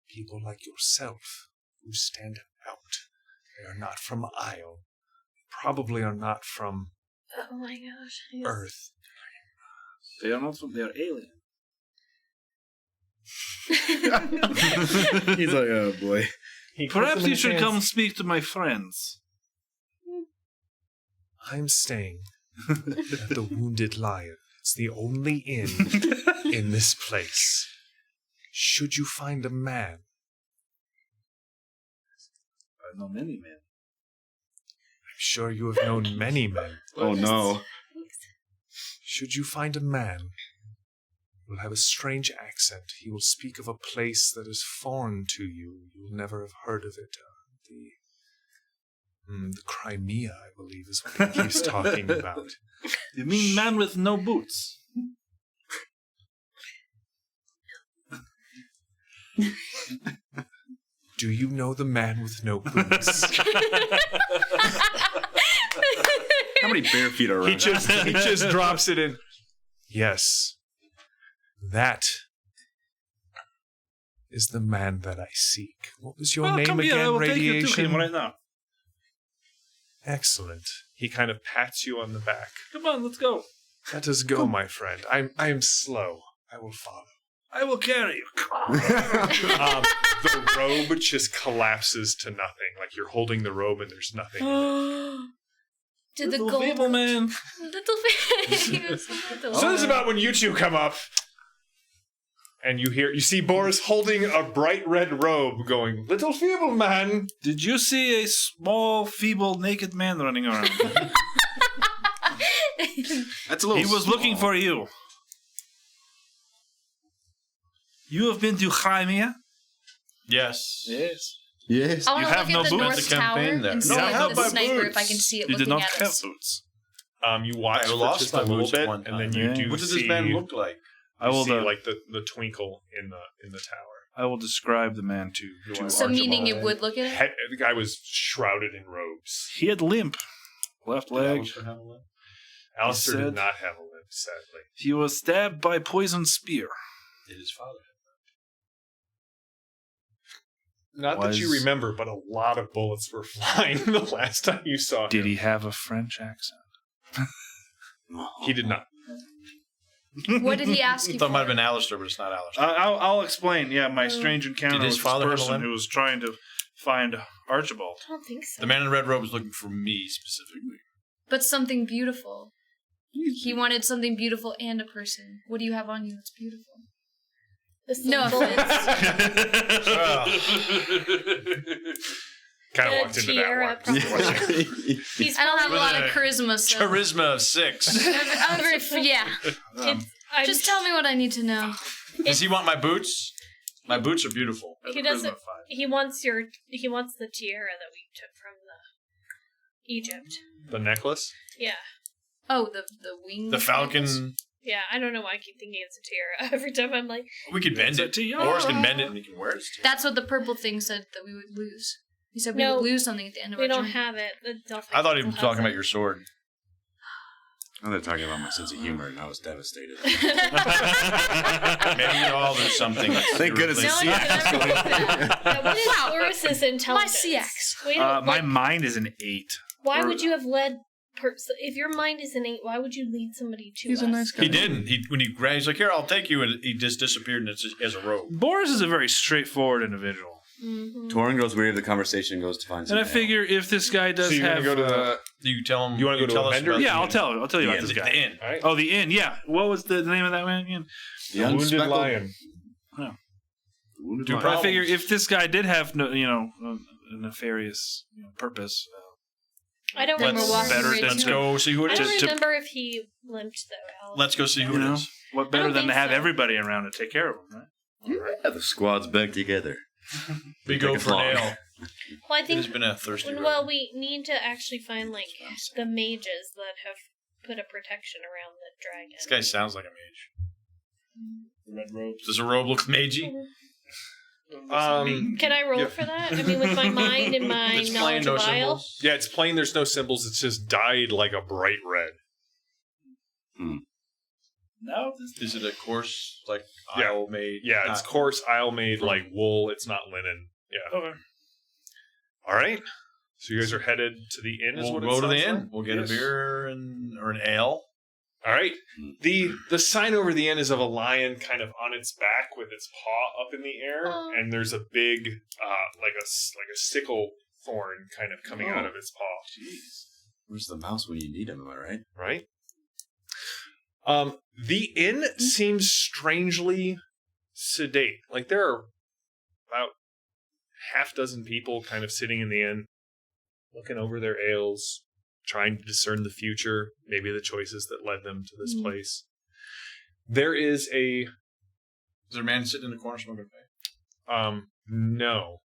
people like yourself who stand out? They are not from Aysle. Probably are not from Oh my gosh. Yes. Earth. They are not from. They are alien. He's like, oh boy. Perhaps you should come speak to my friends. I'm staying at the Wounded Lion. It's the only inn in this place. Should you find a man, I know many men. I'm sure you have known many men. Oh no. Should you find a man who will have a strange accent, he will speak of a place that is foreign to you. You will never have heard of it. The Crimea, I believe, is what he keeps talking about. You mean man with no boots? Do you know the man with no boots? How many bare feet are around? he just drops it in. Yes, that is the man that I seek. What was your name come again? here, I will Radiation. take you to him right now. Excellent. He kind of pats you on the back. Come on, let's go. Let us go, my friend. I am slow. I will follow. I will carry you. The robe just collapses to nothing. Like you're holding the robe and there's nothing. Did the Little gold feeble man. little he was so little. So this is about when you two come up, and you see Boris holding a bright red robe, going, "Little feeble man." Did you see a small, feeble, naked man running around? That's a little. He was looking for you. You have been to Crimea? Yes. Yes. Yes. I want You to have look no at the boots? North That's a Tower campaign there. and see No, like not the by sniper boots. if I can see it You did looking not at have us. boots. You watch I for lost just my a little boots bit, one and then time. you Yeah. do What does see. this man look like? I will see like the twinkle in the tower. I will describe the man to So meaning it Archibald. would look at it? The guy was shrouded in robes. He had limp. Left leg. Alistair said- did not have a limp, sadly. He was stabbed by poison spear. Did his father? Not that you Was- remember, but a lot of bullets were flying the last time you saw him. Did he have a French accent? He did not. What did he ask I you thought it for? might have been Alistair, but it's not Alistair. I'll explain. Yeah, my strange encounter Did his with father have this a person limp? who was trying to find Archibald. I don't think so. The man in the red robe was looking for me specifically. But something beautiful. He wanted something beautiful and a person. What do you have on you that's beautiful? This No little offense. Kind of The walked into tiara that probably. one. He's I don't have a With lot a of charisma, so Charisma of 6. I'm very, yeah. I'm Just tell me what I need to know. Does he want my boots? My boots are beautiful. Has He a doesn't. charisma of 5. He wants the tiara that we took from the Egypt. The necklace? Yeah, Oh, the wing. The falcon. yeah. I don't know why I keep thinking it's a tiara every time. I'm like, We could bend it. Boris can bend it and he can wear it. That's what the purple thing said that we would lose. He said we No, would lose something at the end of we our don't journey. have it. The Delphi I thought he was Council talking has about it. your sword. Oh, they're talking about my sense of humor, and I was devastated. Maybe you all there's something. Thank goodness No it's one can ever do that. Now, what is Boris's My intelligence? CX. Wait, My like, mind is an 8. why would you have led? If your mind is an 8, why would you lead somebody to He's us? a nice guy. He didn't. When he grabbed, he's like, "Here, I'll take you," and he just disappeared, and it's just as a robe. Boris is a very straightforward individual. Mm-hmm. Torn goes weird. The conversation goes to find And some I ale. figure if this guy does So you're have... going to go to the... Do you tell him? You wanna go to tell a us vendor? about yeah, the I'll inn? tell you about The this The guy. inn. All right. Oh, the inn, yeah. What was the name of that one again? The Wounded unspeckled- Lion. The Wounded Do Lion. But I figure if this guy did have, a nefarious purpose, I don't Then remember. we're walking better right than Let's to go see who I it don't is. remember if he limped though. Al. Let's go see who you it know, is. what better don't than to think have so. everybody around to take care of him, right? Yeah, the squad's back together. We Take go it for long. an ale. Well, I It has think. been a thirsty road. Well, we need to actually find like the mages that have put a protection around the dragon. This guy sounds like a mage. The red robe. Does a robe look magey? Can I roll for that? I mean, with my mind and my It's plain, knowledge no of Aysle? symbols. Yeah, it's plain. There's no symbols. It's just dyed like a bright red. Now this Is it a coarse, like, Yeah. Isle made? Yeah, it's coarse, Isle made like wool. It's not linen. Yeah. Okay. All right. So you guys are headed to the inn. Is We'll what it go to the sounds inn. like? We'll get Yes. a beer or an ale. All right. The sign over the inn is of a lion kind of on its back with its paw up in the air, Oh. and there's a big like a sickle thorn kind of coming out of its paw. Jeez. Where's the mouse when you need him? Am I right? Right. The inn seems strangely sedate. Like there are about half dozen people kind of sitting in the inn, looking over their ales, trying to discern the future, maybe the choices that led them to this place. There is a Is there a man sitting in the corner smoking a pipe? no.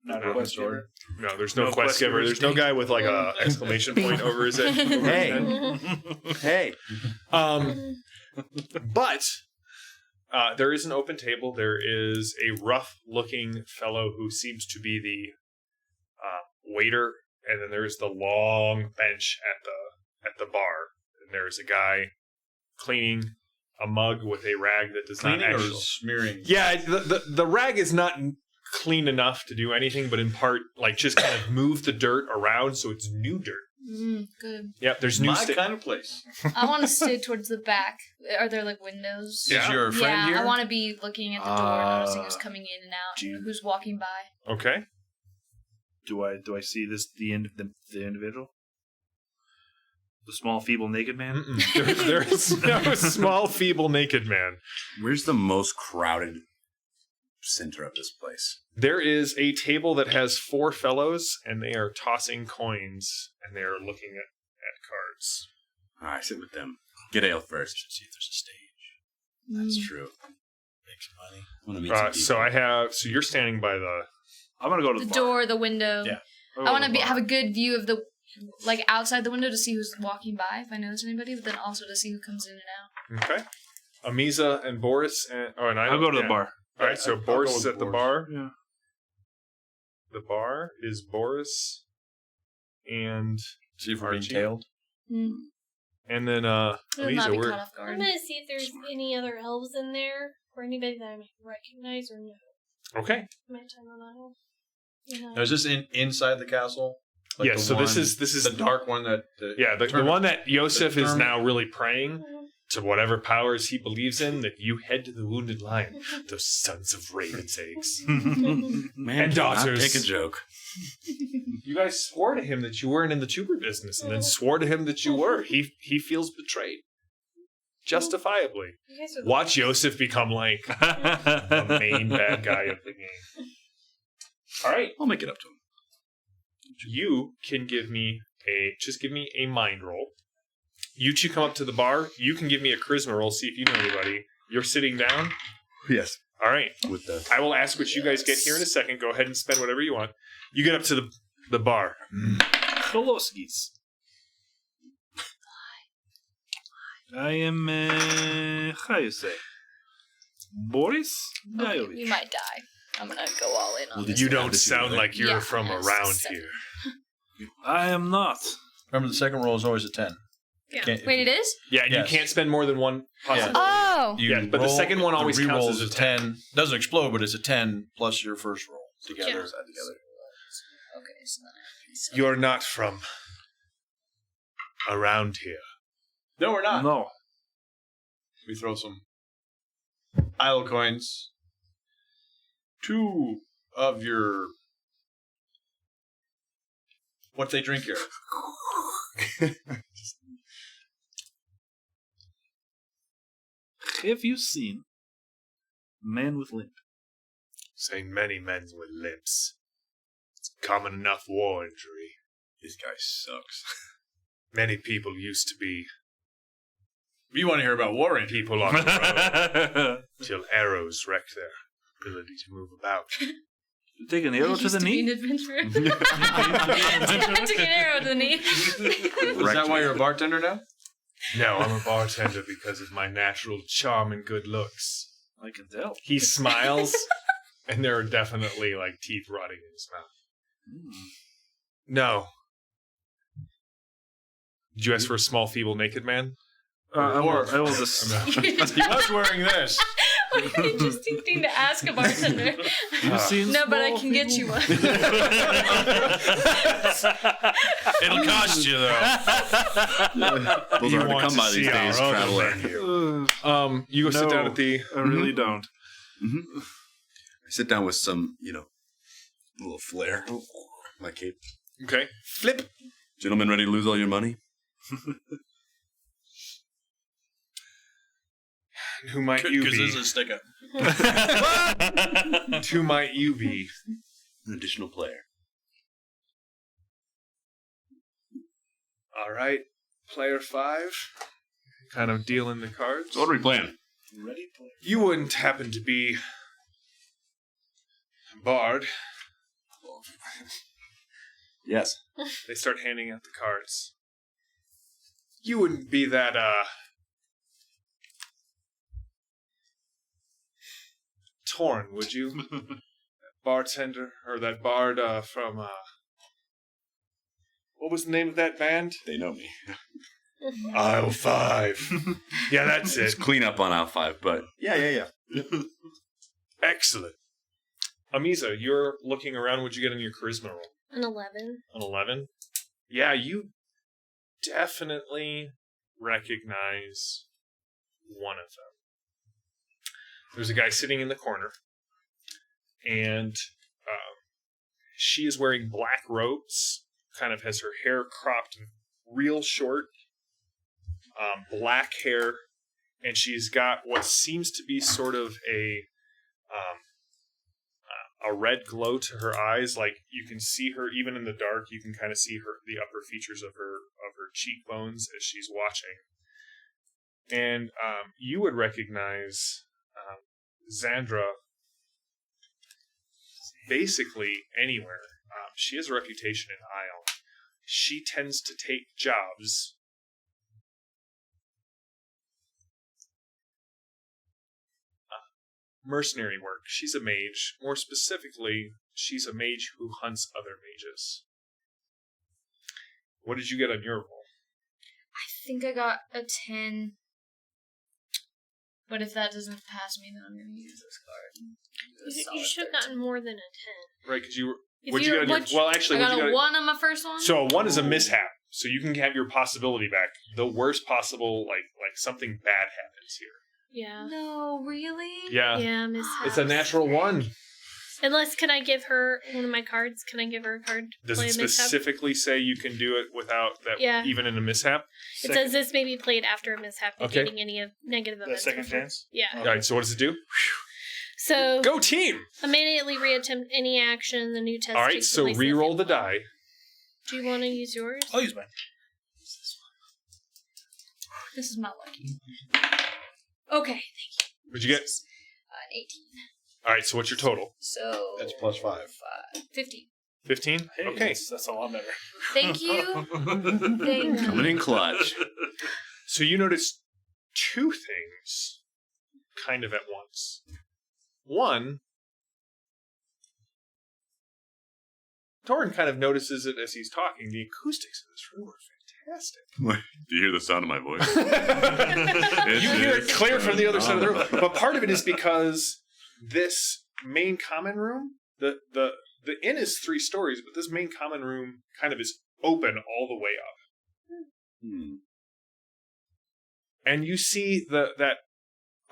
Not No. a quest giver. No, there's no No quest quest giver. giver There's no guy with like a exclamation point over his head. over his Hey. head. Hey. But there is an open table. There is a rough-looking fellow who seems to be the waiter, and then there's the long bench at the bar. And there's a guy cleaning a mug with a rag that does Cleaning not or actually. smearing? Yeah, the rag is not clean enough to do anything, but in part, like just kind of move the dirt around so it's new dirt. Good. Yep, there's new. My kind of place. I want to stay towards the back. Are there like windows? Yeah. Is your friend Yeah, here? I want to be looking at the door, noticing who's coming in and out, Gee. who's walking by. Okay. Do I see the end of the individual? The small, feeble, naked man? There is no small, feeble, naked man. Where's the most crowded center of this place? There is a table that has 4 fellows, and they are tossing coins, and they are looking at cards. All right, sit with them. Get ale first. See if there's a stage. That's true. Make some money. I want to meet some people. So you're standing by the. I'm going to go to The the door, the window. Yeah. I want to have a good view of the, like outside the window to see who's walking by, if I notice anybody, but then also to see who comes in and out. Okay. Amiza and Boris and I'll go to the bar. All right, so I'll Boris go is with at the Boris. bar. Yeah. The bar is Boris and See if we're being Archie. tailed. Mm. and then We'll not Amiza. be We're caught off I'm guard. gonna see if there's any other elves in there or anybody that I might recognize or know. okay. My time on Aisle. You know. Now, is this inside the castle? Yes, the so this one- is the dark one that. the one that Yosef is term- now really praying Mhm. to whatever powers he believes in, that you head to the wounded lion, those sons of raven's eggs. Man, and do not daughters. Take a joke. You guys swore to him that you weren't in the tuber business, and then swore to him that you were. He feels betrayed, justifiably. You guys are the Watch Yosef become like the main bad guy of the game. All right, I'll make it up to him. you can give me a mind roll. You two come up to the bar. You can give me a charisma roll. See if you know anybody. You're sitting down. Yes. All right. With the I will ask what you guys get here in a second. Go ahead and spend whatever you want. You get up to the bar. Koloskis. I am, how you say? Boris Okay, Gajovich. we might die. I'm gonna go all in on Well, this. You How don't did you sound really- like you're Yeah, from yes, around so- here. I am not. Remember, the second roll is always a 10. Yeah. Wait, it is? Yeah, and Yes. you can't spend more than one possibility. Oh! You Yeah, but the roll- second one always the counts reroll as a is 10. Doesn't explode, but it's a 10 plus your first roll together. Yeah. Together. Okay, so then I You're not from around here. No, we're not. No. We throw some Isle coins. 2 of your. What they drink here? Have you seen Man with Limp? Saying many men with limps. It's common enough war injury. This guy sucks. Many people used to be You want to hear about war injury? people on the road till arrows wrecked their ability to move about. You take an arrow to the Be knee? an adventurer. Took an arrow to the knee. Is that why you're a bartender now? No, I'm a bartender because of my natural charm and good looks. I can tell. He smiles And there are definitely, like, teeth rotting in his mouth. No. Did you ask for a small, feeble, naked man? I will just. He was wearing this. What an interesting thing to ask a bartender. You've seen No, but I can get you one. It'll cost you, though. Those are hard to come by these days, traveler. You go sit down at the... I really don't. Mm-hmm. I sit down with some, little flair. My cape. Okay. Flip. Gentlemen, ready to lose all your money? Who might you Because be? this is a sticker. Who might you be? An additional player. All right. Player 5. Kind of dealing the cards. So what are we playing? Ready, player. You wouldn't happen to be a bard. Yes. They start handing out the cards. You wouldn't be that, Torn, would you? That bartender, or that bard, from, what was the name of that band? They know me. Aisle 5. Yeah, that's it. It's clean up on aisle 5, but yeah. Excellent. Amisa, you're looking around. What'd you get on your charisma roll? An 11. An 11? Yeah, you definitely recognize one of them. There's a guy sitting in the corner, and she is wearing black robes, kind of has her hair cropped real short, black hair, and she's got what seems to be sort of a red glow to her eyes. Like, you can see her even in the dark. You can kind of see the upper features of her cheekbones as she's watching. And you would recognize Xandra basically anywhere. She has a reputation in Aisle. She tends to take jobs mercenary work. She's a mage. More specifically, she's a mage who hunts other mages. What did you get on your roll? I think I got a 10. But if that doesn't pass me, then I'm going to use this card. You should have gotten more than a 10. Right, because you were... If What'd you get on your... Well, actually, I what'd got you a 1 on my first one. So a 1 is a mishap. So you can have your possibility back. The worst possible, like something bad happens here. Yeah. No, really? Yeah. Yeah, miss. It's a natural 1. Unless, can I give her one of my cards? Can I give her a card? To Does play it a mishap? specifically say you can do it without that, Yeah. even in a mishap? It says this may be played after a mishap, Okay. negating any of negative The events. second before. chance? Yeah. All right, so what does it do? So, Go team! immediately reattempt any action. The new test. All right, takes so place re-roll the if it- die. Do you want to use yours? I'll use mine. This is my lucky. Okay, thank you. What'd you get? 18. All right, so what's your total? So... That's plus 5. 15. 15? Hey, Okay. that's a lot better. Thank you. Thank you. Coming in clutch. So you notice 2 things kind of at once. One, Torg kind of notices it as he's talking. The acoustics of this room are fantastic. Do you hear the sound of my voice? You hear it clear from the other side of the room. But part of it is because this main common room, the inn is 3 stories, but this main common room kind of is open all the way up. And you see that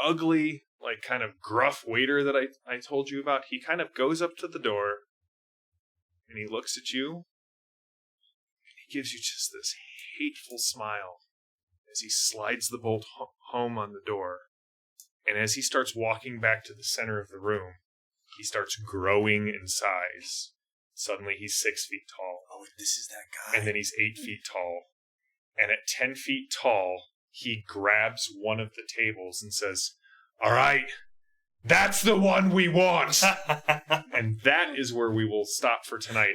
ugly, like, kind of gruff waiter that I told you about. He kind of goes up to the door, and he looks at you, and he gives you just this hateful smile as he slides the bolt home on the door. And as he starts walking back to the center of the room, he starts growing in size. Suddenly he's 6 feet tall. Oh, this is that guy. And then he's 8 feet tall. And at 10 feet tall, he grabs one of the tables and says, "All right, that's the one we want." And that is where we will stop for tonight.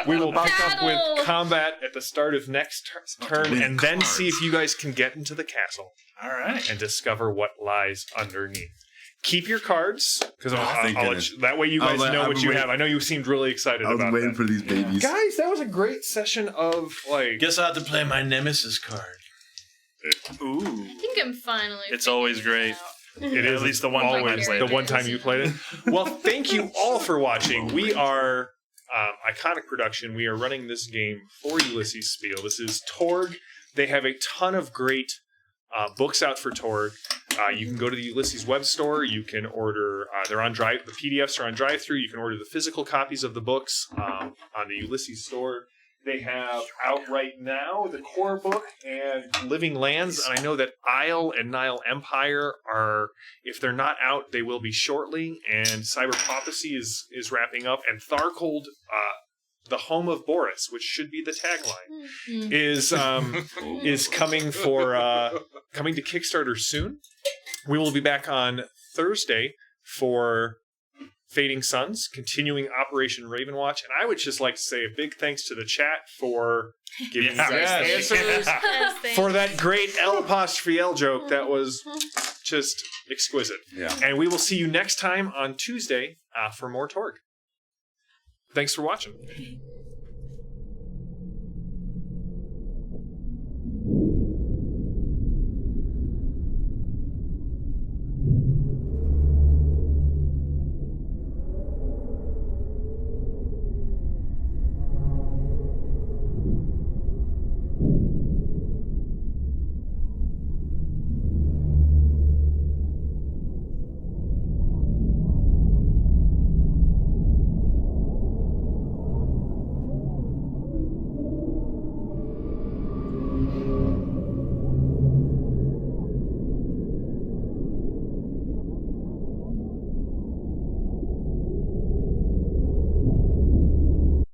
We will pick up with combat at the start of next turn, and then see if you guys can get into the castle All right. and discover what lies underneath. keep your cards because thank goodness. that way you guys know what you have. I know you seemed really excited I was about waiting that. for these babies. Guys, that was a great session of like. Guess I'll have to play my nemesis card. Ooh. I think I'm finally. It's always figuring great. it out. It is At least the one time I always played the it. one time you played it. Well, thank you all for watching. We are Iconic Production. We are running this game for Ulisses Spiele. This is Torg. They have a ton of great books out for Torg. You can go to the Ulysses web store. You can order. They're on Drive. The PDFs are on drive-through. You can order the physical copies of the books on the Ulysses store. They have out right now the core book and Living Lands. And I know that Aysle and Nile Empire are, if they're not out, they will be shortly. And Cyber Prophecy is wrapping up. And Tharcold, the home of Boris, which should be the tagline, is coming coming to Kickstarter soon. We will be back on Thursday for Fading Suns, continuing Operation Ravenwatch, and I would just like to say a big thanks to the chat for giving you guys answers, for that great L' joke that was just exquisite. Yeah. And we will see you next time on Tuesday for more Torg. Thanks for watching.